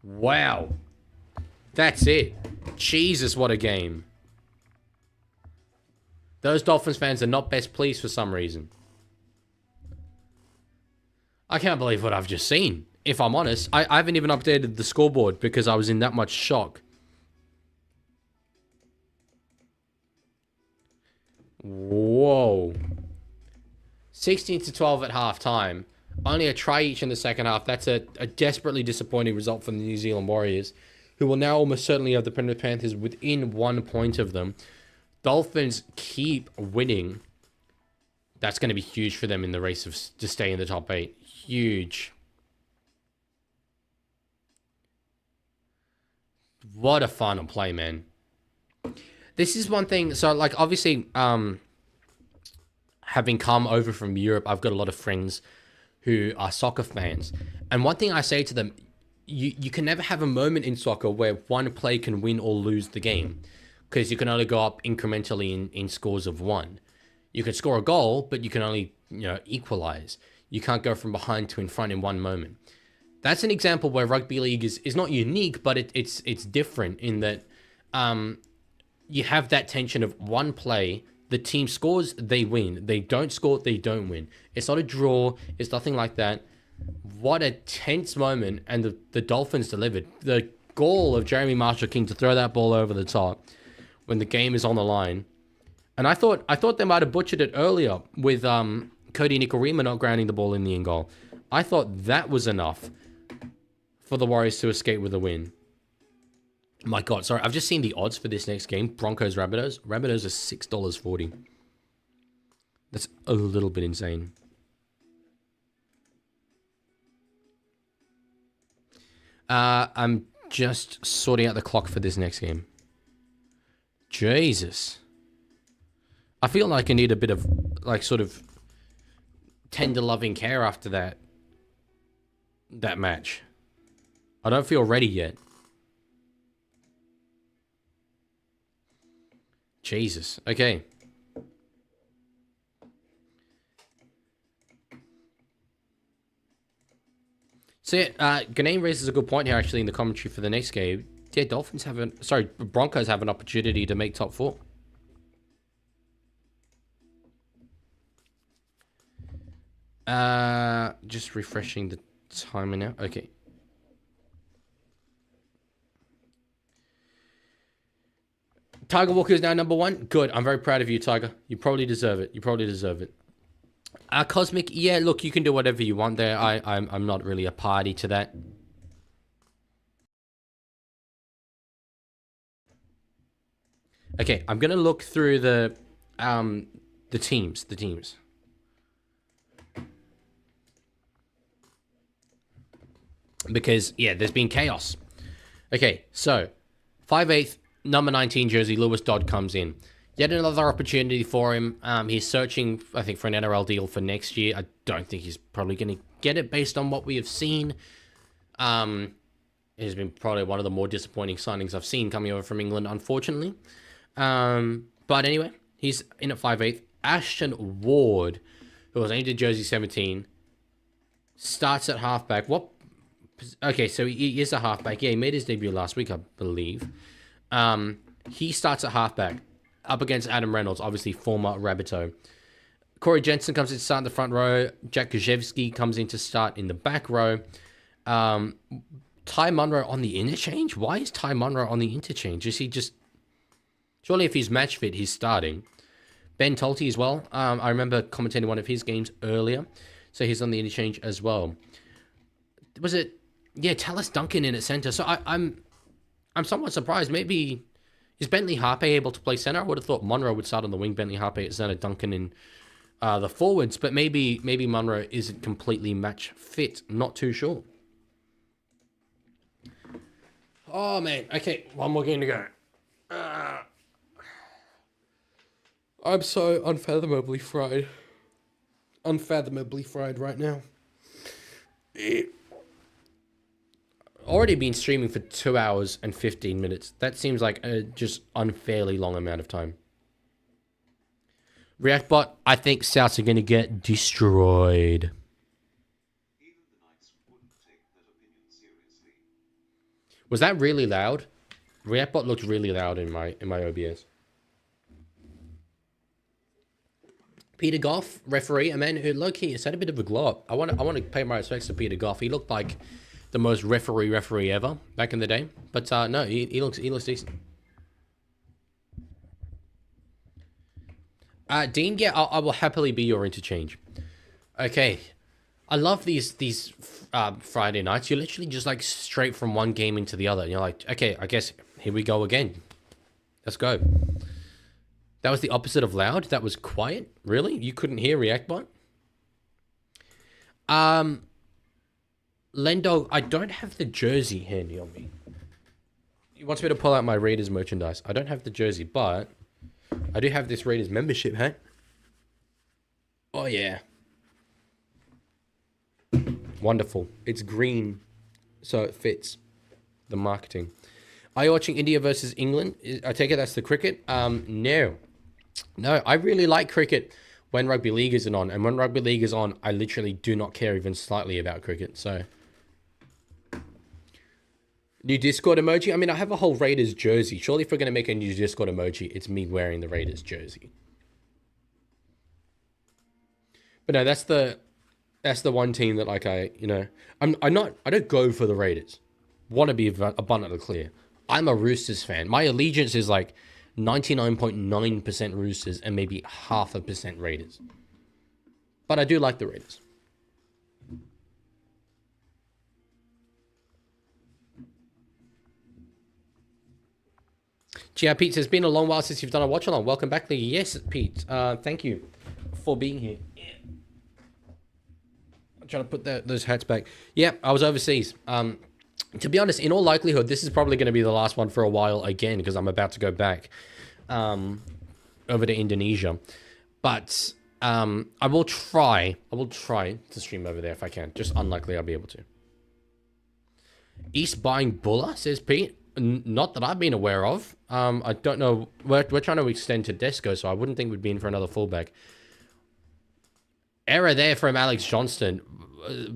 Wow. That's it. Jesus, what a game. Those Dolphins fans are not best pleased for some reason. I can't believe what I've just seen. If I'm honest, I haven't even updated the scoreboard because I was in that much shock. Whoa. 16-12 at halftime. Only a try each in the second half. That's a desperately disappointing result from the New Zealand Warriors, who will now almost certainly have the Penrith Panthers within 1 point of them. Dolphins keep winning. That's going to be huge for them in the race to stay in the top 8. Huge. What a final play, man. This is one thing. So, like, obviously, having come over from Europe, I've got a lot of friends who are soccer fans. And one thing I say to them, you can never have a moment in soccer where one play can win or lose the game, because you can only go up incrementally in scores of 1. You can score a goal, but you can only, equalize. You can't go from behind to in front in one moment. That's an example where rugby league is not unique, but it's different in that you have that tension of one play. The team scores, they win. They don't score, they don't win. It's not a draw. It's nothing like that. What a tense moment, and the Dolphins delivered. The goal of Jeremy Marshall-King to throw that ball over the top when the game is on the line. And I thought they might have butchered it earlier with Cody Nikorima not grounding the ball in the end goal. I thought that was enough for the Warriors to escape with a win. My God, sorry, I've just seen the odds for this next game. Broncos, Rabbitohs. Rabbitohs are $6.40. That's a little bit insane. I'm just sorting out the clock for this next game. Jesus. I feel like I need a bit of, sort of tender loving care after that match. I don't feel ready yet. Jesus. Okay. So yeah, Ganane raises a good point here actually in the commentary for the next game. Yeah, Broncos have an opportunity to make top 4. Just refreshing the timer now. Okay. Tiger Walker is now number 1. Good. I'm very proud of you, Tiger. You probably deserve it. Cosmic, yeah, look, you can do whatever you want there. I'm not really a party to that. Okay, I'm gonna look through the teams. Because, yeah, there's been chaos. Okay, so 5/8 number 19 jersey, Lewis Dodd comes in. Yet another opportunity for him. He's searching, I think, for an NRL deal for next year. I don't think he's probably going to get it based on what we have seen. It has been probably one of the more disappointing signings I've seen coming over from England, unfortunately. But anyway, he's in at 5/8. Ashton Ward, who was named in jersey 17, starts at halfback. Okay, so he is a halfback. Yeah, he made his debut last week, I believe. He starts at halfback up against Adam Reynolds, obviously former Rabbitoh. Corey Jensen comes in to start in the front row. Jack Gajewski comes in to start in the back row. Ty Munro on the interchange? Why is Ty Munro on the interchange? Is he just... Surely if he's match fit, he's starting. Ben Tolte as well. I remember commentating one of his games earlier. So he's on the interchange as well. Was it... Yeah, Tallis Duncan in at centre. So I'm somewhat surprised. Maybe... Is Bentley Harpe able to play centre? I would have thought Munro would start on the wing, Bentley Harpe at centre, Duncan in the forwards. But maybe Munro isn't completely match fit. Not too sure. Oh, man. Okay, one more game to go. I'm so unfathomably fried. Unfathomably fried right now. Already been streaming for 2 hours and 15 minutes. That seems like a just unfairly long amount of time. ReactBot, I think Souths are going to get destroyed. Was that really loud? Reactbot looked really loud in my OBS. Peter Goff, referee, a man who low-key has had a bit of a glow up. I want to pay my respects to Peter Goff. He looked like the most referee ever back in the day. But no, he looks decent. Dean, yeah, I will happily be your interchange. Okay. I love these Friday nights. You're literally just like straight from one game into the other. And you're like, okay, I guess here we go again. Let's go. That was the opposite of loud. That was quiet. Really? You couldn't hear Reactbot? Lendo, I don't have the jersey handy on me. He wants me to pull out my Raiders merchandise. I don't have the jersey, but I do have this Raiders membership hat. Oh, yeah. Wonderful. It's green, so it fits the marketing. Are you watching India versus England? I take it that's the cricket? No. No, I really like cricket when Rugby League isn't on. And when Rugby League is on, I literally do not care even slightly about cricket. So, new Discord emoji? I mean, I have a whole Raiders jersey. Surely if we're going to make a new Discord emoji, it's me wearing the Raiders jersey. But no, that's the one team that like I don't go for the Raiders. Want to be abundantly clear. I'm a Roosters fan. My allegiance is like 99.9% Roosters and maybe 0.5% Raiders. But I do like the Raiders. GR Pete says, it's been a long while since you've done a watch along. Welcome back, League. Yes, Pete. Thank you for being here. Yeah. I'm trying to put those hats back. Yeah, I was overseas. To be honest, in all likelihood, this is probably going to be the last one for a while again because I'm about to go back over to Indonesia. But I will try to stream over there if I can. Just unlikely I'll be able to. East buying Buller, says Pete. Not that I've been aware of. I don't know. We're trying to extend to Desco, so I wouldn't think we'd be in for another fullback. Error there from Alex Johnston,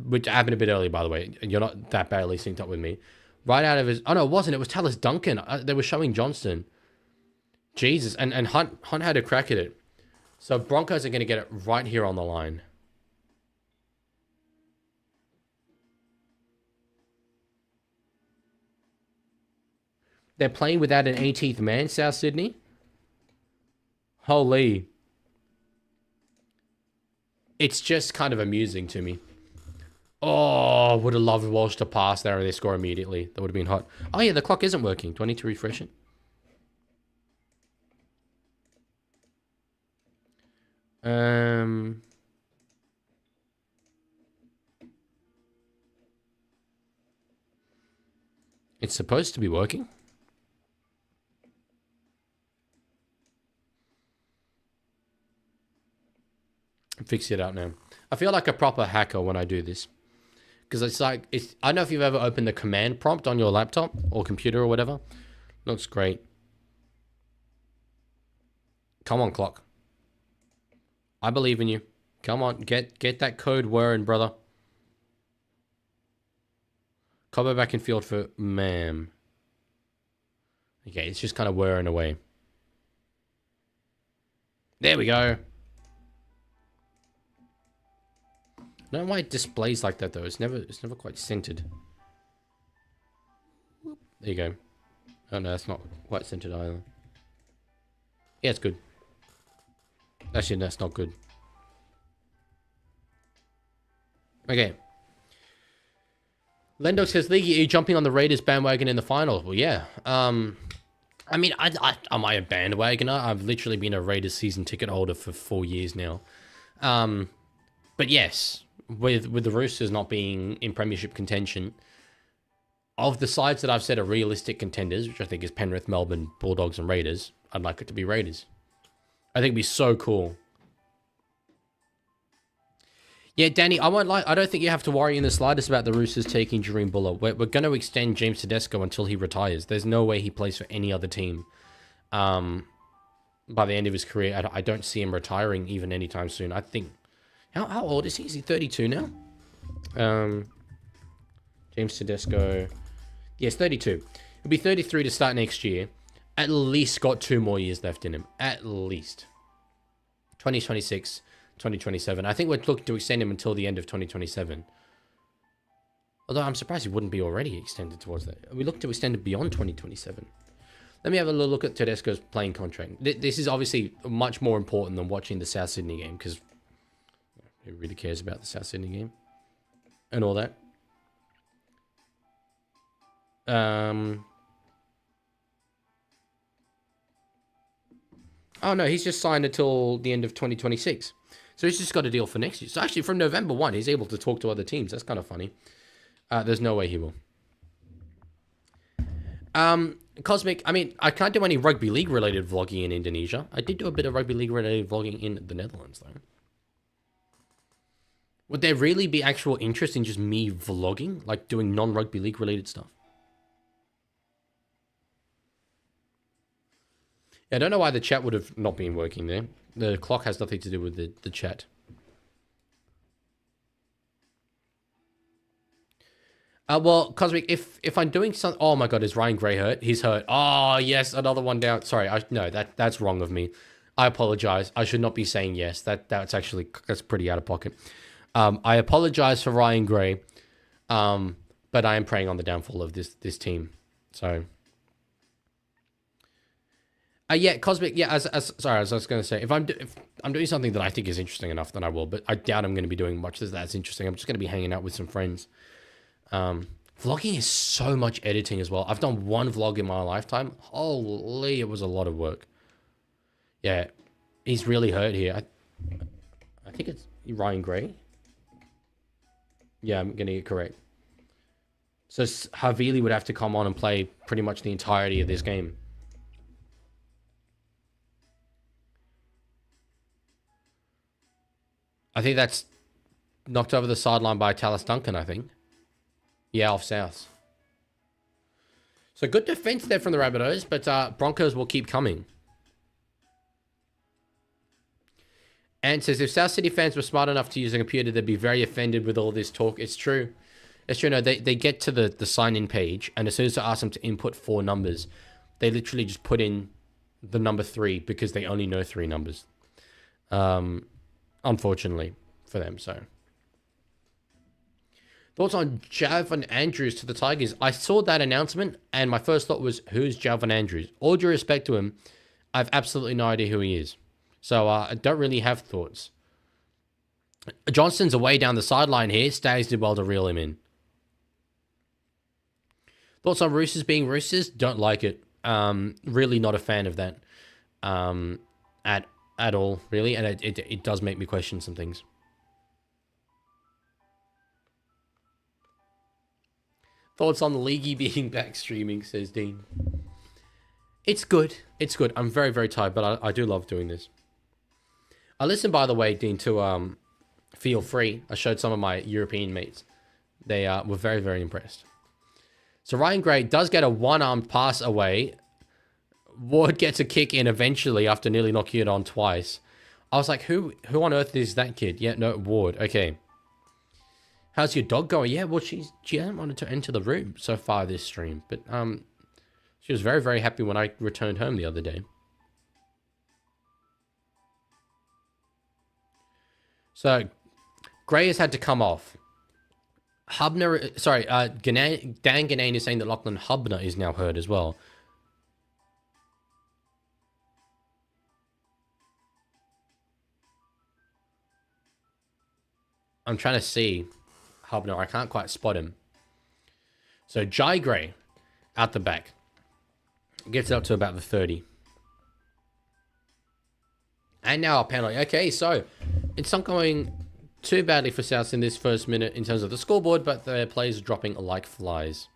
which happened a bit early, by the way. You're not that badly synced up with me. Right out of his... Oh, no, it wasn't. It was Tallis Duncan. They were showing Johnston. Jesus. And Hunt had a crack at it. So Broncos are going to get it right here on the line. They're playing without an 18th man, South Sydney. Holy... It's just kind of amusing to me. Oh, would have loved Walsh to pass there and they score immediately. That would have been hot. Oh, yeah, the clock isn't working. Do I need to refresh it? It's supposed to be working. Fix it out now. I feel like a proper hacker when I do this. Because it's like, I don't know if you've ever opened the command prompt on your laptop or computer or whatever. Looks great. Come on, clock. I believe in you. Come on, get that code whirring, brother. Cobbo back in field for ma'am. Okay, it's just kind of whirring away. There we go. I don't know why it displays like that though. It's never quite centered. There you go. Oh no, that's not quite centered either. Yeah, it's good. Actually, that's not good. Okay. Lendo says, Leaguie, are you jumping on the Raiders bandwagon in the finals? Well, yeah. I mean, am I a bandwagoner? I've literally been a Raiders season ticket holder for 4 years now. But yes. With the Roosters not being in premiership contention, of the sides that I've said are realistic contenders, which I think is Penrith, Melbourne, Bulldogs, and Raiders, I'd like it to be Raiders. I think it'd be so cool. Yeah, Danny, I won't lie. I don't think you have to worry in the slightest about the Roosters taking Jahream Buller. We're going to extend James Tedesco until he retires. There's no way he plays for any other team by the end of his career. I don't see him retiring even anytime soon. I think... How old is he? Is he 32 now? James Tedesco. Yes, 32. He'll be 33 to start next year. At least got 2 more years left in him. At least. 2026, 2027. I think we're looking to extend him until the end of 2027. Although I'm surprised he wouldn't be already extended towards that. We look to extend it beyond 2027. Let me have a little look at Tedesco's playing contract. This is obviously much more important than watching the South Sydney game, because who really cares about the South Sydney game and all that? Oh no, he's just signed until the end of 2026. So he's just got a deal for next year. So actually from November 1, he's able to talk to other teams. That's kind of funny. There's no way he will. Cosmic, I mean, I can't do any rugby league related vlogging in Indonesia. I did do a bit of rugby league related vlogging in the Netherlands though. Would there really be actual interest in just me vlogging? Like doing non-rugby league related stuff? Yeah, I don't know why the chat would have not been working there. The clock has nothing to do with the chat. Well, Cosmic, if I'm doing something... Oh my god, is Ryan Gray hurt? He's hurt. Oh, yes, another one down. Sorry, no, that's wrong of me. I apologize. I should not be saying yes. That's pretty out of pocket. I apologize for Ryan Gray, but I am preying on the downfall of this team. So... yeah, Cosmic. Yeah, as I was going to say, if I'm doing something that I think is interesting enough, then I will. But I doubt I'm going to be doing much that's interesting. I'm just going to be hanging out with some friends. Vlogging is so much editing as well. I've done one vlog in my lifetime. Holy, it was a lot of work. Yeah, he's really hurt here. I think it's Ryan Gray. Yeah, I'm getting it correct. So Havili would have to come on and play pretty much the entirety of this game. I think that's knocked over the sideline by Tallis Duncan, I think. Yeah, off South. So good defense there from the Rabbitohs, but Broncos will keep coming. And says, if South City fans were smart enough to use a computer, they'd be very offended with all this talk. It's true. It's true. No, they get to the sign-in page, and as soon as I ask them to input 4 numbers, they literally just put in the number 3 because they only know 3 numbers. Unfortunately for them, so. Thoughts on Javon Andrews to the Tigers? I saw that announcement, and my first thought was, who's Javon Andrews? All due respect to him, I have absolutely no idea who he is. So I don't really have thoughts. Johnston's away down the sideline here. Stags did well to reel him in. Thoughts on Roosters being Roosters? Don't like it. Really not a fan of that. At all, really. And it does make me question some things. Thoughts on the Leaguie being back streaming, says Dean. It's good. It's good. I'm very, very tired, but I do love doing this. I listened, by the way, Dean, to Feel Free. I showed some of my European mates. They were very, very impressed. So Ryan Gray does get a one-armed pass away. Ward gets a kick in eventually after nearly knocking it on twice. I was like, who on earth is that kid? Yeah, no, Ward. Okay. How's your dog going? Yeah, well, she hasn't wanted to enter the room so far this stream. But she was very, very happy when I returned home the other day. So, Gray has had to come off. Hubner, sorry, Dan Ganane is saying that Lachlan Hubner is now hurt as well. I'm trying to see Hubner. I can't quite spot him. So, Jai Gray out the back. Gets it up to about the 30. And now a penalty. Okay, so it's not going too badly for South in this first minute in terms of the scoreboard, but their players are dropping like flies.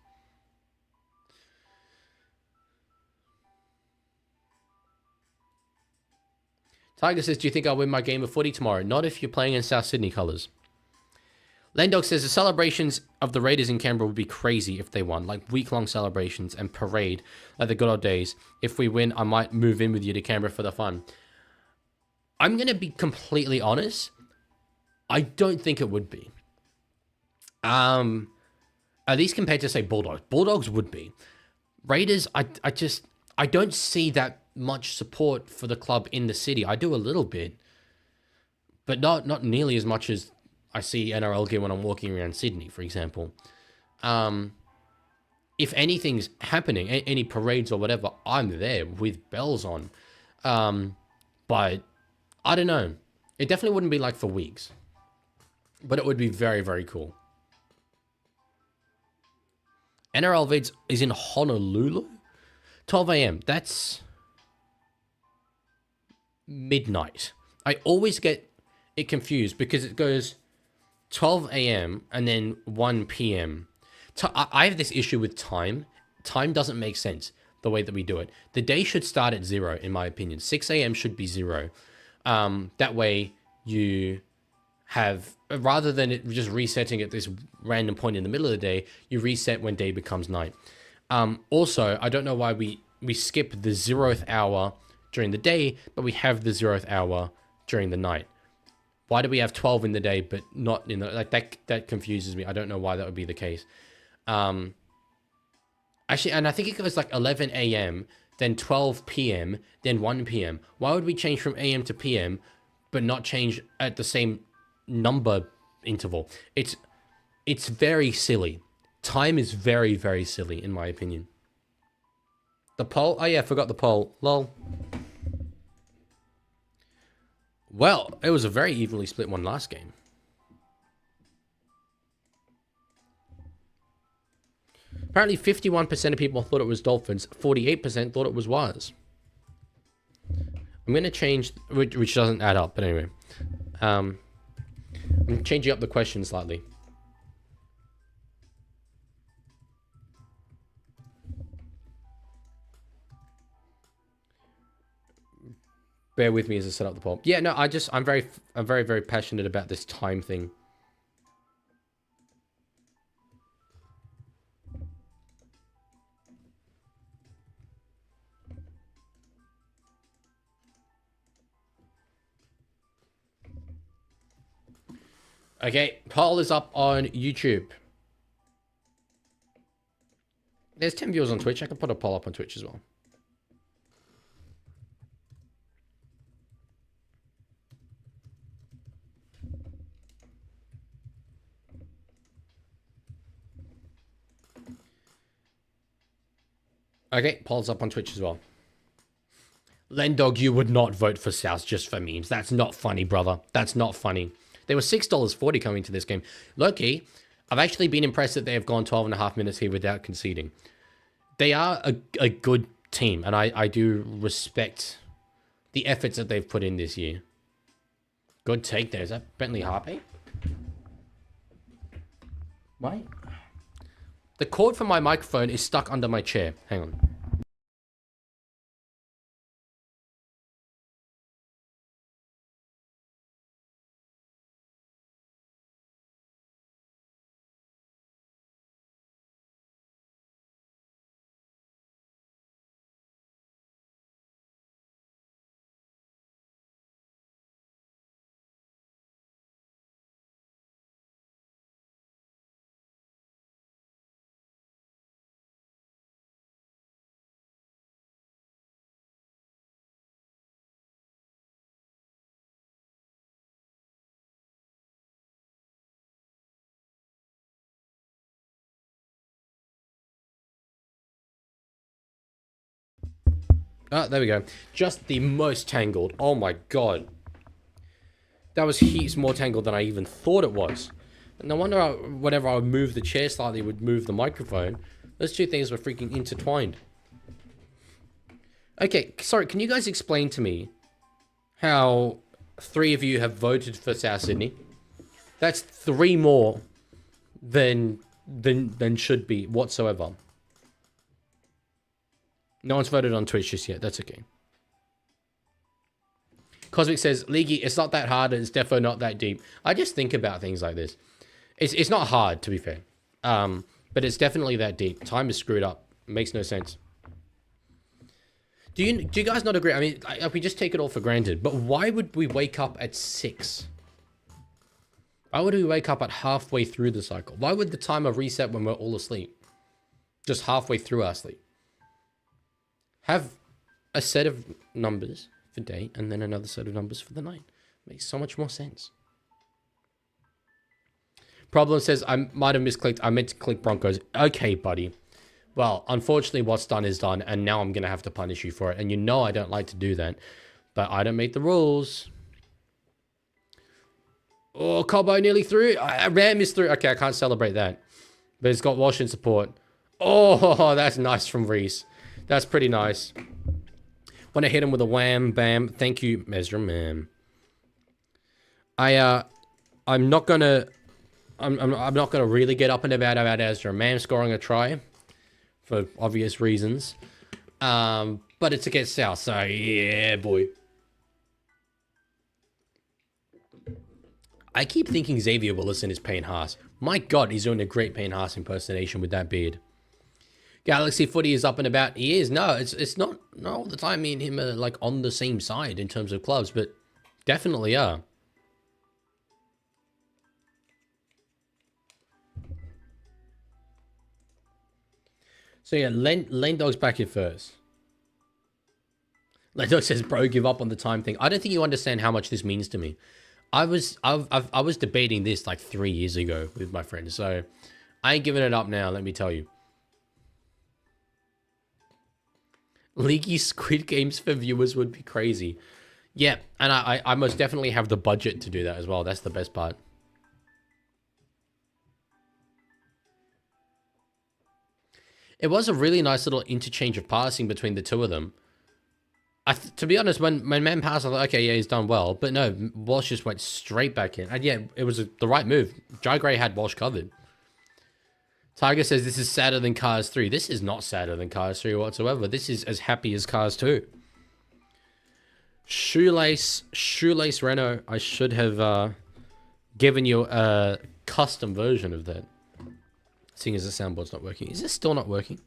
Tiger says, do you think I'll win my game of footy tomorrow? Not if you're playing in South Sydney colours. Landog says, the celebrations of the Raiders in Canberra would be crazy if they won. Like week-long celebrations and parade like the good old days. If we win, I might move in with you to Canberra for the fun. I'm going to be completely honest. I don't think it would be. At least compared to, say, Bulldogs. Bulldogs would be. Raiders, I don't see that much support for the club in the city. I do a little bit, but not nearly as much as I see NRL gear when I'm walking around Sydney, for example. If anything's happening, any parades or whatever, I'm there with bells on. But I don't know. It definitely wouldn't be like for weeks, but it would be very, very cool. NRL Vids is in Honolulu? 12 a.m. That's midnight. I always get it confused because it goes 12 a.m. and then 1 p.m. I have this issue with time. Time doesn't make sense the way that we do it. The day should start at 0, in my opinion. 6 a.m. should be 0. That way you have, rather than it just resetting at this random point in the middle of the day, you reset when day becomes night. Also, I don't know why we skip the 0th hour during the day, but we have the 0th hour during the night. Why do we have 12 in the day, but not in the, like, that confuses me. I don't know why that would be the case. Actually, and I think it goes like 11 a.m., then 12 p.m., then 1 p.m. Why would we change from a.m. to p.m., but not change at the same number interval? It's very silly. Time is very, very silly, in my opinion. The poll? Oh yeah, I forgot the poll. Lol. Well, it was a very evenly split one last game. Apparently 51% of people thought it was Dolphins, 48% thought it was Waz. I'm going to change, which doesn't add up, but anyway. I'm changing up the question slightly. Bear with me as I set up the poll. Yeah, no, I'm very, very passionate about this time thing. Okay, poll is up on YouTube. There's 10 viewers on Twitch. I can put a poll up on Twitch as well. Okay, poll's up on Twitch as well. Lendog, you would not vote for South just for memes. That's not funny, brother. That's not funny. They were $6.40 coming to this game. Low-key, I've actually been impressed that they have gone 12.5 minutes here without conceding. They are a good team, and I do respect the efforts that they've put in this year. Good take there. Is that Bentley Harpy? Wait. The cord for my microphone is stuck under my chair. Hang on. Oh, there we go. Just the most tangled. Oh my god. That was heaps more tangled than I even thought it was. No wonder whenever I would move the chair slightly, it would move the microphone. Those two things were freaking intertwined. Okay, sorry, can you guys explain to me how 3 of you have voted for South Sydney? That's 3 more than should be whatsoever. No one's voted on Twitch just yet. That's okay. Cosmic says, Leaguie, it's not that hard. It's defo not that deep. I just think about things like this. It's not hard, to be fair. But it's definitely that deep. Time is screwed up. It makes no sense. Do you guys not agree? I mean, we just take it all for granted. But why would we wake up at 6? Why would we wake up at halfway through the cycle? Why would the timer reset when we're all asleep? Just halfway through our sleep. Have a set of numbers for day and then another set of numbers for the night. Makes so much more sense. Problem says, I might have misclicked. I meant to click Broncos. Okay, buddy. Well, unfortunately, what's done is done, and now I'm going to have to punish you for it. And you know I don't like to do that, but I don't make the rules. Oh, Cobo nearly through. Ram is through. Okay, I can't celebrate that. But it's got Walsh in support. Oh, that's nice from Reese. That's pretty nice. Want to hit him with a wham, bam. Thank you, Mesra, man. I'm not gonna really get up and about Ezra Man scoring a try for obvious reasons. But it's against South, so yeah, boy. I keep thinking Xavier Willison is Payne Haas. My God, he's doing a great Payne Haas impersonation with that beard. Galaxy Footy is up and about. He is. No, it's not all the time me and him are like on the same side in terms of clubs, but definitely are. So yeah, Lane Dog's back in first. Lane Dog says, bro, give up on the time thing. I don't think you understand how much this means to me. I was debating this like 3 years ago with my friends, so I ain't giving it up now, let me tell you. Leaguie Squid Games for viewers would be crazy. Yeah, and I most definitely have the budget to do that as well. That's the best part. It was a really nice little interchange of passing between the two of them. To be honest, when man passed, I thought, okay, yeah, he's done well. But no, Walsh just went straight back in. And yeah, it was the right move. Jai Gray had Walsh covered. Tiger says, this is sadder than Cars 3. This is not sadder than Cars 3 whatsoever. This is as happy as Cars 2. Shoelace Renault. I should have given you a custom version of that. Seeing as the soundboard's not working. Is this still not working?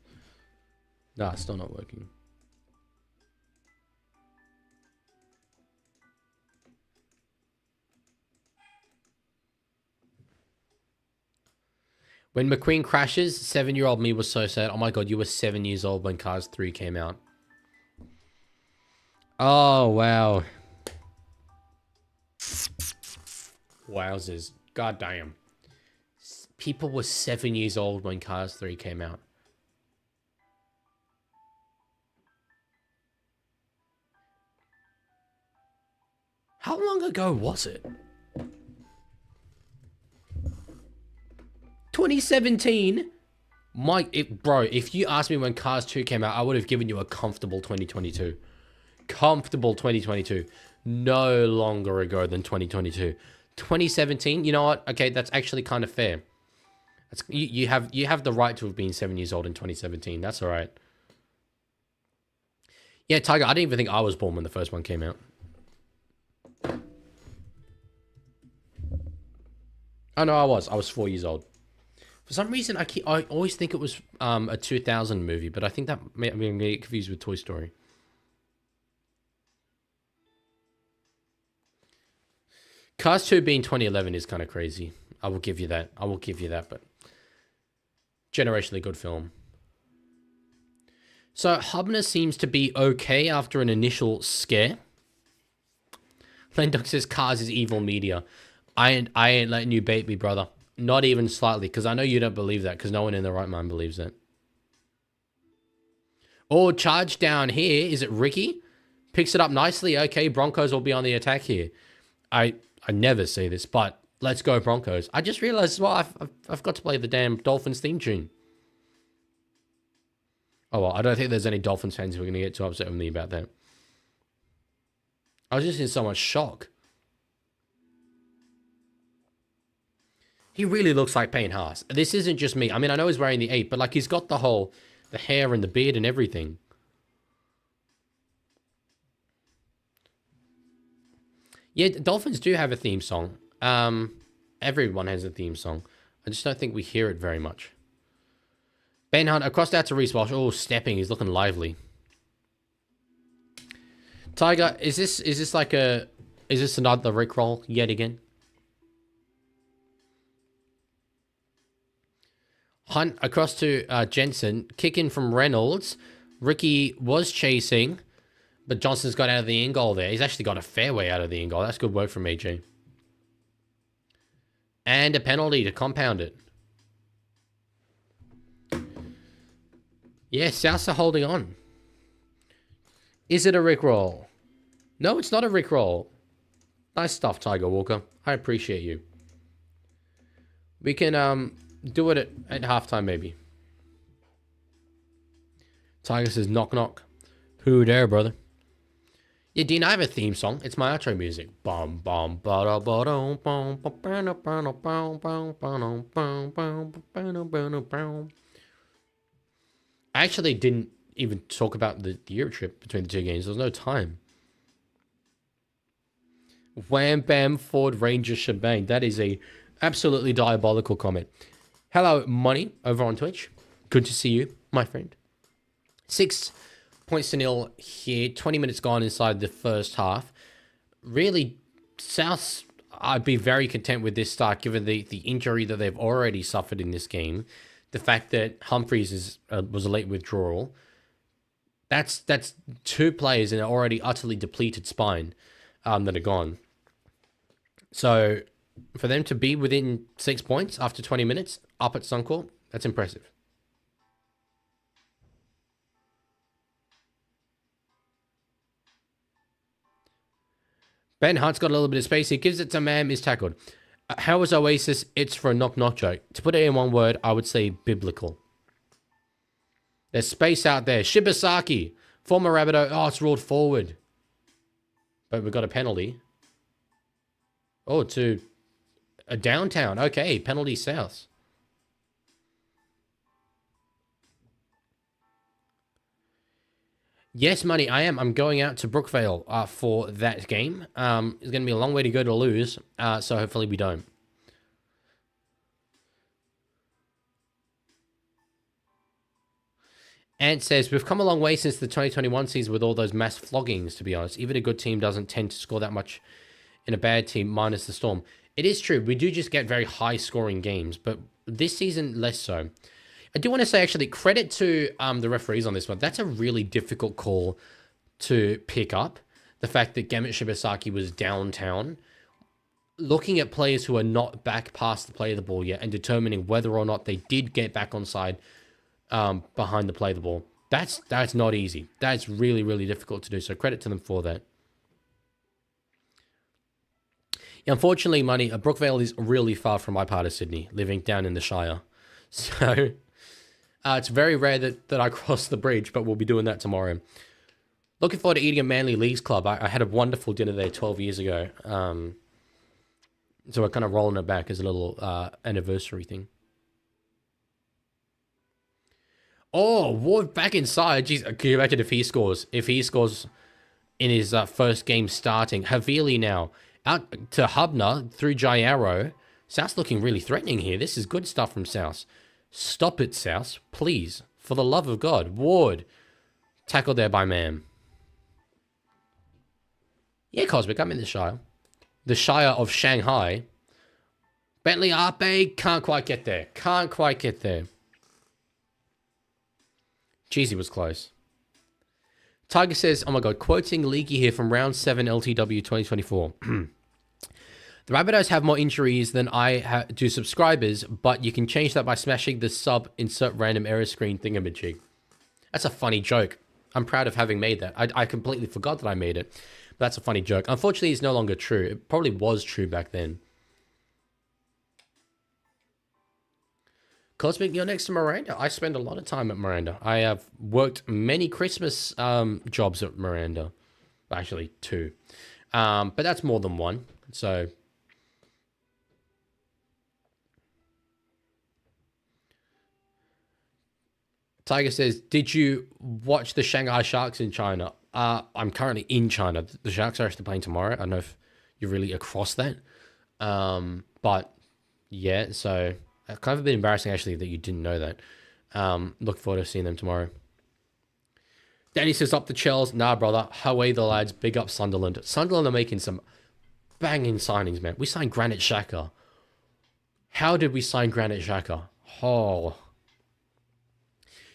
Nah, it's still not working. When McQueen crashes, 7-year-old me was so sad. Oh my God, you were 7 years old when Cars 3 came out. Oh, wow. Wowzers. God damn. People were 7 years old when Cars 3 came out. How long ago was it? 2017? Bro, if you asked me when Cars 2 came out, I would have given you a comfortable 2022. Comfortable 2022. No longer ago than 2022. 2017, you know what? Okay, that's actually kind of fair. You have the right to have been 7 years old in 2017. That's all right. Yeah, Tiger, I didn't even think I was born when the first one came out. Oh, no, I was 4 years old. For some reason, I always think it was a 2000 movie, but I think that I'm going to get confused with Toy Story. Cars 2 being 2011 is kind of crazy. I will give you that. But generationally good film. So Hubner seems to be okay after an initial scare. Lendox says Cars is evil media. I ain't letting you bait me, brother. Not even slightly, because I know you don't believe that, because no one in their right mind believes that. Oh, charge down here. Is it Ricky? Picks it up nicely. Okay, Broncos will be on the attack here. I never say this, but let's go Broncos. I just realized, well, I've got to play the damn Dolphins theme tune. Oh, well, I don't think there's any Dolphins fans who are going to get too upset with me about that. I was just in so much shock. He really looks like Payne Haas. This isn't just me. I mean, I know he's wearing the 8, but like he's got the hair and the beard and everything. Yeah, Dolphins do have a theme song. Everyone has a theme song. I just don't think we hear it very much. Ben Hunt across out to Reece Walsh. Oh, stepping. He's looking lively. Tiger, is this another Rickroll yet again? Hunt across to Jensen. Kick in from Reynolds. Ricky was chasing, but Johnson's got out of the in goal there. He's actually got a fair way out of the in goal. That's good work from AJ. And a penalty to compound it. Yeah, Souths are holding on. Is it a Rickroll? No, it's not a Rickroll. Nice stuff, Tiger Walker. I appreciate you. We can do it at halftime, maybe. Tiger says, knock, knock. Who there, brother? Yeah, Dean, I have a theme song. It's my outro music. Bum, bum, ba, ba, bum, bum, I actually didn't even talk about the Europe trip between the two games. There was no time. Wham, bam, Ford, Ranger, shebang. That is a absolutely diabolical comment. Hello, Money, over on Twitch. Good to see you, my friend. 6 points to nil here. 20 minutes gone inside the first half. Really, South, I'd be very content with this start, given the injury that they've already suffered in this game. The fact that Humphries was a late withdrawal. That's two players in an already utterly depleted spine that are gone. So for them to be within 6 points after 20 minutes up at Suncorp, that's impressive. Ben Hunt's got a little bit of space. He gives it to Mam, is tackled. How was Oasis? It's for a knock-knock joke. To put it in one word, I would say biblical. There's space out there. Shibasaki, former Rabbitoh. Oh, it's rolled forward. But we've got a penalty. Oh, to a downtown. Okay, penalty South. Yes, Money, I am. I'm going out to Brookvale for that game. It's going to be a long way to go to lose, so hopefully we don't. Ant says, we've come a long way since the 2021 season with all those mass floggings, to be honest. Even a good team doesn't tend to score that much in a bad team, minus the Storm. It is true. We do just get very high-scoring games, but this season, less so. I do want to say, actually, credit to the referees on this one. That's a really difficult call to pick up. The fact that Gamut Shibasaki was downtown. Looking at players who are not back past the play of the ball yet and determining whether or not they did get back on side behind the play of the ball. That's not easy. That's really, really difficult to do. So credit to them for that. Unfortunately, Money, Brookvale is really far from my part of Sydney, living down in the Shire. So it's very rare that I cross the bridge, but we'll be doing that tomorrow. Looking forward to eating at Manly Leagues Club. I had a wonderful dinner there 12 years ago. So we're kind of rolling it back as a little anniversary thing. Oh, Ward back inside. Jeez, can you imagine if he scores? If he scores in his first game starting. Havili now. Out to Hubner through Jairo. South's looking really threatening here. This is good stuff from South. Stop it, South. Please. For the love of God. Ward. Tackled there by Mam. Yeah, Cosmic, I'm in the Shire. The Shire of Shanghai. Bentley Arpe. Can't quite get there. Can't quite get there. Jeez, he was close. Tiger says, oh my God, quoting Leaguie here from round 7 LTW 2024. The Rabbitohs have more injuries than I do subscribers, but you can change that by smashing the sub insert random error screen thingamajig. That's a funny joke. I'm proud of having made that. I completely forgot that I made it. But that's a funny joke. Unfortunately, it's no longer true. It probably was true back then. Cosmic, you're next to Miranda. I spend a lot of time at Miranda. I have worked many Christmas jobs at Miranda. Actually, 2. But that's more than 1. So... Tiger says, did you watch the Shanghai Sharks in China? I'm currently in China. The Sharks are actually playing tomorrow. I don't know if you're really across that. But, yeah, so... kind of a bit embarrassing, actually, that you didn't know that. Look forward to seeing them tomorrow. Danny says, up the Chels. Nah, brother. Away the lads. Big up Sunderland. Sunderland are making some banging signings, man. We signed Granit Xhaka. How did we sign Granit Xhaka? Oh,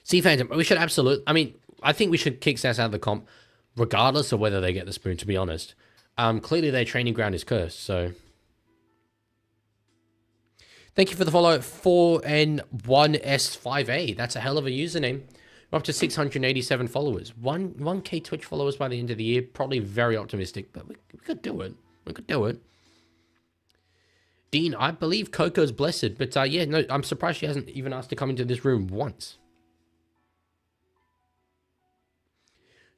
See, Phantom, we should absolutely... I mean, I think we should kick Sass out of the comp, regardless of whether they get the spoon, to be honest. Clearly, their training ground is cursed, so... Thank you for the follow, 4N1S5A. That's a hell of a username. We're up to 687 followers. 1K Twitch followers by the end of the year. Probably very optimistic, but we could do it. We could do it. Dean, I believe Coco's blessed, but yeah, no, I'm surprised she hasn't even asked to come into this room once.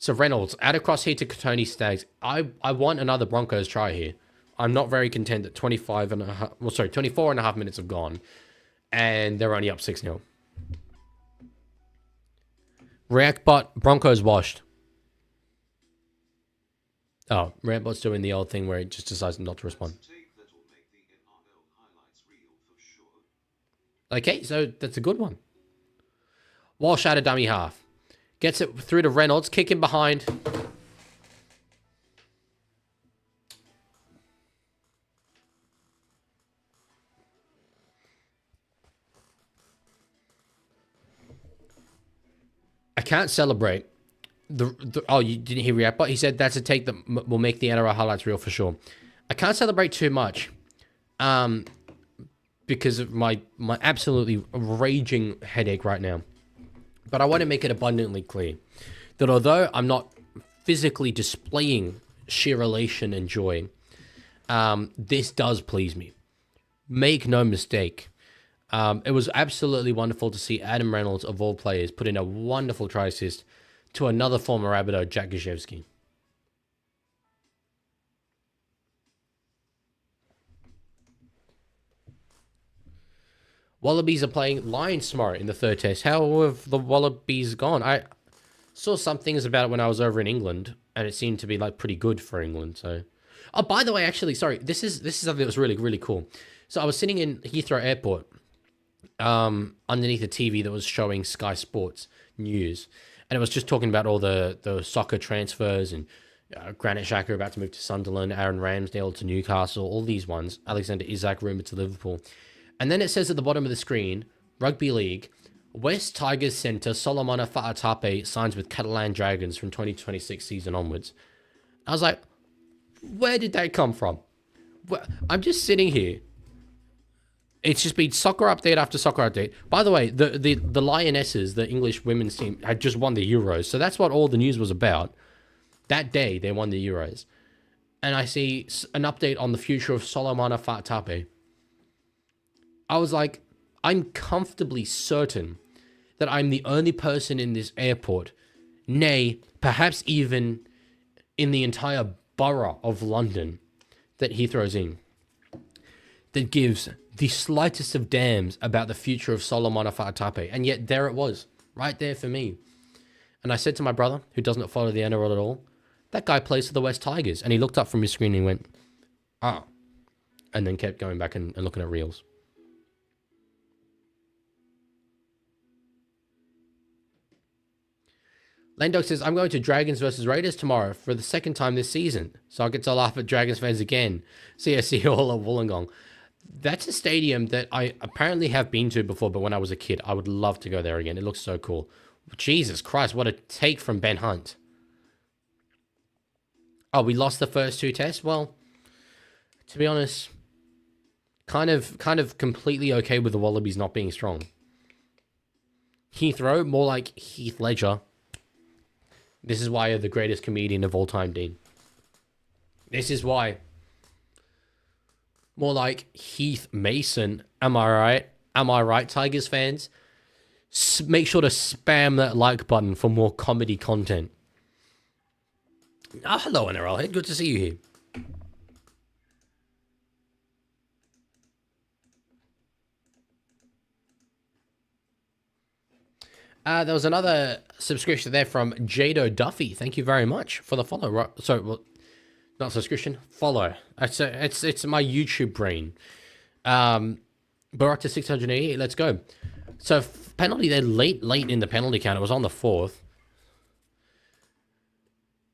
So Reynolds, add across here to Tony Staggs. I want another Broncos try here. I'm not very content that 24 and a half minutes have gone, and they're only up 6-0. Reactbot, Broncos washed. Oh, Reactbot's doing the old thing where it just decides not to respond. Okay, so that's a good one. Walsh out of dummy half. Gets it through to Reynolds, kicking behind. I can't celebrate. Oh, you didn't hear React, but he said that's a take that will make the NRL highlights reel for sure. I can't celebrate too much, because of my absolutely raging headache right now. But I want to make it abundantly clear that although I'm not physically displaying sheer elation and joy, this does please me. Make no mistake. It was absolutely wonderful to see Adam Reynolds, of all players, put in a wonderful try assist to another former Rabbitoh, Jack Gajewski. Wallabies are playing Lions tomorrow in the third test. How have the Wallabies gone? I saw some things about it when I was over in England, and it seemed to be like pretty good for England. So, oh, by the way, actually, sorry, this is something that was really, really cool. So I was sitting in Heathrow Airport, underneath a TV that was showing Sky Sports News, and it was just talking about all the soccer transfers and Granit Xhaka about to move to Sunderland, Aaron Ramsdale to Newcastle, all these ones, Alexander Isak rumored to Liverpool. And then it says at the bottom of the screen, Rugby League, West Tigers centre Solomona Fa'atape signs with Catalan Dragons from 2026 season onwards. I was like, where did that come from? I'm just sitting here. It's just been soccer update after soccer update. By the way, the Lionesses, the English women's team, had just won the Euros. So that's what all the news was about. That day, they won the Euros. And I see an update on the future of Solomona Fa'atape. I was like, I'm comfortably certain that I'm the only person in this airport, nay, perhaps even in the entire borough of London that Heathrow's in, that gives the slightest of damns about the future of Solomona Fa'atape. And yet there it was, right there for me. And I said to my brother, who doesn't follow the NRL at all, that guy plays for the West Tigers. And he looked up from his screen and he went, ah. And then kept going back and looking at reels. Lane Dog says, I'm going to Dragons versus Raiders tomorrow for the second time this season. So I get to laugh at Dragons fans again. See you all at Wollongong. That's a stadium that I apparently have been to before, but when I was a kid, I would love to go there again. It looks so cool. Jesus Christ, what a take from Ben Hunt. Oh, we lost the first two tests? Well, to be honest, kind of completely okay with the Wallabies not being strong. Heathrow, more like Heath Ledger. This is why you're the greatest comedian of all time, Dean. This is why. More like Heath Mason. Am I right? Am I right, Tigers fans? Make sure to spam that like button for more comedy content. Oh, hello, NRL Head. Good to see you here. There was another subscription there from Jado Duffy. Thank you very much for the follow. Sorry, well, not subscription, follow. It's my YouTube brain. But we're up to 688. Let's go. So penalty there late in the penalty count. It was on the 4th.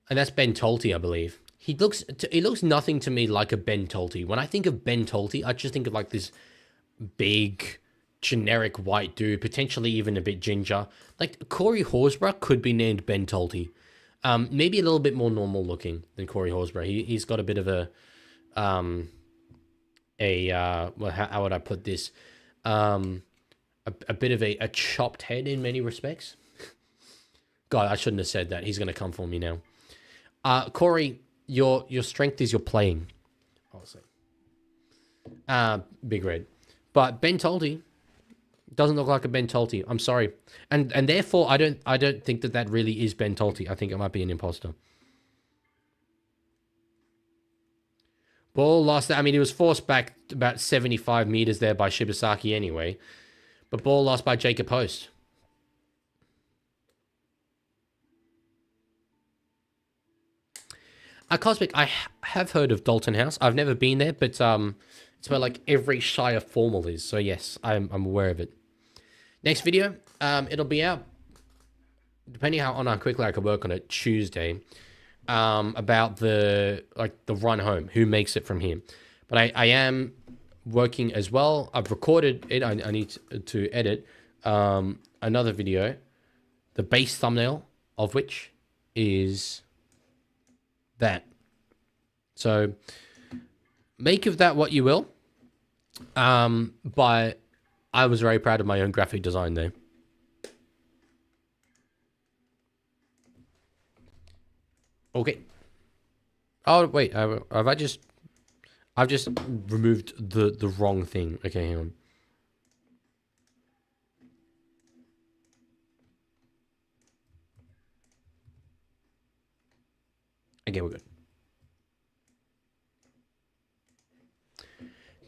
And that's Ben Tolte, I believe. He looks nothing to me like a Ben Tolte. When I think of Ben Tolte, I just think of like this big, generic white dude, potentially even a bit ginger. Like Corey Horsburgh could be named Ben Tolte. Maybe a little bit more normal looking than Corey Horsburgh. He's got a bit of a well, how would I put this? A bit of a chopped head in many respects. God, I shouldn't have said that. He's going to come for me now. Corey, your strength is your playing. Obviously. Big Red. But Ben Tolte doesn't look like a Ben Tolte. I'm sorry. And therefore, I don't think that really is Ben Tolte. I think it might be an imposter. Ball lost. I mean, he was forced back about 75 meters there by Shibasaki anyway. But ball lost by Jacob Post. Cosmic, I have heard of Dalton House. I've never been there, but it's where like every Shire formal is. So yes, I'm aware of it. Next video, it'll be out, depending on how quickly I can work on it, Tuesday. About the run home, who makes it from here. But I am working as well. I've recorded it. I need to edit another video, the base thumbnail of which is that. So make of that what you will. But I was very proud of my own graphic design there. Okay. Oh wait, I've just removed the wrong thing. Okay, hang on. Okay, we're good.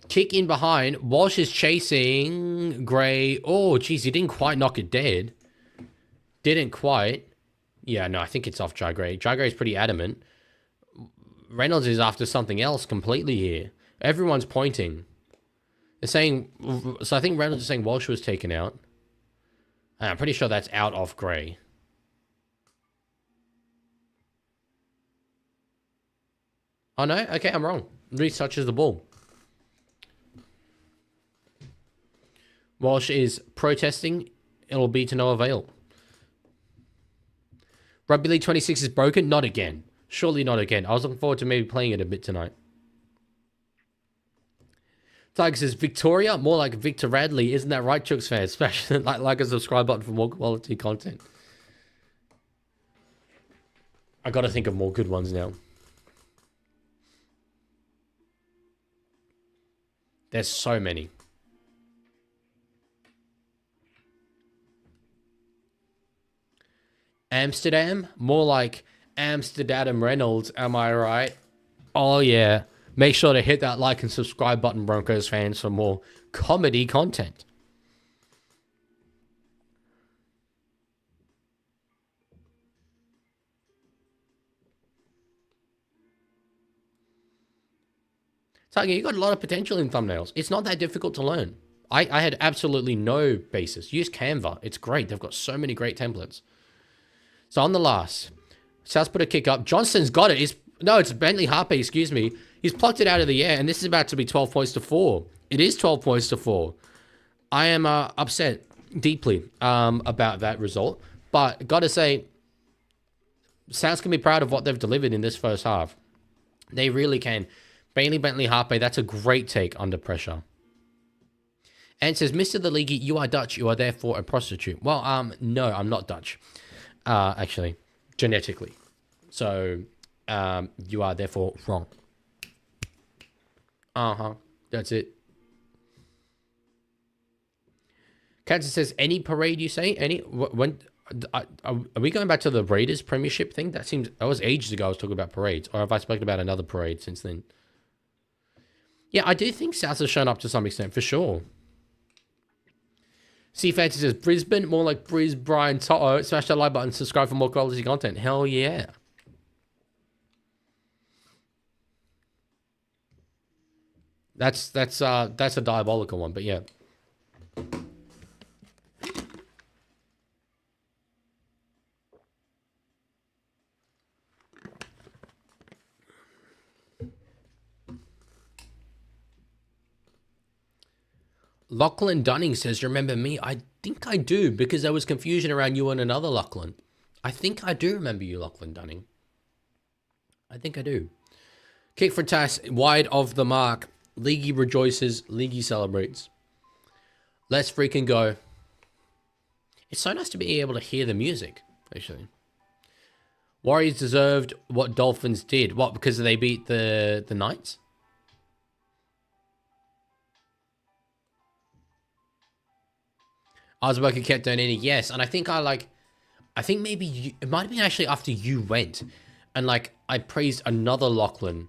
Kick in behind. Walsh is chasing Gray. Oh, geez, he didn't quite knock it dead. Didn't quite. Yeah, no, I think it's off Jai Gray. Jai Gray's pretty adamant. Reynolds is after something else completely here. Everyone's pointing. They're saying... So I think Reynolds is saying Walsh was taken out. And I'm pretty sure that's out off Gray. Oh, no? Okay, I'm wrong. Reese touches the ball. Walsh is protesting. It'll be to no avail. Rugby League 26 is broken? Not again. Surely not again. I was looking forward to maybe playing it a bit tonight. Tiger says, Victoria? More like Victor Radley. Isn't that right, Chooks fans? Especially like a subscribe button for more quality content. I gotta think of more good ones now. There's so many. Amsterdam? More like Amsterdam Reynolds, am I right? Oh, yeah. Make sure to hit that like and subscribe button, Broncos fans, for more comedy content. Tiger, you got a lot of potential in thumbnails. It's not that difficult to learn. I had absolutely no basis. Use Canva. It's great. They've got so many great templates. So on the last, South put a kick up. Johnston's got it. It's Bentley Harper, excuse me. He's plucked it out of the air, and this is about to be 12 points to 4. It is 12 points to 4. I am upset deeply about that result. But got to say, Souths can be proud of what they've delivered in this first half. They really can. Bentley Harper, that's a great take under pressure. And says, Mr. the Leaguie, you are Dutch. You are therefore a prostitute. Well, no, I'm not Dutch. Actually, genetically. So, you are therefore wrong. That's it. Kansas says, any parade you say? Any? When? Are we going back to the Raiders premiership thing? That was ages ago I was talking about parades. Or have I spoken about another parade since then? Yeah, I do think South has shown up to some extent, for sure. C Fancy says, Brisbane, more like Brisbane Toto. Smash that like button, subscribe for more quality content. Hell yeah. That's a diabolical one, but yeah. Lachlan Dunning says, remember me? I think I do, because there was confusion around you and another Lachlan. I think I do remember you, Lachlan Dunning. I think I do. Kick for Tass, wide of the mark. Leaguie rejoices. Leaguie celebrates. Let's freaking go. It's so nice to be able to hear the music, actually. Warriors deserved what Dolphins did. What, because they beat the Knights? Osberger kept donating, yes. And I think maybe it might have been actually after you went. And like, I praised another Lachlan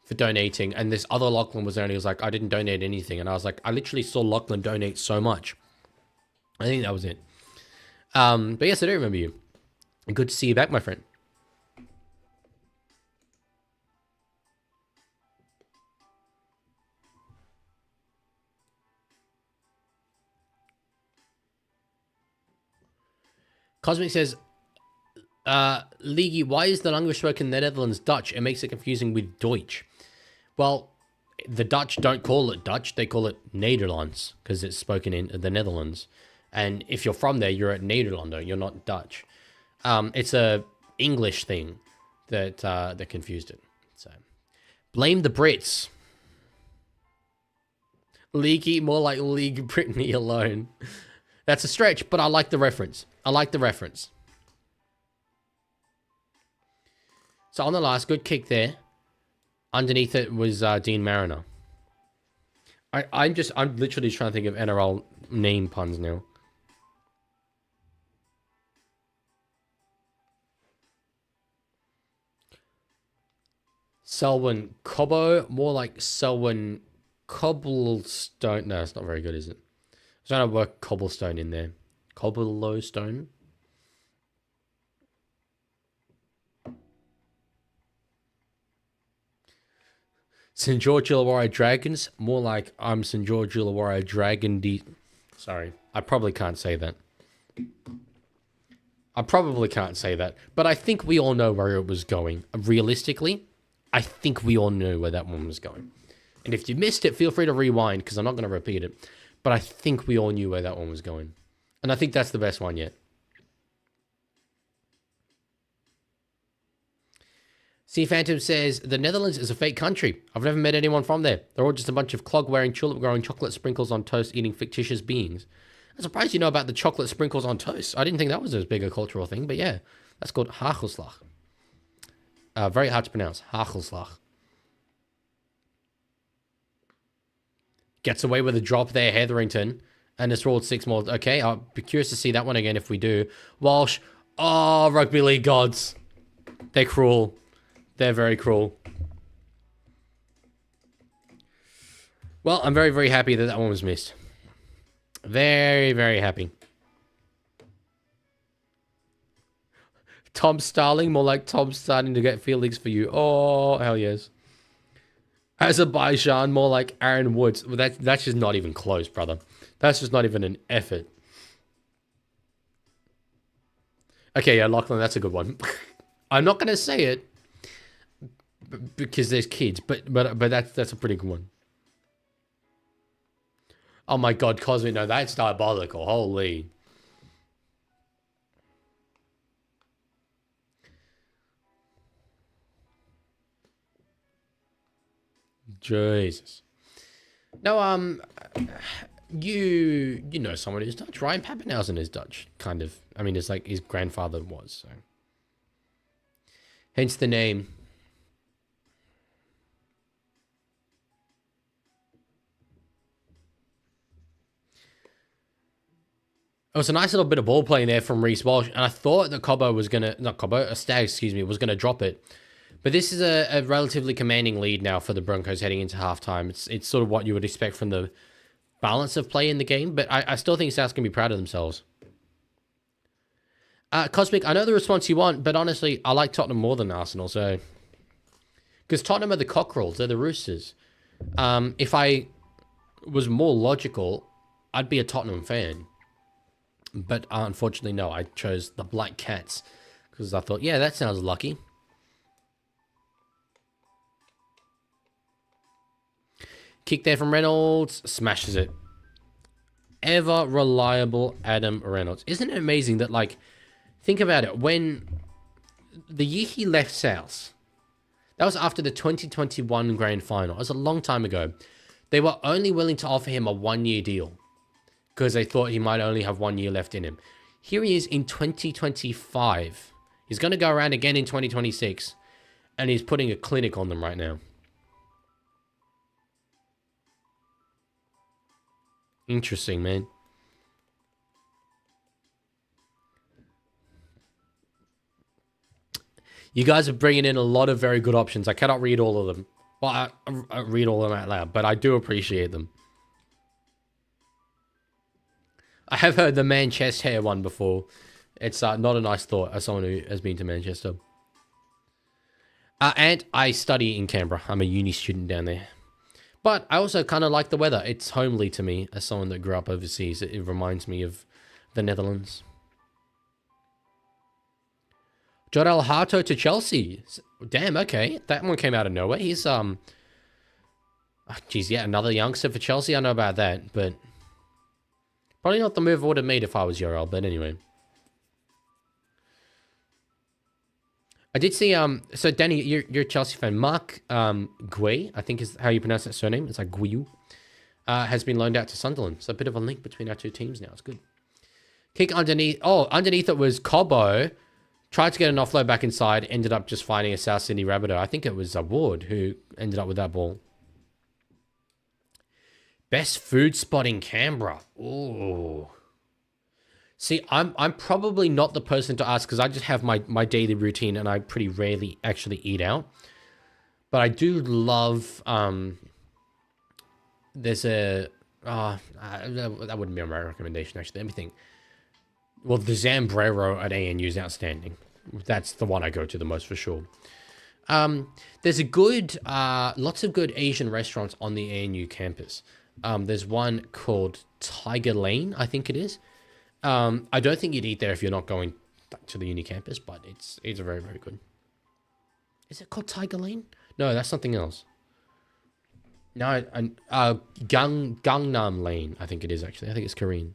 for donating. And this other Lachlan was like, I didn't donate anything. And I was like, I literally saw Lachlan donate so much. I think that was it. But yes, I do remember you. Good to see you back, my friend. Cosmic says, Leaguie, why is the language spoken in the Netherlands Dutch? It makes it confusing with Deutsch. Well, the Dutch don't call it Dutch. They call it Nederlands because it's spoken in the Netherlands. And if you're from there, you're at Nederlander. You're not Dutch. It's a English thing that confused it. So, blame the Brits. Leaguey, more like League Brittany alone. That's a stretch, but I like the reference. I like the reference. So on the last, good kick there. Underneath it was Dean Mariner. I'm literally trying to think of NRL name puns now. Selwyn Cobbo, more like Selwyn Cobblestone. No, it's not very good, is it? I was trying to work cobblestone in there. Cobblestone. St. George Illawarra Dragons, more like I'm St. George Illawarra Dragon Sorry, I probably can't say that. But I think we all know where it was going. Realistically, I think we all knew where that one was going. And if you missed it, feel free to rewind, because I'm not going to repeat it. But I think we all knew where that one was going. And I think that's the best one yet. Sea Phantom says, the Netherlands is a fake country. I've never met anyone from there. They're all just a bunch of clog-wearing, tulip-growing chocolate sprinkles on toast eating fictitious beings. I'm surprised you know about the chocolate sprinkles on toast. I didn't think that was as big a cultural thing, but yeah. That's called hagelslag. Very hard to pronounce. Hagelslag. Gets away with a drop there, Hetherington. And it's rolled 6 more. Okay, I'll be curious to see that one again if we do. Walsh. Oh, rugby league gods. They're cruel. They're very cruel. Well, I'm very, very happy that that one was missed. Very, very happy. Tom Starling, more like Tom starting to get feelings for you. Oh, hell yes. Azerbaijan, more like Aaron Woods. Well, that's just not even close, brother. That's just not even an effort. Okay, yeah, Lachlan, that's a good one. I'm not going to say it because there's kids, but that's a pretty good one. Oh my god, Cosmic, no, that's diabolical. Holy. Jesus. No, you know someone who's Dutch. Ryan Pappenhausen is Dutch, kind of. I mean, it's like his grandfather was, so. Hence the name. It was a nice little bit of ball playing there from Reece Walsh, and I thought that Stagg, was gonna drop it. But this is a relatively commanding lead now for the Broncos heading into halftime. It's sort of what you would expect from the balance of play in the game, but I still think South's going to be proud of themselves. Cosmic, I know the response you want, but honestly, I like Tottenham more than Arsenal, so... Because Tottenham are the cockerels, they're the roosters. If I was more logical, I'd be a Tottenham fan. But unfortunately, no, I chose the Black Cats. Because I thought, yeah, that sounds lucky. Kick there from Reynolds. Smashes it. ever reliable Adam Reynolds. Isn't it amazing that, like, think about it. When the year he left South, that was after the 2021 grand final. It was a long time ago. They were only willing to offer him a 1-year deal because they thought he might only have 1 year left in him. Here he is in 2025. He's going to go around again in 2026, and he's putting a clinic on them right now. Interesting, man. You guys are bringing in a lot of very good options. I cannot read all of them. Well, I read all of them out loud, but I do appreciate them. I have heard the man chest hair one before. It's not a nice thought as someone who has been to Manchester. And I study in Canberra. I'm a uni student down there. But I also kind of like the weather. It's homely to me as someone that grew up overseas. It reminds me of the Netherlands. Jordel Harto to Chelsea. Damn, okay. That one came out of nowhere. He's, geez, yeah, another youngster for Chelsea. I know about that, but probably not the move I would have made if I was Jordel, but anyway. I did see, so Danny, you're a Chelsea fan. Mark Guay, I think is how you pronounce that surname. It's like Guiu. Has been loaned out to Sunderland. So a bit of a link between our two teams now. It's good. Kick underneath. Oh, underneath it was Cobbo. Tried to get an offload back inside. Ended up just finding a South Sydney Rabbitoh. I think it was Ward who ended up with that ball. Best food spot in Canberra. Ooh. See, I'm probably not the person to ask because I just have my daily routine and I pretty rarely actually eat out. But I do love, there's a, that wouldn't be my recommendation actually. Let me think. Well, the Zambrero at ANU is outstanding. That's the one I go to the most for sure. There's a good, lots of good Asian restaurants on the ANU campus. There's one called Tiger Lane, I think it is. I don't think you'd eat there if you're not going to the uni campus, but it's very, very good. Is it called Tiger Lane? No, that's something else. No, Gangnam Lane, I think it is actually. I think it's Korean.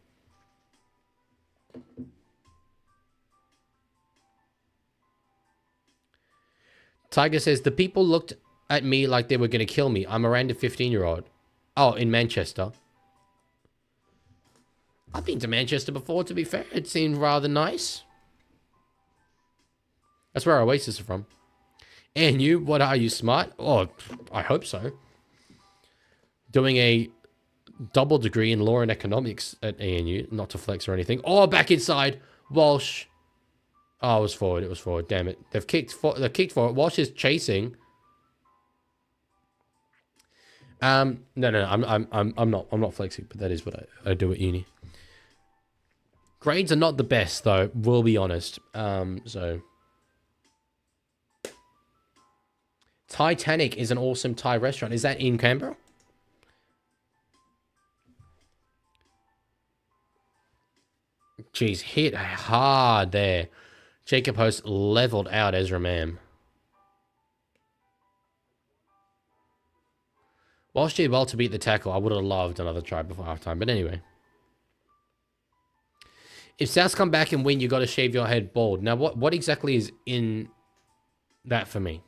Tiger says, the people looked at me like they were going to kill me. I'm a random 15-year-old. Oh, in Manchester. I've been to Manchester before, to be fair. It seemed rather nice. That's where Oasis are from. And you, what are you, smart? Oh, I hope so. Doing a double degree in law and economics at ANU. Not to flex or anything. Oh, back inside. Walsh. Oh, it was forward. It was forward. Damn it. They've kicked for it. Walsh is chasing. No, I'm not flexing, but that is what I do at uni. Grades are not the best, though, we'll be honest. So Titanic is an awesome Thai restaurant. Is that in Canberra? Jeez, hit hard there. Jacob Host leveled out Ezra Mam. Walsh did well to beat the tackle. I would have loved another try before halftime, but anyway. If Souths come back and win, you got to shave your head bald. Now, what exactly is in that for me?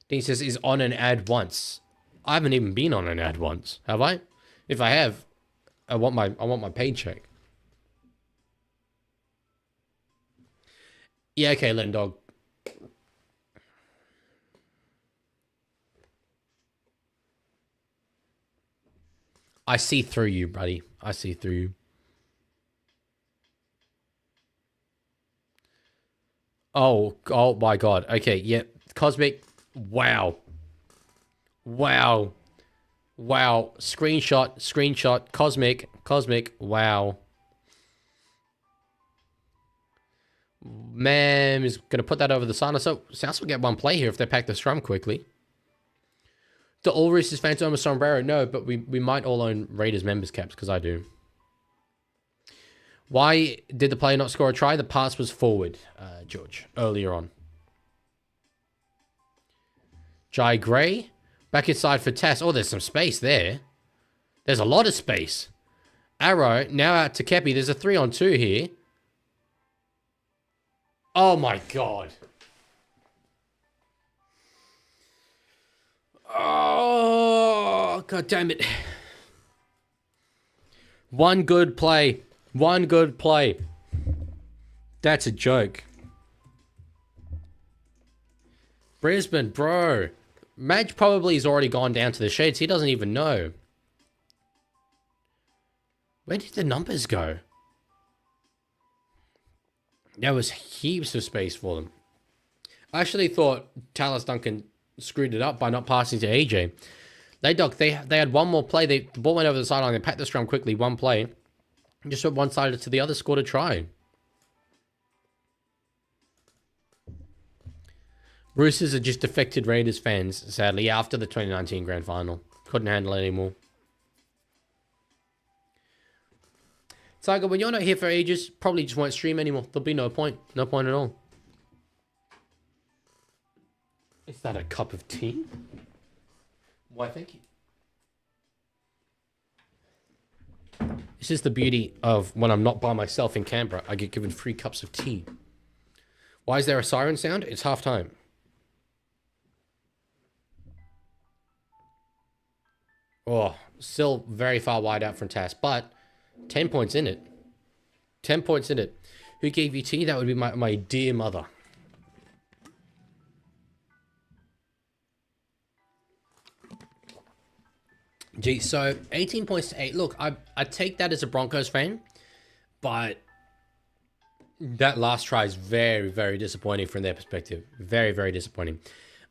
Dean says, is on an ad once. I haven't even been on an ad once, have I? If I have, I want my paycheck. Yeah, okay, Len Dog. I see through you, buddy. I see through you. Oh my God. Okay, yeah. Cosmic. Wow. Wow. Wow. Screenshot. Cosmic. Wow. Man is going to put that over the sign. So South will get one play here if they pack the scrum quickly. Do all Roosters fans own a sombrero? No, but we might all own Raiders members caps because I do. Why did the player not score a try? The pass was forward, George, earlier on. Jai Gray. Back inside for Tass. Oh, there's some space there. There's a lot of space. Arrow, now out to Kepi. There's a 3-on-2 here. Oh my god. Oh, god damn it. One good play. One good play. That's a joke. Brisbane, bro. Madge probably has already gone down to the sheds. He doesn't even know. Where did the numbers go? There was heaps of space for them. I actually thought Talis Duncan screwed it up by not passing to AJ. They had one more play. The ball went over the sideline. They packed the scrum quickly. One play. Just went one-sided to the other. Scored a try. Roosters are just defected Raiders fans, sadly, after the 2019 Grand Final. Couldn't handle it anymore. Tiger, when you're not here for ages, probably just won't stream anymore. There'll be no point. No point at all. Is that a cup of tea? Why, thank you. This is the beauty of when I'm not by myself in Canberra. I get given free cups of tea. Why is there a siren sound? It's half time. Oh, still very far wide out from Tass, but 10 points in it. 10 points in it. Who gave you tea? That would be my dear mother. Gee, so 18 points to 8. Look, I take that as a Broncos fan, but that last try is very, very disappointing from their perspective. Very, very disappointing.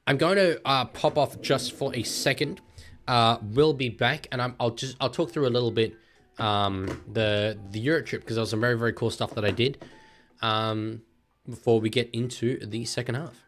I'm going to pop off just for a second. We'll be back, and I'll talk through a little bit the Europe trip, because there was some very, very cool stuff that I did before we get into the second half.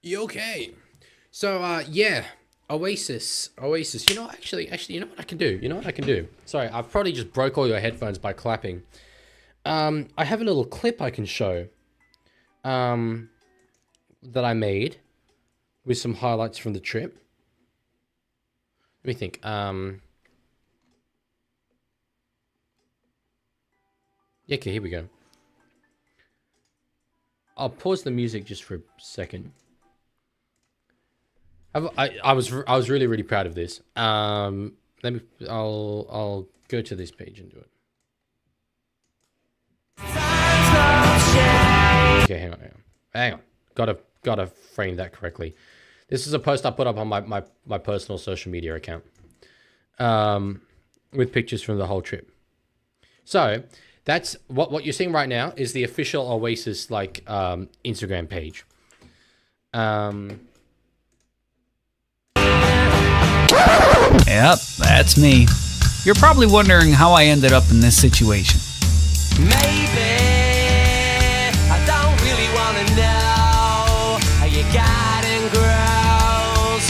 You okay? So, yeah, Oasis. You know, actually, you know what I can do? Sorry, I've probably just broke all your headphones by clapping. I have a little clip I can show, that I made with some highlights from the trip. Let me think. Yeah, okay, here we go. I'll pause the music just for a second. I was really proud of this. I'll go to this page and do it. Okay, hang on. Gotta frame that correctly. This is a post I put up on my personal social media account, with pictures from the whole trip. So that's what you're seeing right now is the official Oasis Instagram page. Yep, that's me. You're probably wondering how I ended up in this situation. Maybe I don't really wanna know how your garden grows.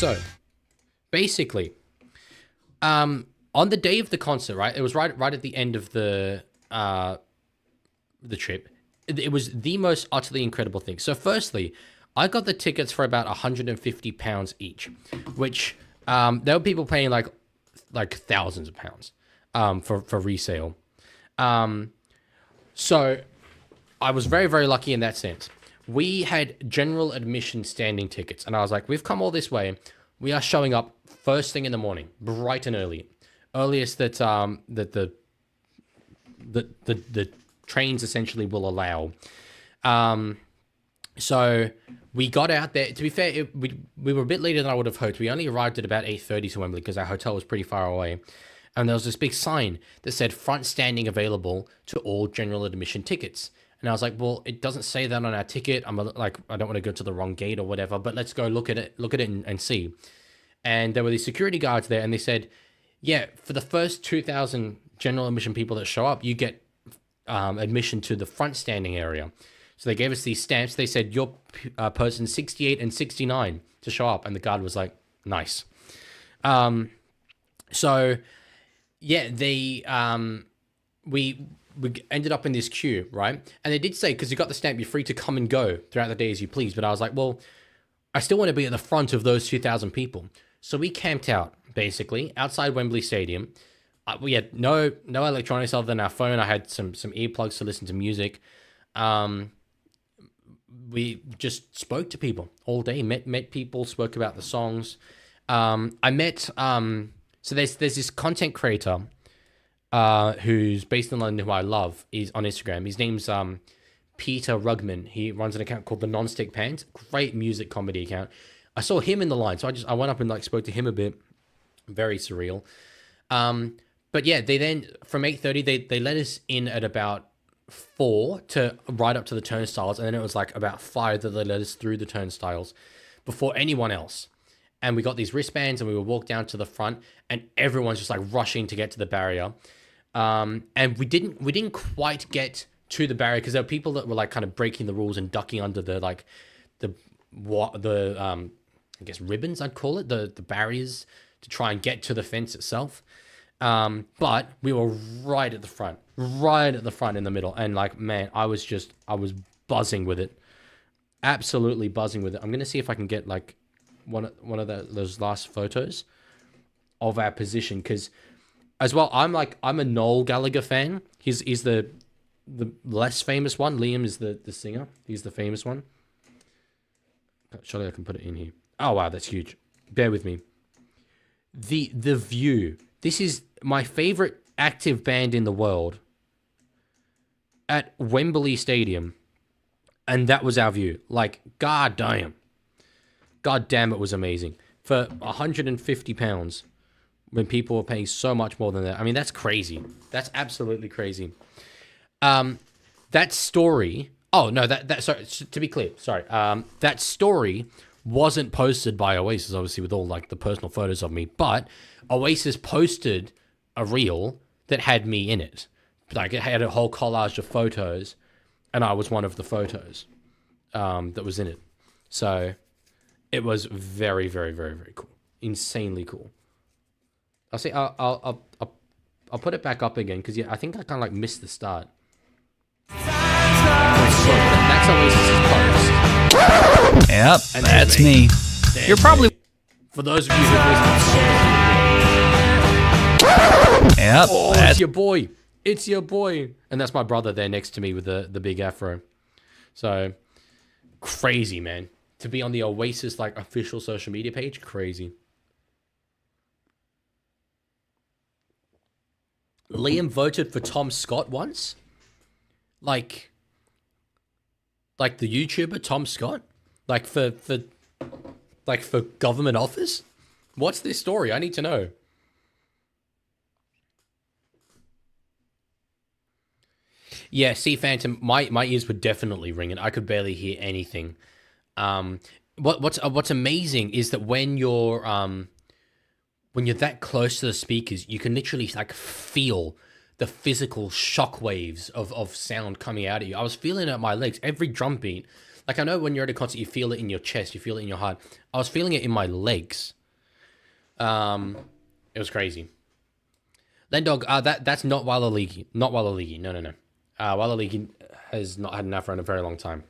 So, basically, on the day of the concert, right? It was right at the end of the trip. It was the most utterly incredible thing. So, firstly, I got the tickets for about £150 each, which there were people paying like thousands of pounds for resale. So I was very, very lucky in that sense. We had general admission standing tickets, and I was like, we've come all this way. We are showing up first thing in the morning, bright and early. Earliest that the trains essentially will allow. So we got out there. To be fair, we were a bit later than I would have hoped. We only arrived at about 8:30 to Wembley because our hotel was pretty far away. And there was this big sign that said front standing available to all general admission tickets. And I was like, well, it doesn't say that on our ticket. I don't want to go to the wrong gate or whatever, but let's go look at it and see. And there were these security guards there, and they said, yeah, for the first 2,000 general admission people that show up, you get admission to the front standing area. So they gave us these stamps. They said, you're person 68 and 69 to show up. And the guard was like, nice. So yeah, we ended up in this queue, right? And they did say, because you got the stamp, you're free to come and go throughout the day as you please. But I was like, well, I still want to be at the front of those 2,000 people. So we camped out, basically, outside Wembley Stadium. We had no electronics other than our phone. I had some earplugs to listen to music. We just spoke to people all day, met people, spoke about the songs. I met, so there's this content creator who's based in London who I love. He's on Instagram. His name's Peter Rugman. He runs an account called The Non-Stick Pants. Great music comedy account. I saw him in the line, so I went up and spoke to him a bit. Very surreal. But yeah, they then, from 8:30, they let us in at about 4 to right up to the turnstiles, and then it was about 5 that they let us through the turnstiles before anyone else. And we got these wristbands, and we would walk down to the front, and everyone's just rushing to get to the barrier. And we didn't quite get to the barrier because there were people that were kind of breaking the rules and ducking under the I guess ribbons, I'd call it, the barriers, to try and get to the fence itself. But we were right at the front in the middle. And man, I was buzzing with it. Absolutely buzzing with it. I'm going to see if I can get one of those last photos of our position. Because as well, I'm a Noel Gallagher fan. He's the less famous one. Liam is the singer. He's the famous one. Surely I can put it in here. Oh, wow, that's huge. Bear with me. The View. This is my favorite active band in the world at Wembley Stadium. And that was our view. God damn, it was amazing. For £150 when people were paying so much more than that. I mean, that's crazy. That's absolutely crazy. That story... Oh, no, sorry, to be clear, sorry. That story wasn't posted by Oasis, obviously, with all the personal photos of me, but Oasis posted a reel that had me in it. It had a whole collage of photos, and I was one of the photos that was in it. So it was very, very, very, very cool. Insanely cool. I'll put it back up again because I think I kind of missed the start. That's Oasis's post. Yep, and that's me. You're probably... For those of you who listen. Yep. Oh, it's your boy. It's your boy. And that's my brother there next to me with the big afro. So, crazy, man. To be on the Oasis official social media page, crazy. Liam voted for Tom Scott once. Like the YouTuber Tom Scott, for government office. What's this story? I need to know. Yeah, see, Phantom, my ears were definitely ringing. I could barely hear anything. What's amazing is that when you're that close to the speakers, you can literally feel the physical shock waves of sound coming out at you. I was feeling it at my legs, every drum beat. Like, I know when you're at a concert, you feel it in your chest, you feel it in your heart. I was feeling it in my legs. It was crazy. Lendog, that's not Leaguie. Not Leaguie. No. Leaguie has not had an afro in a very long time.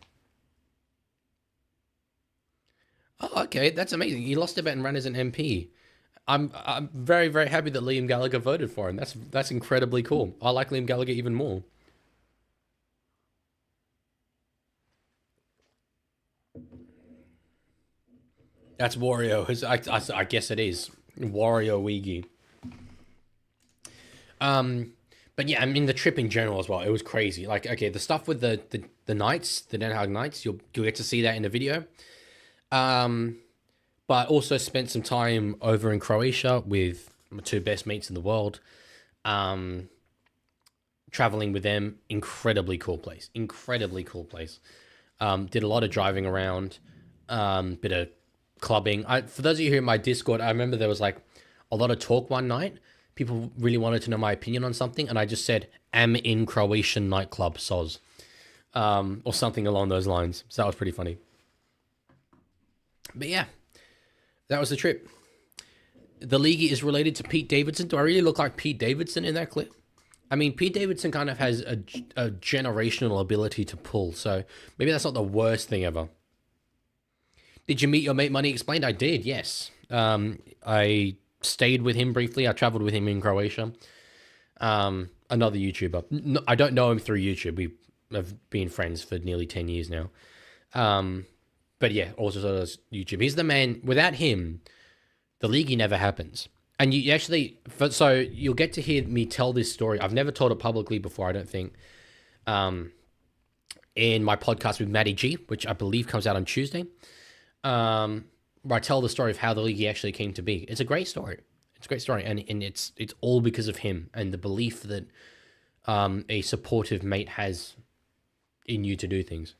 Oh, okay, that's amazing. He lost a bet and ran as an MP. I'm very, very happy that Liam Gallagher voted for him. That's incredibly cool. I like Liam Gallagher even more. That's Wario. I guess it is Wario Weegie. But yeah, I mean the trip in general as well. It was crazy. Like, okay, the stuff with the Knights, the Den Haag Knights, you'll get to see that in the video. But also spent some time over in Croatia with my two best mates in the world. Traveling with them, incredibly cool place. Incredibly cool place. Did a lot of driving around, bit of clubbing. For those of you who are in my Discord, I remember there was like a lot of talk one night. People really wanted to know my opinion on something, and I just said, "Am in Croatian nightclub, soz," or something along those lines. So that was pretty funny. But yeah, that was the trip. The Leaguie is related to Pete Davidson. Do I really look like Pete Davidson in that clip? I mean, Pete Davidson kind of has a generational ability to pull, so maybe that's not the worst thing ever. Did you meet your mate Money Explained? I did, yes. I stayed with him briefly. I traveled with him in Croatia. Another YouTuber. No, I don't know him through YouTube. We have been friends for nearly 10 years now. But yeah, also YouTube. He's the man. Without him, the Leaguie never happens. And you actually, so you'll get to hear me tell this story. I've never told it publicly before, I don't think. In my podcast with Matty G, which I believe comes out on Tuesday. Where I tell the story of how the Leaguie actually came to be. It's a great story. It's a great story. And it's all because of him and the belief that a supportive mate has in you to do things.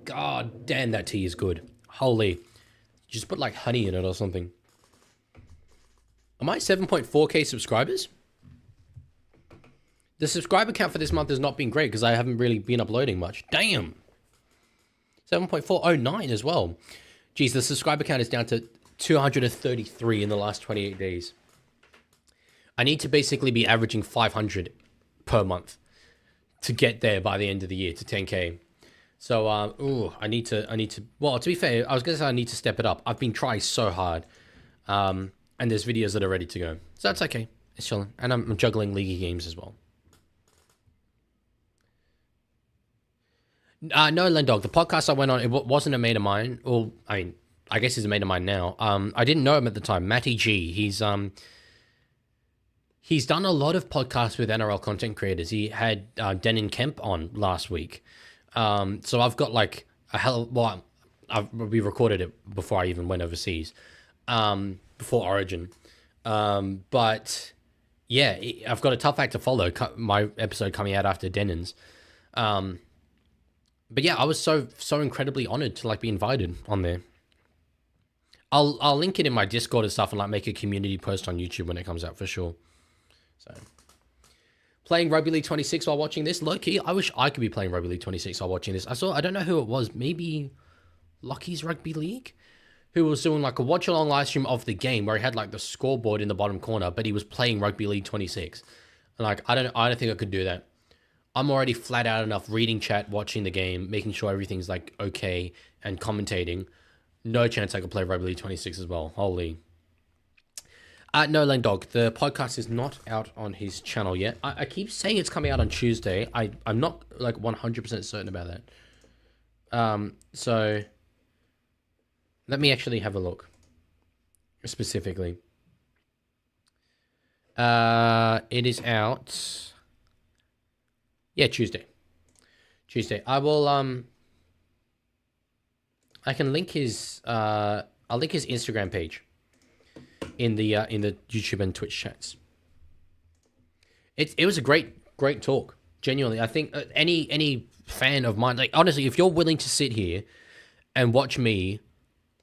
God damn, that tea is good. Holy. Just put like honey in it or something. Am I 7.4k subscribers? The subscriber count for this month has not been great because I haven't really been uploading much. Damn. 7.409 as well. Geez, the subscriber count is down to 233 in the last 28 days. I need to basically be averaging 500 per month to get there by the end of the year to 10k. So, I need to, well, to be fair, I was going to say I need to step it up. I've been trying so hard. And there's videos that are ready to go. So that's okay. It's chilling. And I'm juggling Leaguie games as well. No, Lendog, the podcast I went on, it wasn't a mate of mine. Well, I guess he's a mate of mine now. I didn't know him at the time. Matty G, he's done a lot of podcasts with NRL content creators. He had Denon Kemp on last week. So I've got like we recorded it before I even went overseas, before Origin. But yeah, I've got a tough act to follow. My episode coming out after Denon's. But yeah, I was so incredibly honored to like be invited on there. I'll link it in my Discord and stuff and like make a community post on YouTube when it comes out for sure. So playing Rugby League 26 while watching this, low key, I wish I could be playing Rugby League 26 while watching this. I don't know who it was, maybe Lucky's Rugby League, who was doing like a watch along live stream of the game where he had like the scoreboard in the bottom corner, but he was playing Rugby League 26. And like I don't think I could do that. I'm already flat out enough reading chat, watching the game, making sure everything's like okay, and commentating. No chance I could play Rugby League 26 as well. Holy. No, Lendog, the podcast is not out on his channel yet. I keep saying it's coming out on Tuesday. I'm not like 100% certain about that. So let me actually have a look specifically. It is out. Yeah, Tuesday. I will I can link his I'll link his Instagram page in the YouTube and Twitch chats. It was a great talk. Genuinely, I think any fan of mine, like honestly, if you're willing to sit here and watch me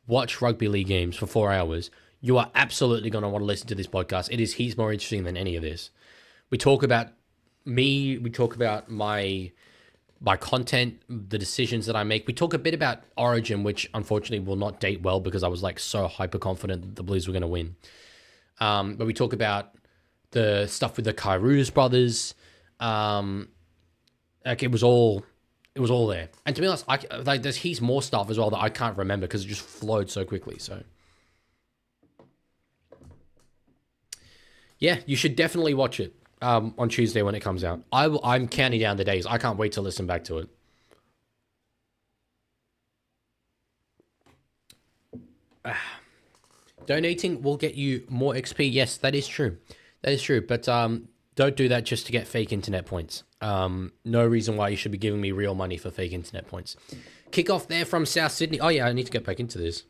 watch rugby league games for 4 hours, You are absolutely going to want to listen to this podcast. He's more interesting than any of this. We talk about me. We talk about my content, the decisions that I make. We talk a bit about Origin, which unfortunately will not date well because I was like so hyper confident that the Blues were going to win. But we talk about the stuff with the Kairos brothers. Like it was all there. And to be honest, he's more stuff as well that I can't remember because it just flowed so quickly. So yeah, you should definitely watch it on Tuesday when it comes out. I'm counting down the days. I can't wait to listen back to it. Donating will get you more XP. Yes, that is true. That is true. But don't do that just to get fake internet points. No reason why you should be giving me real money for fake internet points. Kick off there from South Sydney. Oh yeah, I need to get back into this.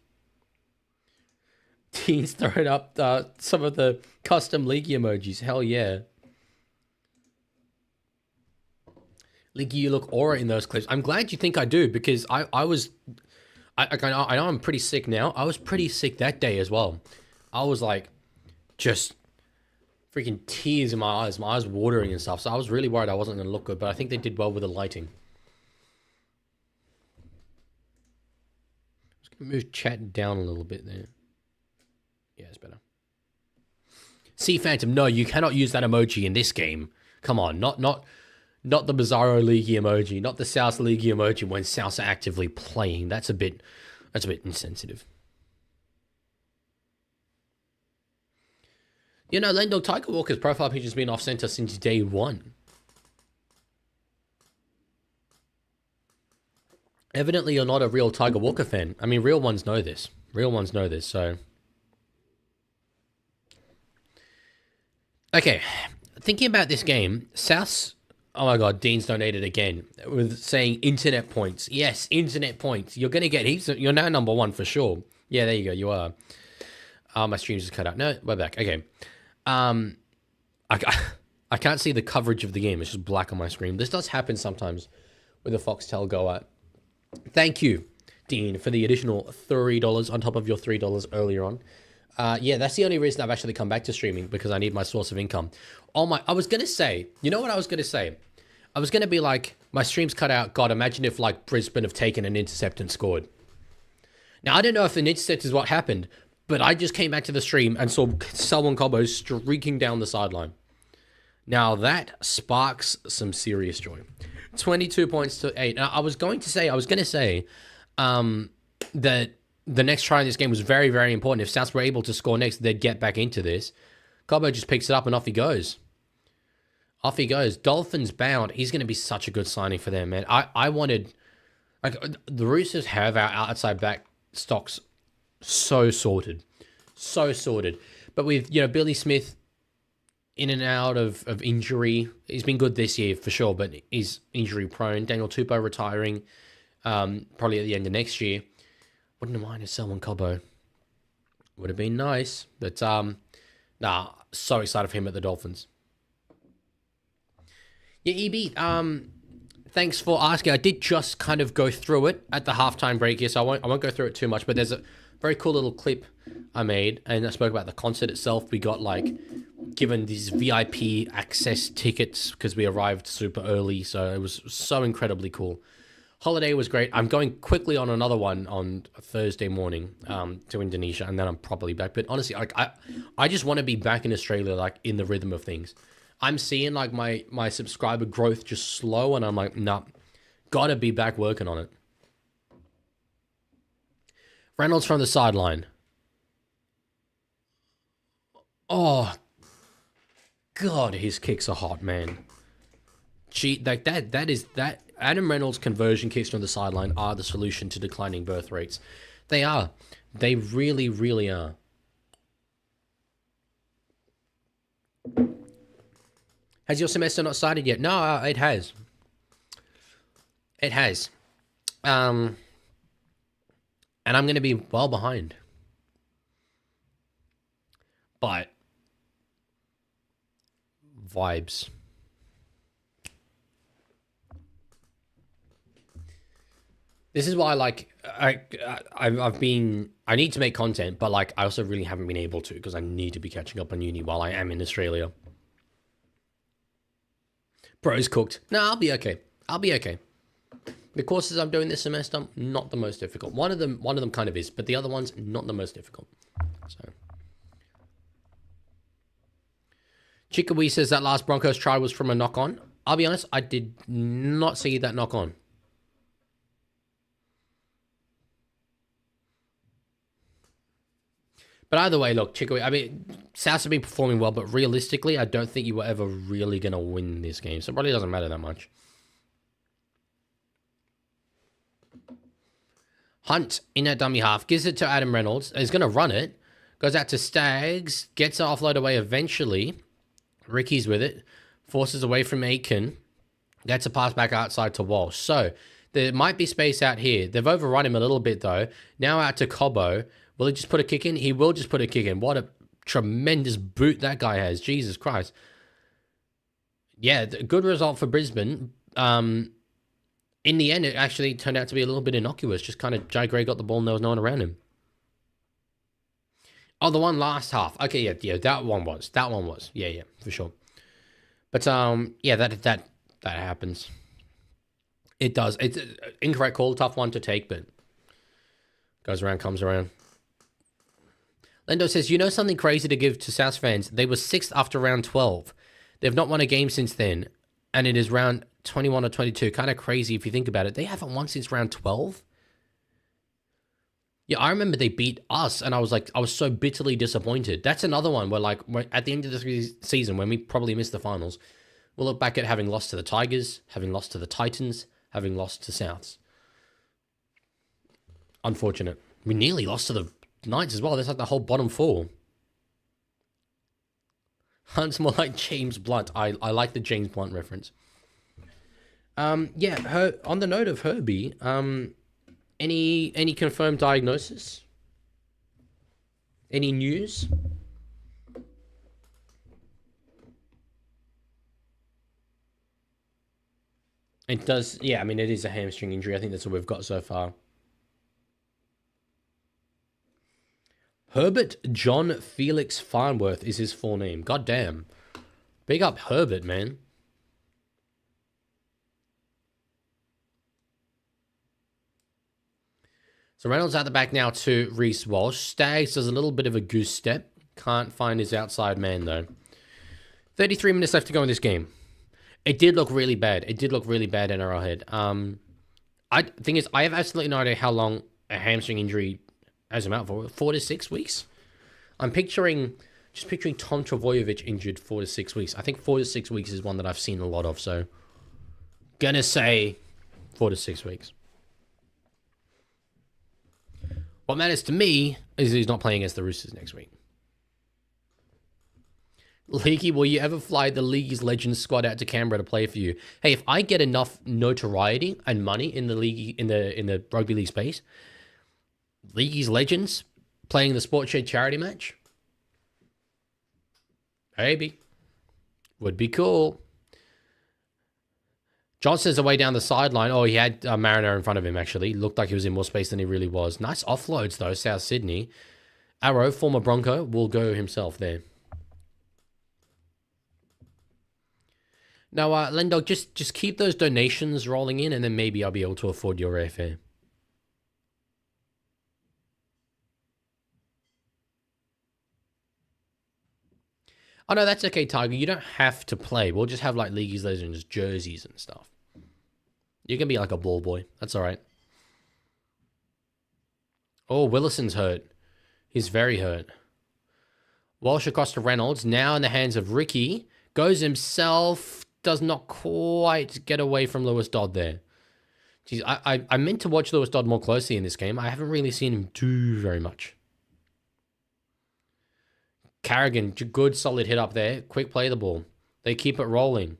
Teens throwing up some of the custom Leaguie emojis. Hell yeah. Leaguie, you look aura in those clips. I'm glad you think I do because I know I'm pretty sick now. I was pretty sick that day as well. I was like just freaking tears in my eyes watering and stuff. So I was really worried I wasn't going to look good, but I think they did well with the lighting. I'm just going to move chat down a little bit there. Yeah, it's better. Sea Phantom, no, you cannot use that emoji in this game. Come on, not the Bizarro Leaguie emoji, not the South Leaguie emoji when Souths are actively playing. That's a bit insensitive. You know, Lendog, Tiger Walker's profile picture has been off center since day one. Evidently, you're not a real Tiger Walker fan. I mean, real ones know this. So okay, thinking about this game, Souths. Oh my God, Dean's donated again with saying internet points. Yes, internet points. You're gonna get heaps. You're now number one for sure. Yeah, there you go. You are. My stream just cut out. No, we're back. Okay. I can't see the coverage of the game. It's just black on my screen. This does happen sometimes with a Foxtel go out. Thank you, Dean, for the additional $3 on top of your $3 earlier on. Yeah, that's the only reason I've actually come back to streaming, because I need my source of income. I was going to say, you know what I was going to say? I was going to be like, my stream's cut out. God, imagine if like Brisbane have taken an intercept and scored. Now, I don't know if an intercept is what happened, but I just came back to the stream and saw Selwyn Cobbo streaking down the sideline. Now, that sparks some serious joy. 22 points to 8. Now, I was going to say that the next try in this game was very, very important. If Souths were able to score next, they'd get back into this. Cobbo just picks it up and off he goes. Off he goes. Dolphins bound. He's going to be such a good signing for them, man. I wanted... Like, the Roosters have our outside back stocks so sorted. But with, Billy Smith in and out of injury, he's been good this year for sure, but he's injury prone. Daniel Tupou retiring probably at the end of next year. Wouldn't have minded selling Cobbo. Would have been nice. But, so excited for him at the Dolphins. Yeah, EB, thanks for asking. I did just kind of go through it at the halftime break here, so I won't go through it too much, but there's a very cool little clip I made, and I spoke about the concert itself. We got, given these VIP access tickets because we arrived super early, so it was so incredibly cool. Holiday was great. I'm going quickly on another one on Thursday morning to Indonesia, and then I'm probably back. But honestly, I just want to be back in Australia, in the rhythm of things. I'm seeing, my subscriber growth just slow, and I'm like, nah, gotta be back working on it. Reynolds from the sideline. Oh, God, his kicks are hot, man. Gee, that Adam Reynolds' conversion kicks from the sideline are the solution to declining birth rates. They are. They really, really are. Has your semester not started yet? No, it has. It has. And I'm going to be well behind. But vibes. This is why, like, I've been... I need to make content, but, like, I also really haven't been able to because I need to be catching up on uni while I am in Australia. Bro's cooked. No, I'll be okay. I'll be okay. The courses I'm doing this semester, not the most difficult. One of them kind of is, but the other one's not the most difficult. So, Chickawee says that last Broncos try was from a knock-on. I'll be honest, I did not see that knock-on. But either way, look, Chickawee, I mean, Souths have been performing well, but realistically, I don't think you were ever really going to win this game. So it probably doesn't matter that much. Hunt in at dummy half, gives it to Adam Reynolds. He's going to run it. Goes out to Staggs, gets it offload away eventually. Ricky's with it. Forces away from Aiken. Gets a pass back outside to Walsh. So there might be space out here. They've overrun him a little bit though. Now out to Cobbo. Will he just put a kick in? He will just put a kick in. What a tremendous boot that guy has. Jesus Christ. Yeah, good result for Brisbane. In the end, it actually turned out to be a little bit innocuous. Just kind of, Jai Gray got the ball and there was no one around him. Oh, the one last half. Okay, yeah, that one was. Yeah, for sure. But, yeah, that happens. It does. It's an incorrect call, tough one to take, but goes around, comes around. Lendo says, you know something crazy to give to South fans? They were 6th after round 12. They've not won a game since then, and it is round 21 or 22. Kind of crazy if you think about it. They haven't won since round 12. Yeah, I remember they beat us, and I was so bitterly disappointed. That's another one where, like, at the end of the season, when we probably missed the finals, we'll look back at having lost to the Tigers, having lost to the Titans, having lost to Souths. Unfortunate. We nearly lost to the Knights as well. That's like the whole bottom 4. Hunt's more like James Blunt. I like the James Blunt reference. Yeah, on the note of Herbie, any confirmed diagnosis? Any news? It does, yeah, I mean, it is a hamstring injury. I think that's what we've got so far. Herbert John Felix Farnworth is his full name. God damn. Big up Herbert, man. So Reynolds at the back now to Reece Walsh. Staggs does a little bit of a goose step. Can't find his outside man, though. 33 minutes left to go in this game. It did look really bad. It did look really bad in Arrowhead. Thing is, I have absolutely no idea how long a hamstring injury has him out for. 4 to 6 weeks? I'm picturing Tom Travojevic injured 4 to 6 weeks. I think 4 to 6 weeks is one that I've seen a lot of, so gonna say 4 to 6 weeks. What matters to me is he's not playing against the Roosters next week. Leaguie, will you ever fly the League's Legends squad out to Canberra to play for you? Hey, if I get enough notoriety and money in the league, in the rugby league space, League's Legends playing the Sports Shed charity match, maybe would be cool. Johnson's away down the sideline. Oh, he had Mariner in front of him, actually. Looked like he was in more space than he really was. Nice offloads, though, South Sydney. Arrow, former Bronco, will go himself there. Now, Lendog, just keep those donations rolling in, and then maybe I'll be able to afford your airfare. Oh, no, that's okay, Tiger. You don't have to play. We'll just have, like, League's Legends jerseys and stuff. You can be like a ball boy. That's all right. Oh, Willison's hurt. He's very hurt. Walsh across to Reynolds. Now in the hands of Ricky. Goes himself. Does not quite get away from Lewis Dodd there. Jeez, I meant to watch Lewis Dodd more closely in this game. I haven't really seen him do very much. Carrigan, good solid hit up there. Quick play the ball. They keep it rolling.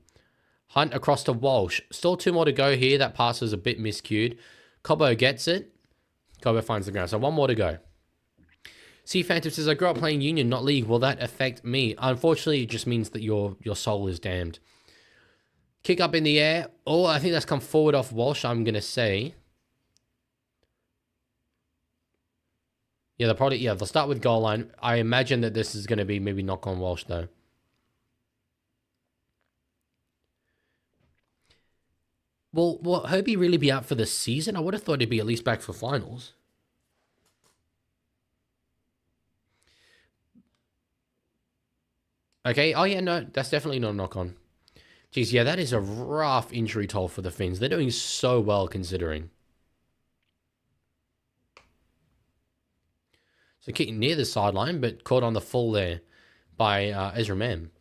Hunt across to Walsh. Still 2 more to go here. That pass was a bit miscued. Cobbo gets it. Cobbo finds the ground. So 1 more to go. See, Phantom says, I grew up playing Union, not League. Will that affect me? Unfortunately, it just means that your soul is damned. Kick up in the air. Oh, I think that's come forward off Walsh, I'm going to say. Yeah, they'll start with goal line. I imagine that this is going to be maybe knock on Walsh though. Will Herbie really be out for the season? I would have thought he'd be at least back for finals. Okay. Oh yeah, no, that's definitely not a knock on. Jeez, yeah, that is a rough injury toll for the Finns. They're doing so well considering. So kicking near the sideline, but caught on the full there by Ezra Mam.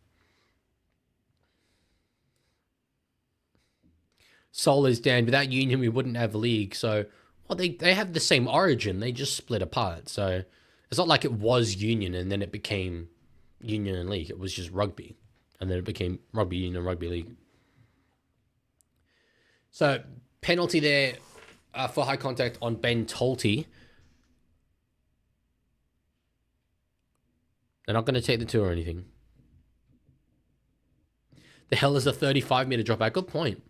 Sol is down. Without Union, we wouldn't have a league. So, well, they have the same origin. They just split apart. So it's not like it was Union and then it became Union and League. It was just rugby. And then it became Rugby Union and Rugby League. So penalty there for high contact on Ben Tolty. They're not going to take the two or anything. The hell is a 35-meter drop back? Good point.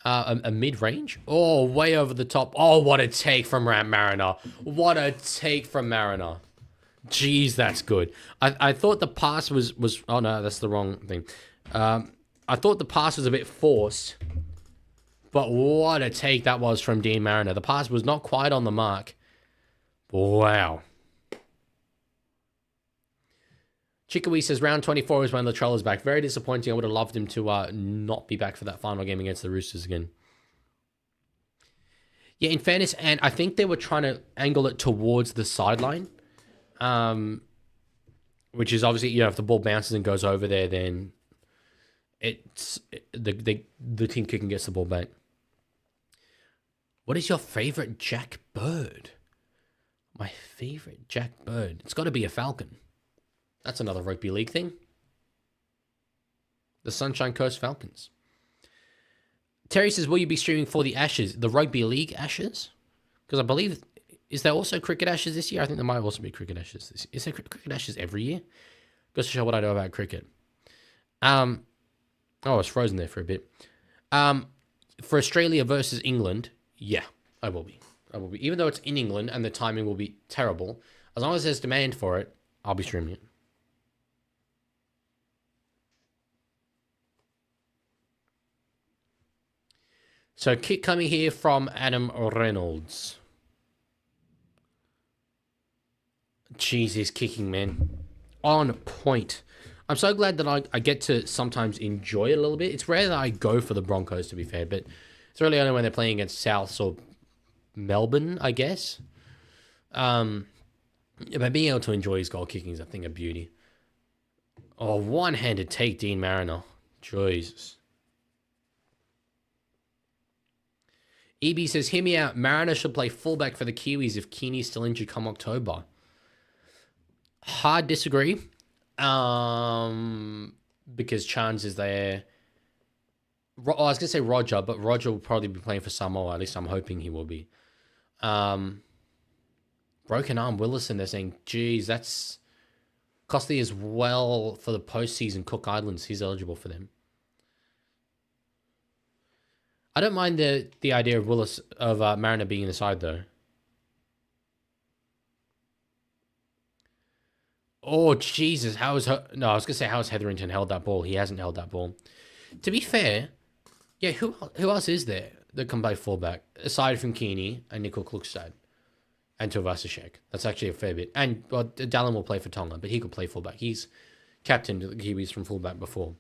A mid-range? Oh, way over the top. Oh, what a take from Mariner. What a take from Mariner. Jeez, that's good. I thought the pass was... Oh, no, that's the wrong thing. I thought the pass was a bit forced. But what a take that was from Dean Mariner. The pass was not quite on the mark. Wow. Chickawee says, round 24 is when Latrell is back. Very disappointing. I would have loved him to not be back for that final game against the Roosters again. Yeah, in fairness, and I think they were trying to angle it towards the sideline. Which is obviously, if the ball bounces and goes over there, then the team kicking gets the ball back. What is your favorite Jack Bird? My favorite Jack Bird? It's got to be a Falcon. That's another rugby league thing. The Sunshine Coast Falcons. Terry says, will you be streaming for the Ashes? The Rugby League Ashes? Because I believe, is there also Cricket Ashes this year? I think there might also be Cricket Ashes this year. Is there Cricket Ashes every year? Goes to show what I know about cricket. Oh, I was frozen there for a bit. For Australia versus England, yeah, I will be. Even though it's in England and the timing will be terrible, as long as there's demand for it, I'll be streaming it. So kick coming here from Adam Reynolds. Jeez, he's kicking, man. On point. I'm so glad that I get to sometimes enjoy it a little bit. It's rare that I go for the Broncos, to be fair, but it's really only when they're playing against South or Melbourne, I guess. But being able to enjoy his goal kicking is, I think, a beauty. Oh, one-handed take, Dean Mariner. Jesus. EB says, hear me out. Mariner should play fullback for the Kiwis if Keeney's still injured come October. Hard disagree. Because Chance is there. I was going to say Roger, but Roger will probably be playing for Samoa. At least I'm hoping he will be. Broken arm Willison, they're saying, geez, that's costly as well for the postseason. Cook Islands, he's eligible for them. I don't mind the idea of Mariner being in the side though. Oh Jesus! I was gonna say how has Hetherington held that ball? He hasn't held that ball. To be fair, yeah. Who else is there that can play fullback aside from Keeney and Nicol Klukstad and Tuvasashek? That's actually a fair bit. And Dallin will play for Tonga, but he could play fullback. He's captained the Kiwis from fullback before.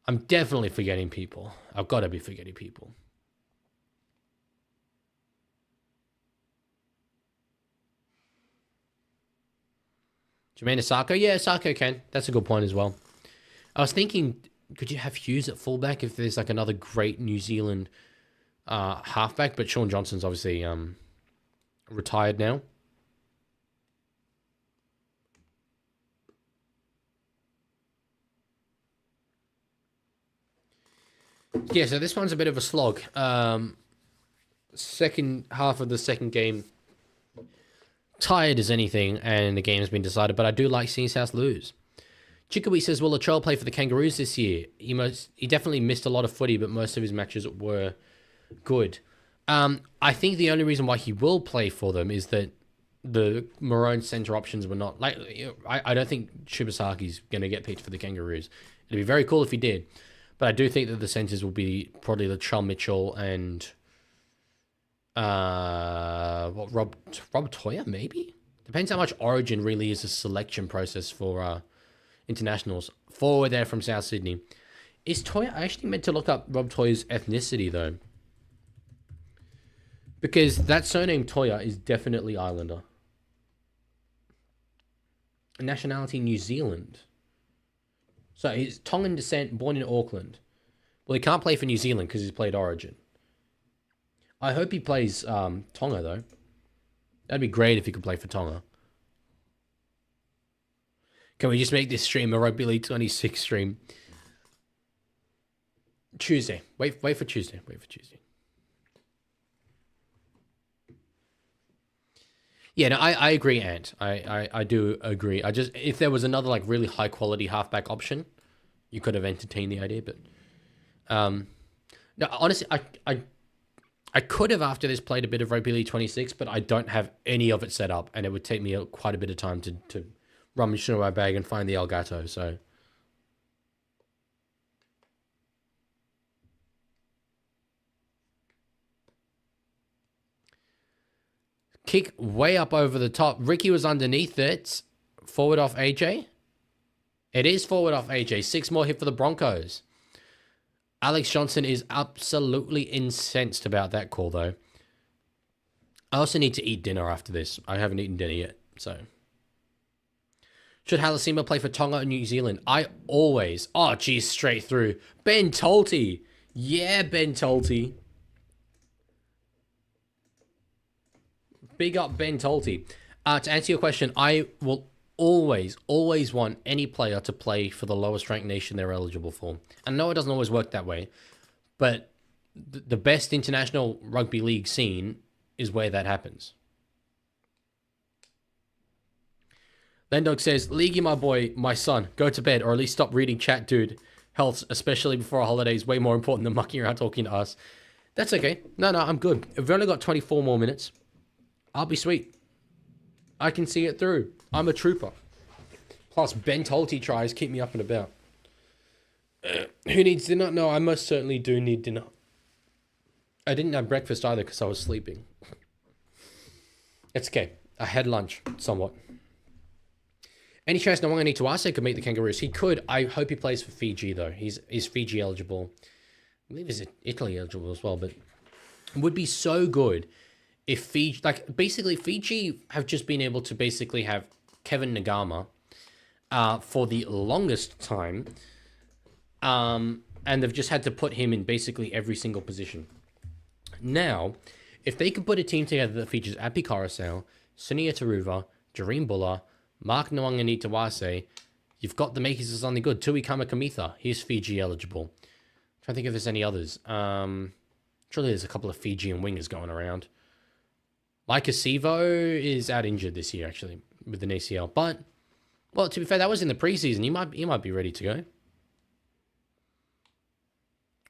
I'm definitely forgetting people. I've got to be forgetting people. Jermaine Asako? Yeah, Asako can. That's a good point as well. I was thinking, could you have Hughes at fullback if there's like another great New Zealand halfback? But Sean Johnson's obviously retired now. Yeah, so this one's a bit of a slog. Second half of the second game, tired as anything, and the game's been decided, but I do like seeing South lose. Chickawee says, will Latrell play for the Kangaroos this year? He definitely missed a lot of footy, but most of his matches were good. I think the only reason why he will play for them is that the Maroon centre options were not like. I don't think Shibasaki's going to get picked for the Kangaroos. It'd be very cool if he did, but I do think that the centres will be probably the Latrell Mitchell and Rob Toya maybe. Depends how much Origin really is a selection process for internationals. Forward there from South Sydney. Is Toya? I actually meant to look up Rob Toya's ethnicity though, because that surname Toya is definitely Islander. Nationality New Zealand. So he's Tongan descent, born in Auckland. Well, he can't play for New Zealand because he's played Origin. I hope he plays Tonga though. That'd be great if he could play for Tonga. Can we just make this stream a Rugby League 26 stream? Tuesday. Wait for Tuesday. Wait for Tuesday. Yeah, no, I agree, Ant. I do agree. I just, if there was another like really high quality halfback option, you could have entertained the idea. But no, honestly, I could have after this played a bit of Rugby League 26, but I don't have any of it set up, and it would take me quite a bit of time to rummage through my bag and find the Elgato. So. Kick way up over the top. Ricky was underneath it. Forward off AJ. It is forward off AJ. 6 more hit for the Broncos. Alex Johnson is absolutely incensed about that call, though. I also need to eat dinner after this. I haven't eaten dinner yet, so. Should Halasima play for Tonga and New Zealand? I always... Oh, geez, straight through. Ben Tolte. Yeah, Ben Tolte. Big up Ben Tolte. To answer your question, I will always want any player to play for the lowest ranked nation they're eligible for. I know it doesn't always work that way, but the best international rugby league scene is where that happens. Lendog says, Leaguie, my boy, my son, go to bed or at least stop reading chat, dude. Health, especially before a holiday, is way more important than mucking around talking to us. That's okay. No, I'm good. We've only got 24 more minutes. I'll be sweet. I can see it through. I'm a trooper. Plus, Ben Tolte tries keep me up and about. Who needs dinner? No, I most certainly do need dinner. I didn't have breakfast either because I was sleeping. It's okay. I had lunch, somewhat. Any chance Nwanga Nitawase could meet the Kangaroos? He could. I hope he plays for Fiji, though. He's Fiji eligible. I believe he's Italy eligible as well, but it would be so good if Fiji, like, basically Fiji have just been able to basically have Kevin Nagama for the longest time, and they've just had to put him in basically every single position. Now, if they could put a team together that features Api Coruscant, Sunia Taruva, Jareem Buller, Mark Nwanga Nitawase, you've got the makers of something good. Tui Kamakamitha, he's Fiji eligible. I'm trying to think if there's any others. Surely there's a couple of Fijian wingers going around. Mike Acevo is out injured this year, actually, with an ACL. But, well, to be fair, that was in the preseason. He might be ready to go.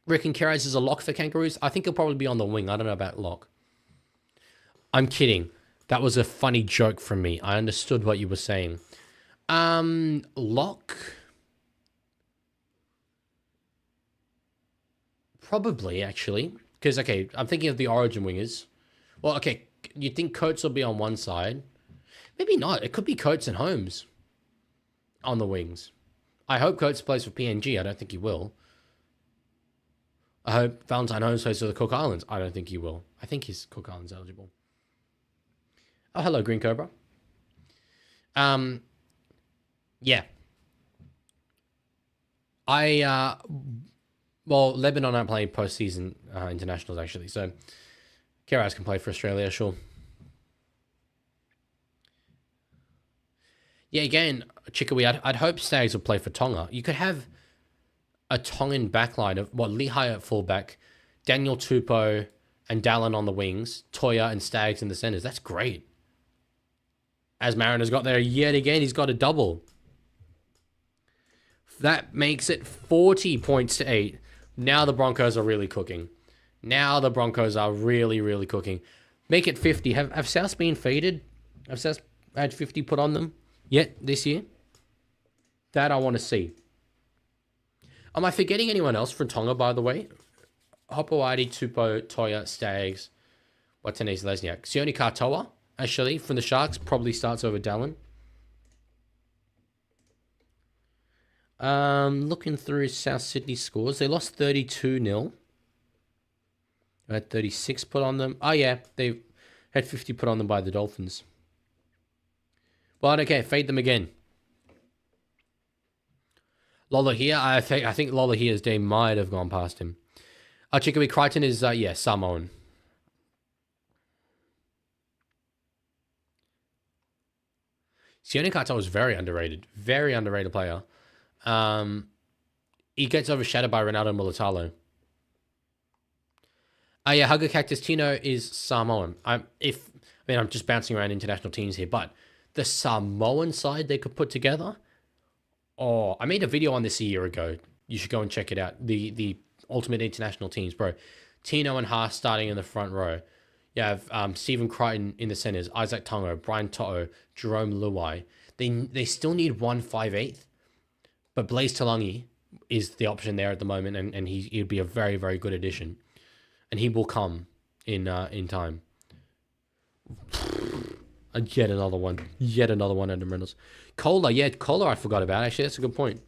Reckon Kerais is a lock for Kangaroos? I think he'll probably be on the wing. I don't know about lock. I'm kidding. That was a funny joke from me. I understood what you were saying. Lock? Probably, actually. Because, okay, I'm thinking of the Origin wingers. Well, okay, you'd think Coates will be on one side. Maybe not. It could be Coates and Holmes on the wings. I hope Coates plays for PNG. I don't think he will. I hope Valentine Holmes plays for the Cook Islands. I don't think he will. I think he's Cook Islands eligible. Oh, hello, Green Cobra. Yeah. Well, Lebanon aren't playing postseason internationals, actually, so Kerais can play for Australia, sure. Yeah, again, Chikawi, I'd hope Stags would play for Tonga. You could have a Tongan backline of, Lehigh at fullback, Daniel Tupou and Dallin on the wings, Toya and Stags in the centres. That's great. As Mariner's got there yet again, he's got a double. That makes it 40 points to 8. Now the Broncos are really cooking. Now the Broncos are really, really cooking. Make it 50. Have South been faded? have South had 50 put on them yet this year? That I want to see. Am I forgetting anyone else from Tonga, by the way? Hopewadi, Tupo, Toya, Stags, Watanes, Lesniak. Sione Katoa, actually, from the Sharks, probably starts over Dallin. Looking through South Sydney scores, they lost 32-0. They had 36 put on them. Oh, yeah, they had 50 put on them by the Dolphins. But okay, fade them again. Lola here, I think Lola here's day might have gone past him. Chikawi Crichton is, yeah, Samoan. Sione Katoa is very underrated. Very underrated player. He gets overshadowed by Ronaldo Mulatalo. Yeah, Hugger Cactus Tino is Samoan. I'm just bouncing around international teams here, but the Samoan side they could put together. Oh, I made a video on this a year ago. You should go and check it out. The ultimate international teams, bro. Tino and Haas starting in the front row. You have Stephen Crichton in the centers, Isaac Tongo, Brian To'o, Jerome Luai. They still need 1/5/8, but Blaise Talangi is the option there at the moment, and he'd be a very, very good addition. And he will come in time. Yet another one. Adam Reynolds. Kohler, yeah, Kohler I forgot about. Actually, that's a good point.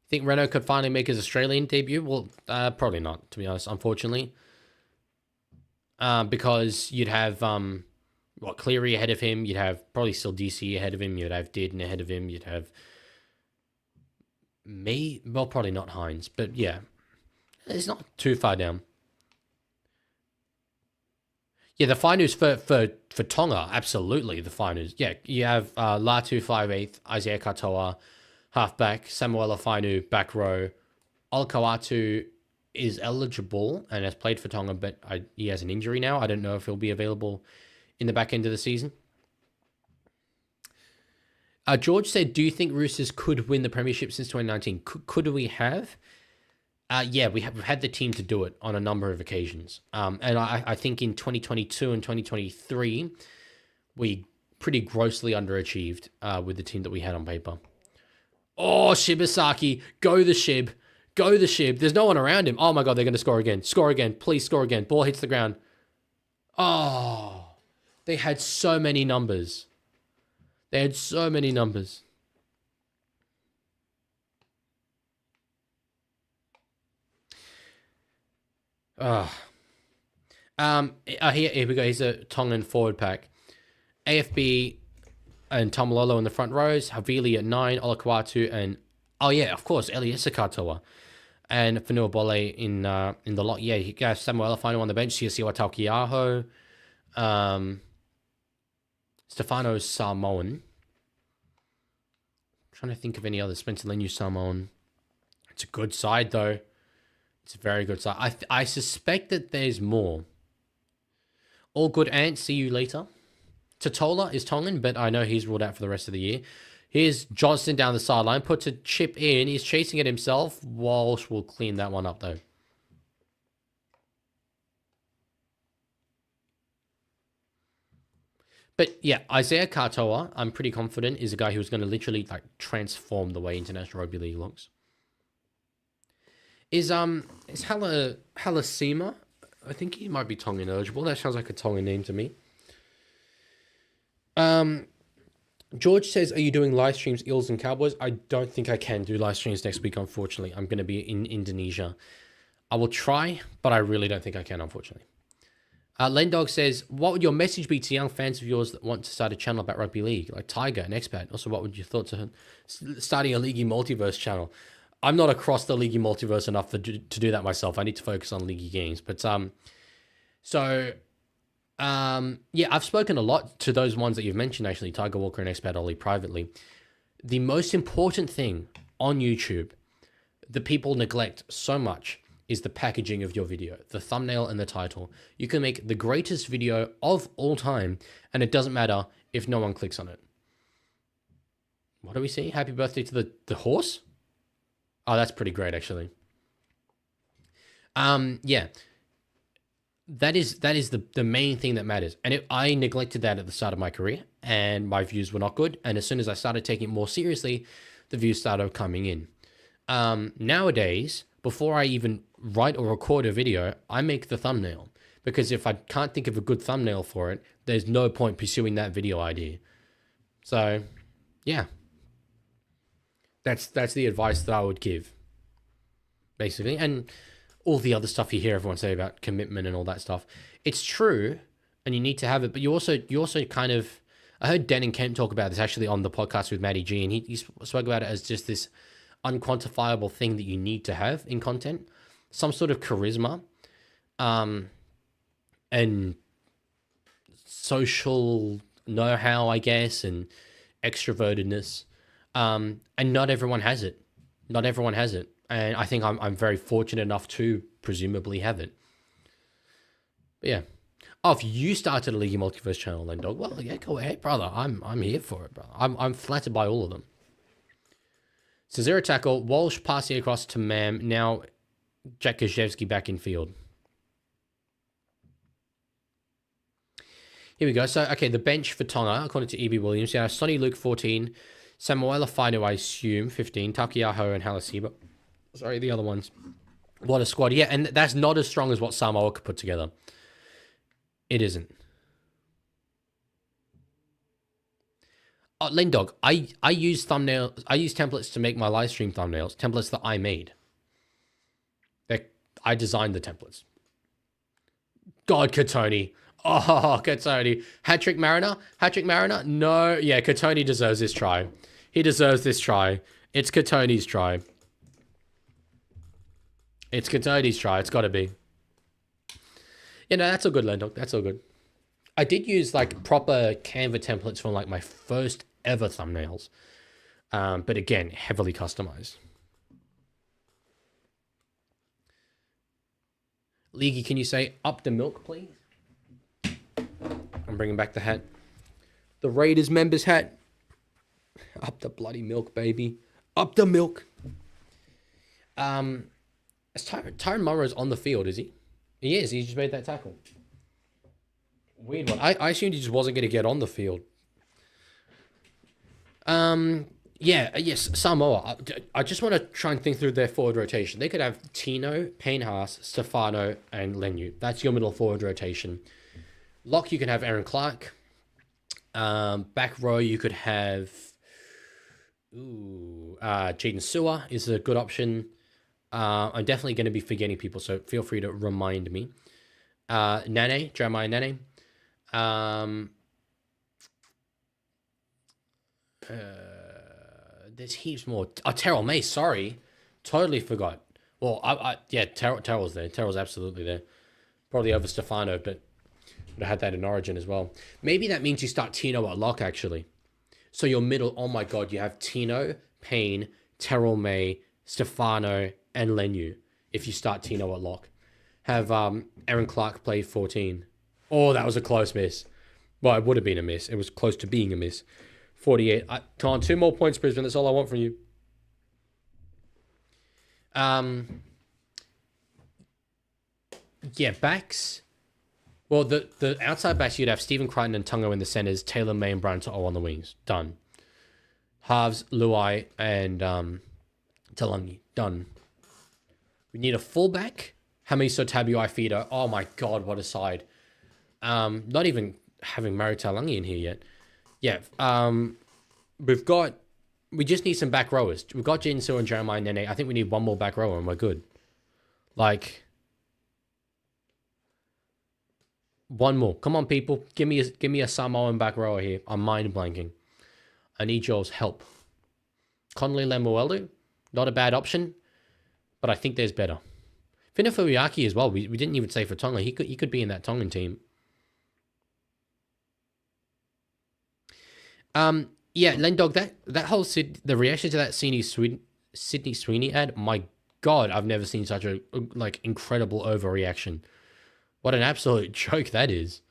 Think Renault could finally make his Australian debut? Well, probably not, to be honest, unfortunately. Because you'd have, Cleary ahead of him. You'd have probably still DC ahead of him. You'd have Dearden ahead of him. You'd have probably not Hines, but yeah. It's not too far down. Yeah, the finals for Tonga, absolutely the finals. Yeah, you have Latu 5/8, Isaiah Katoa, halfback, Samuela Fainu, back row. Olakau'atu is eligible and has played for Tonga, but he has an injury now. I don't know if he'll be available in the back end of the season. George said, do you think Roosters could win the premiership since 2019? Could we have? Yeah, we've had the team to do it on a number of occasions. And I think in 2022 and 2023, we pretty grossly underachieved with the team that we had on paper. Oh, Shibasaki, go the Shib. Go the Shib. There's no one around him. Oh my God, they're going to score again. Score again. Please score again. Ball hits the ground. Oh, they had so many numbers. Here we go. Here's a Tongan forward pack. AFB and Tamalolo in the front rows. Havili at 9. Olakau'atu and of course, Eliesa Katoa and Fanua Bole in the lot. Yeah, you got Samuel Alafino on the bench. Siasiwa Taukiaho. Stefano Samoan. I'm trying to think of any other. Spencer Lenu Samoan. It's a good side though. It's a very good side. I suspect that there's more. All good, Ant. See you later. Totola is Tongan, but I know he's ruled out for the rest of the year. Here's Johnston down the sideline. Puts a chip in. He's chasing it himself. Walsh will clean that one up, though. But yeah, Isaiah Katoa, I'm pretty confident, is a guy who's going to literally transform the way International Rugby League looks. Is Halasima? I think he might be Tongan eligible. That sounds like a Tongan name to me. George says, are you doing live streams, Eels and Cowboys? I don't think I can do live streams next week, unfortunately. I'm going to be in Indonesia. I will try, but I really don't think I can, unfortunately. Lendog says, what would your message be to young fans of yours that want to start a channel about rugby league, like Tiger and Expat? Also, what would your thoughts on starting a Leaguie Multiverse channel? I'm not across the Leaguie Multiverse enough to do that myself. I need to focus on Leaguie games. But, yeah, I've spoken a lot to those ones that you've mentioned, actually, Tiger Walker and Expat Ollie privately. The most important thing on YouTube that people neglect so much is the packaging of your video, the thumbnail and the title. You can make the greatest video of all time, and it doesn't matter if no one clicks on it. What do we see? Happy birthday to the horse? Oh, that's pretty great, actually. Yeah. That is the main thing that matters. And I neglected that at the start of my career, and my views were not good. And as soon as I started taking it more seriously, the views started coming in. Nowadays, before I even write or record a video, I make the thumbnail, because if I can't think of a good thumbnail for it, there's no point pursuing that video idea. So, yeah, that's the advice that I would give, basically. And all the other stuff you hear everyone say about commitment and all that stuff, it's true, and you need to have it. But you also kind of, I heard Den and Kent talk about this actually on the podcast with Matty G, and he spoke about it as just this unquantifiable thing that you need to have in content, some sort of charisma, and social know-how, I guess, and extrovertedness. And not everyone has it. Not everyone has it. And I think I'm very fortunate enough to presumably have it. But yeah. Oh, if you started a Leaguie Multiverse channel then, dog, well, yeah, go ahead, brother. I'm here for it, brother. I'm flattered by all of them. So 0 tackle, Walsh passing across to Mam. Now Jack Gajewski back in field. Here we go. So, okay, the bench for Tonga, according to E.B. Williams. Yeah, Sonny Luke, 14. Samuela Fainu, I assume, 15. Takiaho and Halasiba. Sorry, the other ones. What a squad. Yeah, and that's not as strong as what Samoa could put together. It isn't. Oh, Lendog, I use thumbnails. I use templates to make my live stream thumbnails. Templates that I made. I designed the templates. God, Katoni. Oh, Katoni. Hat-trick Mariner? Hat-trick Mariner? No. Yeah, Katoni deserves this try. He deserves this try. It's Katoni's try. It's Katoni's try. It's got to be. You know, that's all good, Lendog. That's all good. I did use, like, proper Canva templates for, like, my first ever thumbnails. But again, heavily customized. Leaguie, can you say, up the milk, please? I'm bringing back the hat. The Raiders members hat. Up the bloody milk, baby. Up the milk. Is Tyron Munro's on the field, is he? He is. He just made that tackle. Weird one. I assumed he just wasn't going to get on the field. Yeah, yes, Samoa. I just want to try and think through their forward rotation. They could have Tino, Payne-Haas, Stefano, and Lenu. That's your middle forward rotation. Lock, you can have Aaron Clark. Back row, you could have... Jaden Sewer is a good option. I'm definitely going to be forgetting people, so feel free to remind me. Nane, Jeremiah Nane. There's heaps more. Oh, Terrell May, sorry. Totally forgot. Well, yeah, Terrell's there. Terrell's absolutely there. Probably over Stefano, but would have had that in Origin as well. Maybe that means you start Tino at lock, actually. So your middle, oh my God, you have Tino, Payne, Terrell May, Stefano, and Lenu if you start Tino at lock. Have Aaron Clark play 14. Oh, that was a close miss. Well, it would have been a miss. It was close to being a miss. 48. Come on, 2 more points, Brisbane. That's all I want from you. Yeah, backs. Well, the outside backs, you'd have Stephen Crichton and Tungo in the centers, Taylor May and Brian To'o on the wings. Done. Halves, Luai and Talangi. Done. We need a fullback. Hamiso Tabuai Fido. Oh my God, what a side. Not even having Murray Talangi in here yet. Yeah. We just need some back rowers. We've got Jinsu and Jeremiah Nene. I think we need one more back rower and we're good. Like, one more. Come on, people. Give me a Samoan back rower here. I'm mind blanking. I need y'all's help. Conley Lemuelu, not a bad option, but I think there's better. Finafuyaki as well. We didn't even say for Tonga. He could be in that Tongan team. Yeah, Lendog, that whole the reaction to that Sydney Sweeney ad, my God, I've never seen such a like incredible overreaction. What an absolute joke that is.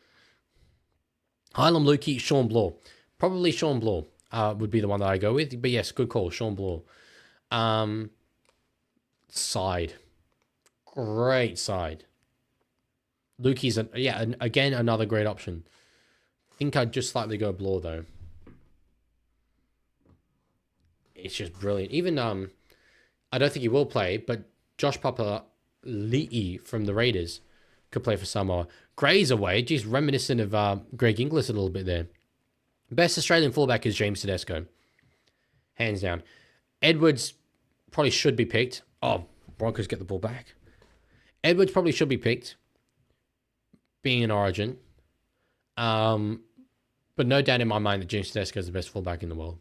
Hylam Lukey, Sean Blaw. Probably Sean Blaw would be the one that I go with. But yes, good call, Sean Blaw. Side. great side. Lukey's, again, another great option. I think I'd just slightly go Blore, though. It's just brilliant. Even, I don't think he will play, but Josh Papa Leaguie from the Raiders could play for Samoa. Gray's away. Just reminiscent of Greg Inglis a little bit there. Best Australian fullback is James Tedesco. Hands down. Edwards probably should be picked. Oh, Broncos get the ball back. Edwards probably should be picked, being in Origin. But no doubt in my mind that James Tedesco is the best fullback in the world.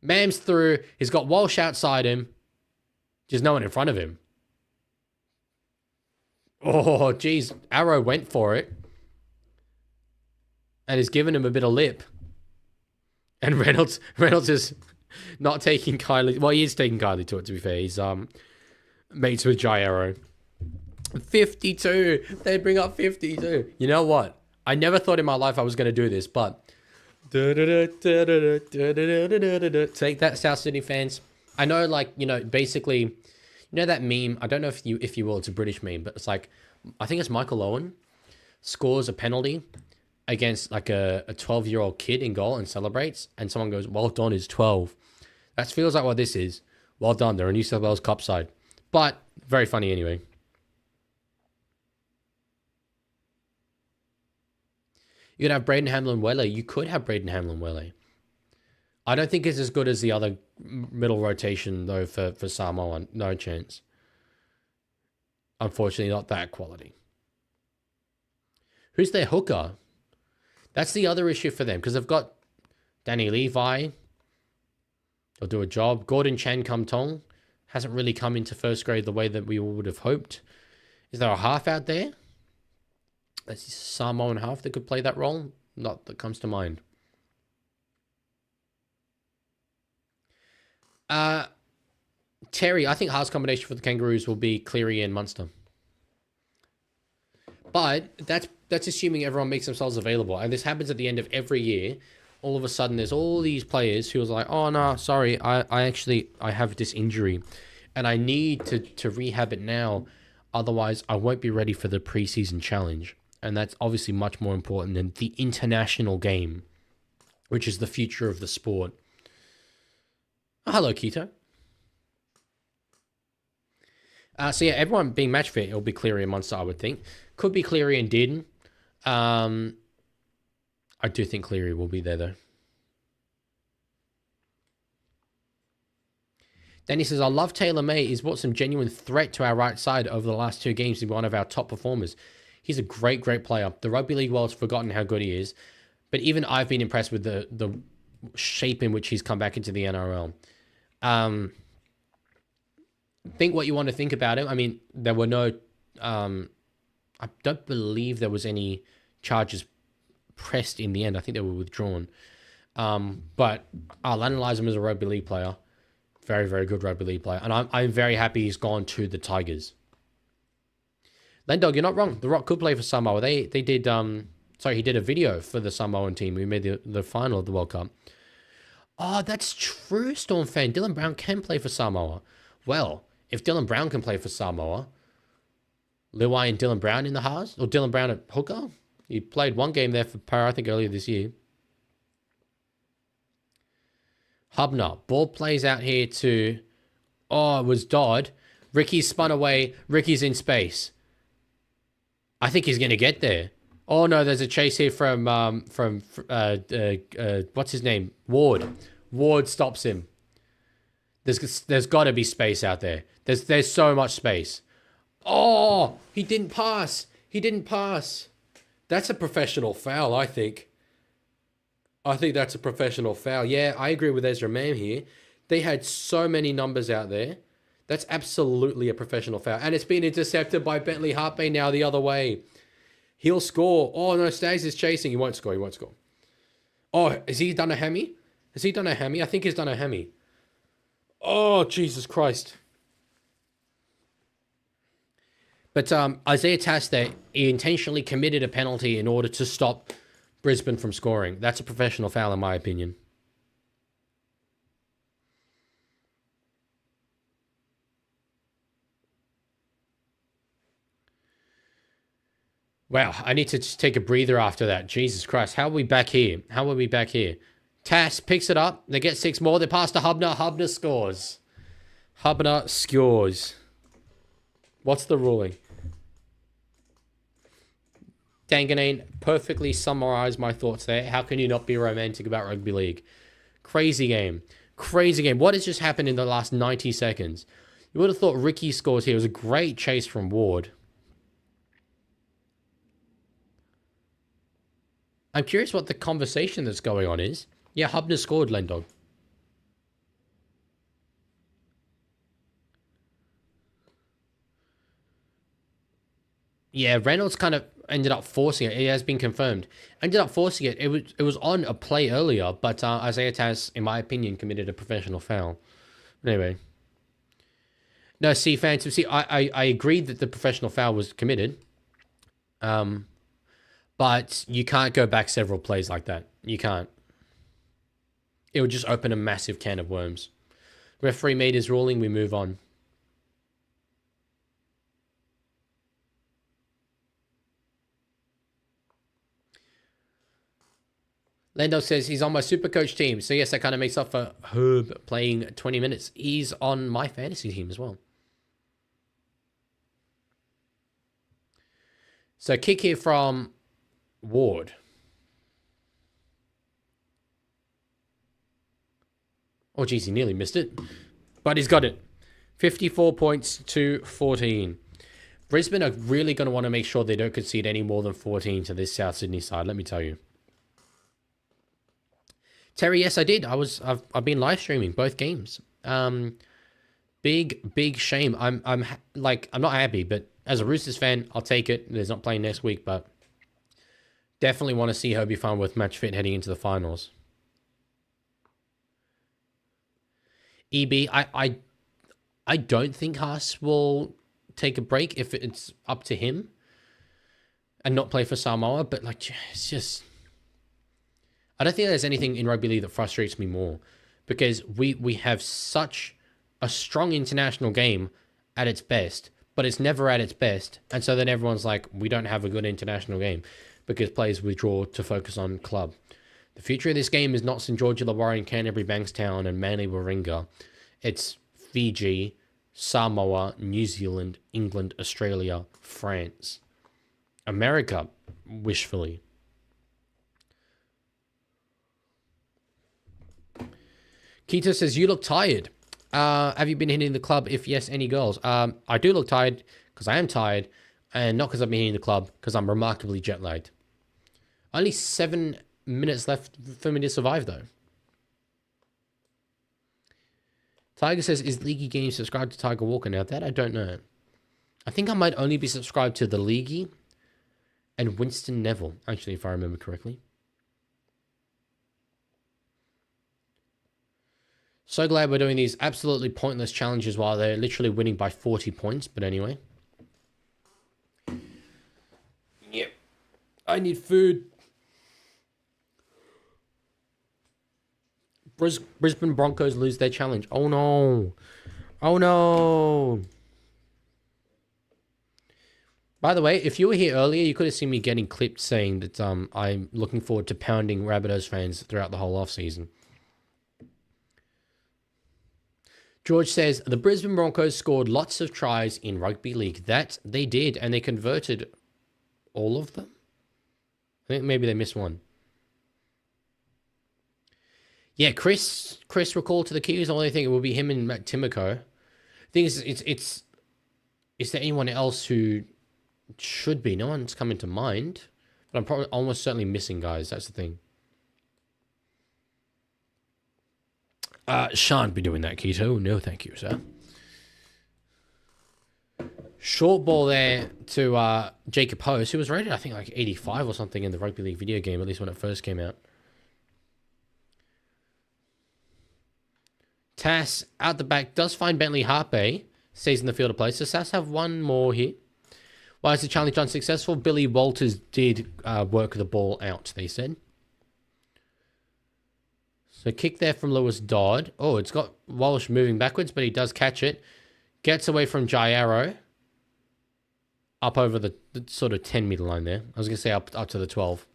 Mam's through. He's got Walsh outside him. Just no one in front of him. Oh, geez. Arrow went for it. And has given him a bit of lip. And Reynolds is not taking kindly. Well, he is taking kindly to it, to be fair. He's mates with Jai Arrow. 52. They bring up 52. You know what? I never thought in my life I was going to do this, but... Take that, South Sydney fans. I know, like, you know, basically... You know that meme? I don't know if you will. It's a British meme, but it's like... I think it's Michael Owen scores a penalty against like a 12-year-old kid in goal and celebrates, and someone goes, well done, is 12. That feels like what this is. Well done, they're a New South Wales Cup side. But, very funny anyway. You could have Braden Hamlin-Wele. You could have Braden Hamlin-Wele. I don't think it's as good as the other middle rotation, though, for Samoa. No chance. Unfortunately, not that quality. Who's their hooker? That's the other issue for them, because they've got Danny Levi. They'll do a job. Gordon Chan Kum Tong hasn't really come into first grade the way that we would have hoped. Is there a half out there? That's a Samoan half that could play that role? Not that comes to mind. Terry, I think halves combination for the Kangaroos will be Cleary and Munster. But that's assuming everyone makes themselves available. And this happens at the end of every year. All of a sudden, there's all these players who are like, oh, no, sorry, I have this injury. And I need to rehab it now. Otherwise, I won't be ready for the preseason challenge. And that's obviously much more important than the international game, which is the future of the sport. Oh, hello, Keto. So yeah, everyone being match fit, it'll be Cleary and Munster, I would think. Could be Cleary and Dearden. I do think Cleary will be there, though. Then he says, I love Taylor May. He's brought some genuine threat to our right side over the last 2 games. He's one of our top performers. He's a great, great player. The Rugby League world's forgotten how good he is. But even I've been impressed with the shape in which he's come back into the NRL. Think what you want to think about him. I mean, there were no... I don't believe there was any charges pressed in the end. I think they were withdrawn. But I'll analyze him as a Rugby League player. Very, very good Rugby League player. And I'm very happy he's gone to the Tigers. Lendog, you're not wrong. The Rock could play for Samoa. They did... he did a video for the Samoan team who made the final of the World Cup. Oh, that's true, Storm fan. Dylan Brown can play for Samoa. Well, if Dylan Brown can play for Samoa, Leaguie and Dylan Brown in the halves? Or Dylan Brown at hooker? He played one game there for Para, I think, earlier this year. Hubner. Ball plays out here to... Oh, it was Dodd. Ricky's spun away. Ricky's in space. I think he's going to get there. Oh, no, there's a chase here from what's his name? Ward. Ward stops him. There's got to be space out there. There's so much space. Oh, he didn't pass. He didn't pass. That's a professional foul, I think. I think that's a professional foul. Yeah, I agree with Ezra Mam here. They had so many numbers out there. That's absolutely a professional foul. And it's been intercepted by Bentley Hartbay now the other way. He'll score. Oh, no, Stags is chasing. He won't score. He won't score. Oh, has he done a hammy? Has he done a hammy? I think he's done a hammy. Oh, Jesus Christ. But Isaiah Tass there, he intentionally committed a penalty in order to stop Brisbane from scoring. That's a professional foul in my opinion. Wow, I need to just take a breather after that. Jesus Christ, how are we back here? How are we back here? Tass picks it up. They get 6 more. They pass to Hubner. Hubner scores. Hubner scores. What's the ruling? Danganane perfectly summarized my thoughts there. How can you not be romantic about rugby league? Crazy game. Crazy game. What has just happened in the last 90 seconds? You would have thought Ricky scores here. It was a great chase from Ward. I'm curious what the conversation that's going on is. Yeah, Hubner scored, Lendog. Yeah, Reynolds kind of ended up forcing it. It has been confirmed. Ended up forcing it. It was on a play earlier, but Isaiah Taz, in my opinion, committed a professional foul. But anyway. No, see, Phantom, see, I agreed that the professional foul was committed. But you can't go back several plays like that. You can't. It would just open a massive can of worms. Referee made his ruling. We move on. Lando says he's on my super coach team. So yes, that kind of makes up for Herb playing 20 minutes. He's on my fantasy team as well. So kick here from Ward. Oh, geez, he nearly missed it. But he's got it. 54 points to 14. Brisbane are really going to want to make sure they don't concede any more than 14 to this South Sydney side, let me tell you. Terry, yes, I did. I've been live streaming both games. Big shame. I'm not happy, but as a Roosters fan, I'll take it. There's not playing next week, but definitely want to see Herbie Farnworth match fit heading into the finals. EB, I don't think Haas will take a break if it's up to him and not play for Samoa, but like, it's just, I don't think there's anything in rugby league that frustrates me more, because we have such a strong international game at its best, but it's never at its best. And so then everyone's like, we don't have a good international game because players withdraw to focus on club. The future of this game is not St. George Illawarra and Canterbury Bankstown and Manly Warringah. It's Fiji, Samoa, New Zealand, England, Australia, France, America, wishfully. Keto says, you look tired. Have you been hitting the club? If yes, any goals? I do look tired because I am tired, and not because I've been hitting the club, because I'm remarkably jet lagged. Only 7 minutes left for me to survive, though. Tiger says, is Leaguie Games subscribed to Tiger Walker now? That I don't know. I think I might only be subscribed to the Leaguie and Winston Neville, actually, if I remember correctly. So glad we're doing these absolutely pointless challenges while they're literally winning by 40 points. But anyway. Yep. I need food. Brisbane Broncos lose their challenge. Oh no. Oh no. By the way, if you were here earlier, you could have seen me getting clipped saying that I'm looking forward to pounding Rabbitohs fans throughout the whole off-season. George says, the Brisbane Broncos scored lots of tries in rugby league. That they did, and they converted all of them? I think maybe they missed one. Yeah, Chris recalled to the Kiwis. I only think it will be him and Matt Timoko. The thing is, is there anyone else who should be? No one's coming to mind. But I'm probably almost certainly missing guys. That's the thing. Shan't be doing that, Keto. No, thank you, sir. Short ball there to Jacob Host, who was rated, I think, like 85 or something in the Rugby League video game, at least when it first came out. Tass out the back does find Bentley Harpe, stays in the field of play. So Sass have one more here. Why is the challenge unsuccessful? Billy Walters did work the ball out, they said. So kick there from Lewis Dodd. Oh, it's got Walsh moving backwards, but he does catch it. Gets away from Jairo. up over the sort of 10-meter line there. I was going to say up to the 12.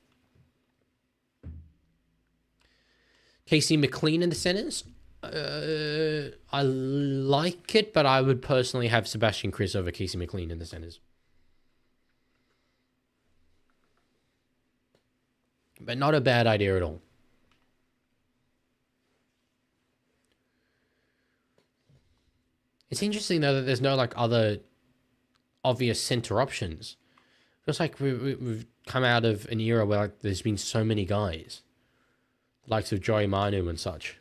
Casey McLean in the centers. I like it, but I would personally have Sebastian Chris over Casey McLean in the centers. But not a bad idea at all. It's interesting, though, that there's no, like, other obvious center options. Feels like we've come out of an era where, like, there's been so many guys. The likes of Joey Manu and such.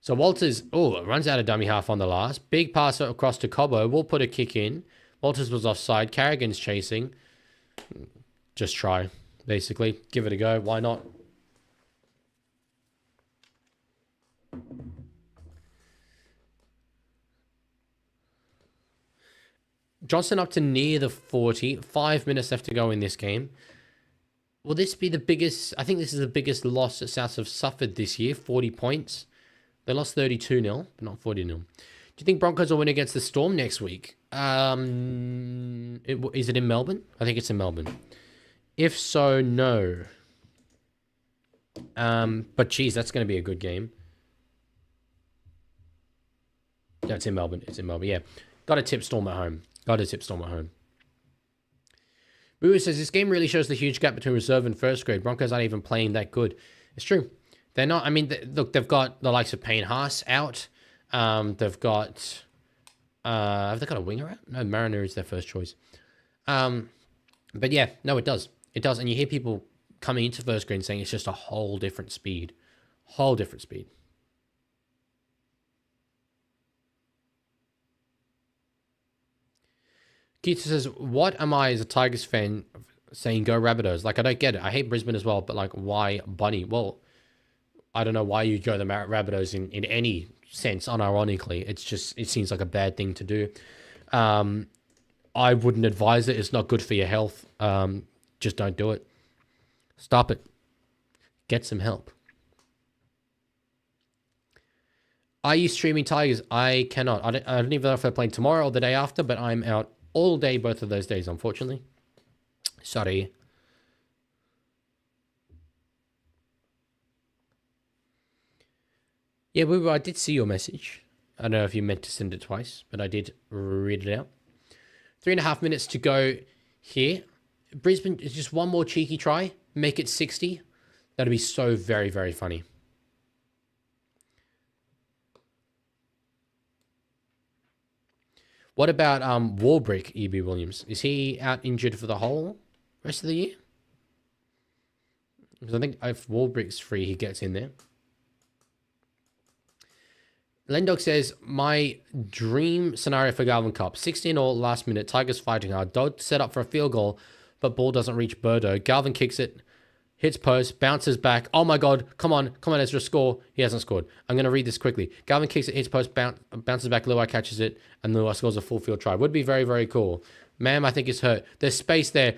So Walters, runs out of dummy half on the last. Big pass across to Cobbo. We'll put a kick in. Walters was offside. Carrigan's chasing. Just try, basically. Give it a go. Why not? Johnson up to near the 40. 5 minutes left to go in this game. Will this be the biggest... I think this is the biggest loss that Souths have suffered this year. 40 points. They lost 32-0, but not 40-0. Do you think Broncos will win against the Storm next week? Is it in Melbourne? I think it's in Melbourne. If so, no. But geez, that's going to be a good game. Yeah, it's in Melbourne. It's in Melbourne, yeah. Got to tip Storm at home. Boo says, this game really shows the huge gap between reserve and first grade. Broncos aren't even playing that good. It's true. They're not. I mean, look, they've got the likes of Payne Haas out. They've got... have they got a winger out? No, Mariner is their first choice. But yeah, no, it does. It does. And you hear people coming into first grade saying it's just a whole different speed. Whole different speed. Keith says, what am I as a Tigers fan saying go Rabbitohs? Like, I don't get it. I hate Brisbane as well, but like, why Bunny? Well, I don't know why you go the Rabbitohs in any sense, unironically. It's just, it seems like a bad thing to do. I wouldn't advise it. It's not good for your health. Just don't do it. Stop it. Get some help. Are you streaming Tigers? I cannot. I don't even know if they're playing tomorrow or the day after, but I'm out all day both of those days, unfortunately. Sorry. Yeah, I did see your message. I don't know if you meant to send it twice, but I did read it out. 3.5 minutes to go here. Brisbane is just one more cheeky try. Make it 60. That'd be so very, very funny. What about Warbrick, E.B. Williams? Is he out injured for the whole rest of the year? Because I think if Warbrick's free, he gets in there. Lendog says, my dream scenario for Galvin Cup. 16 all last minute. Tigers fighting hard. Dodd set up for a field goal, but ball doesn't reach Burdo. Galvin kicks it. Hits post, bounces back. Oh my God, come on, Ezra, score. He hasn't scored. I'm going to read this quickly. Galvin kicks it, hits post, bounces back, Luai catches it, and Luai scores a full field try. Would be very, very cool. Ma'am, I think is hurt. There's space there.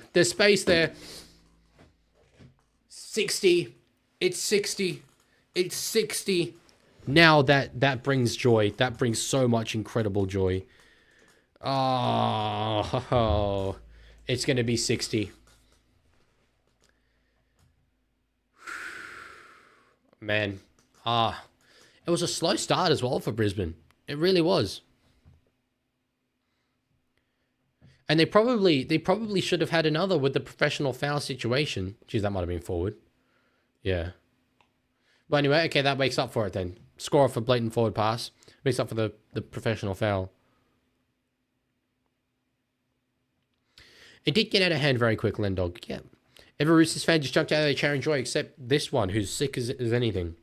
60. It's 60. It's 60. Now that brings joy. That brings so much incredible joy. Oh, it's going to be 60. Man, it was a slow start as well for Brisbane. It really was. And they probably should have had another with the professional foul situation. Geez, that might have been forward. Yeah. But anyway, okay, that makes up for it then. Score off a blatant forward pass. Makes up for the professional foul. It did get out of hand very quick, Lendog. Yeah. Every Roosters fan just jumped out of their chair and joy, except this one, who's sick as anything.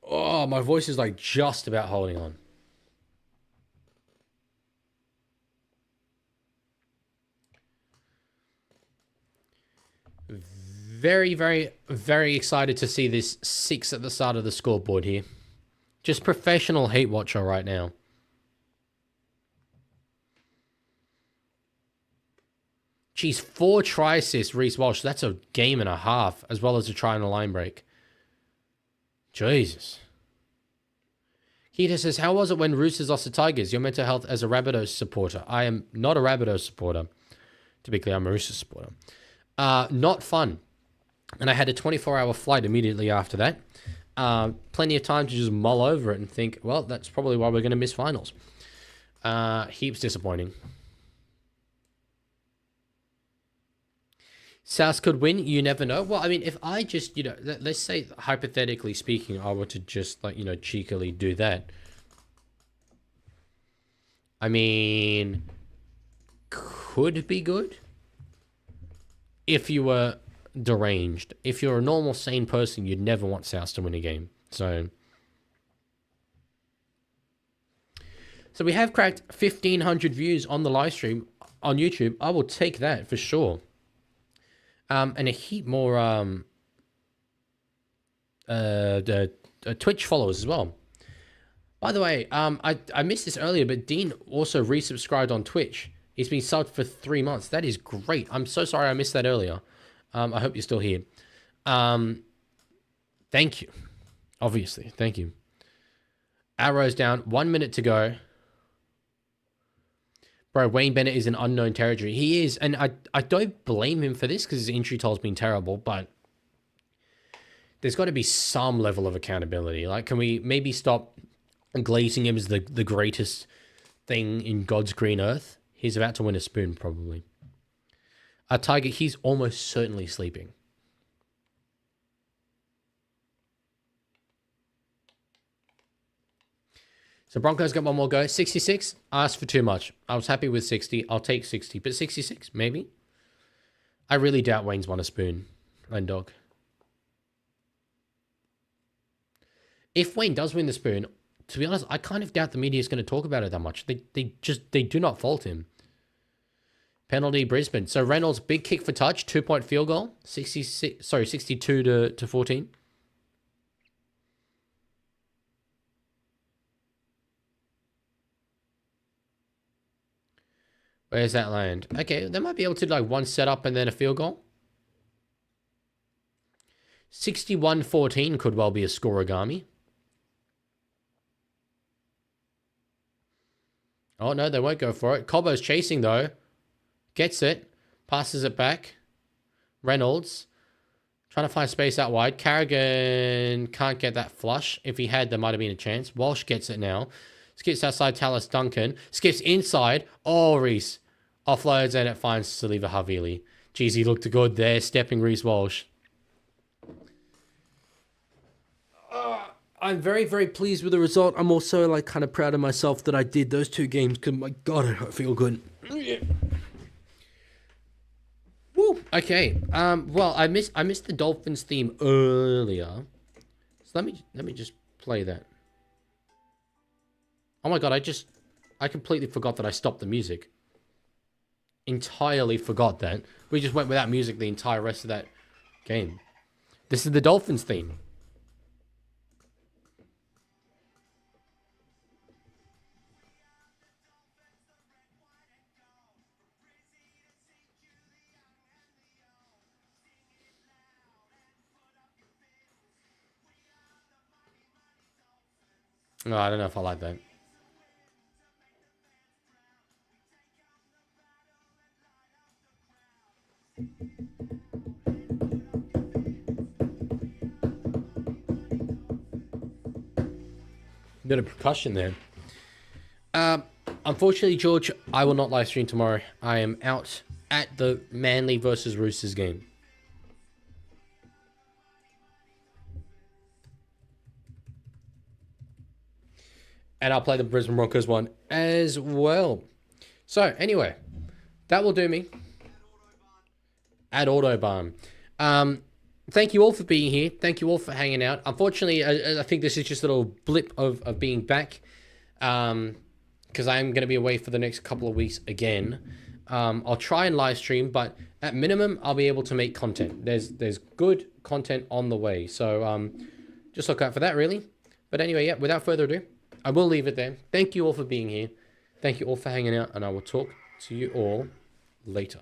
Oh, my voice is like just about holding on. Very, very, very excited to see this 6 at the start of the scoreboard here. Just professional hate watcher right now. Geez, 4 try assists, Reece Walsh. That's a game and a half, as well as a try and a line break. Jesus. Heater says, how was it when Roosters lost to Tigers? Your mental health as a Rabbitohs supporter. I am not a Rabbitohs supporter. To be clear, I'm a Roosters supporter. Not fun. And I had a 24-hour flight immediately after that. Plenty of time to just mull over it and think, well, that's probably why we're going to miss finals. Heaps disappointing. South could win. You never know. Well, I mean, if I just, let's say, hypothetically speaking, I were to just, cheekily do that. I mean, could be good if you were deranged. If you're a normal, sane person, you'd never want South to win a game. So we have cracked 1,500 views on the live stream on YouTube. I will take that for sure. And a heap more Twitch followers as well. By the way, I missed this earlier, but Dean also resubscribed on Twitch. He's been subbed for 3 months. That is great. I'm so sorry I missed that earlier. I hope you're still here. Thank you. Obviously, thank you. Arrows down. 1 minute to go. Bro, Wayne Bennett is in unknown territory. He is, and I don't blame him for this because his injury toll's been terrible, but there's got to be some level of accountability. Like, can we maybe stop glazing him as the greatest thing in God's green earth? He's about to win a spoon, probably. Tiger, he's almost certainly sleeping. So Broncos got one more go. 66, asked for too much. I was happy with 60. I'll take 60, but 66, maybe? I really doubt Wayne's won a spoon. Dog. If Wayne does win the spoon, to be honest, I kind of doubt the media is going to talk about it that much. They do not fault him. Penalty Brisbane. So Reynolds, big kick for touch, 2-point field goal. 62 to 14. Where's that land? Okay, they might be able to one set up and then a field goal. 61-14 could well be a scoregami. Oh, no, they won't go for it. Cobbo's chasing, though. Gets it. Passes it back. Reynolds. Trying to find space out wide. Carrigan can't get that flush. If he had, there might have been a chance. Walsh gets it now. Skips outside Tallis Duncan. Skips inside. Oh, Reese. Offloads and it finds Saliva Havili. Jeez, he looked good there. Stepping Reese Walsh. I'm very, very pleased with the result. I'm also kind of proud of myself that I did those 2 games because my God, I feel good. Yeah. Woo. Okay. Well, I missed the Dolphins theme earlier. So let me just play that. Oh my God, I completely forgot that I stopped the music. Entirely forgot that. We just went without music the entire rest of that game. This is the Dolphins theme. No, I don't know if I like that. Bit of percussion there. Unfortunately, George, I will not live stream tomorrow. I am out at the Manly versus Roosters game. And I'll play the Brisbane Broncos one as well. So, anyway, that will do me. At Autobahn. Thank you all for being here. Thank you all for hanging out. Unfortunately, I think this is just a little blip of being back. Because I am going to be away for the next couple of weeks again. I'll try and live stream, but at minimum, I'll be able to make content. There's good content on the way. So, just look out for that, really. But anyway, yeah, without further ado, I will leave it there. Thank you all for being here. Thank you all for hanging out, and I will talk to you all later.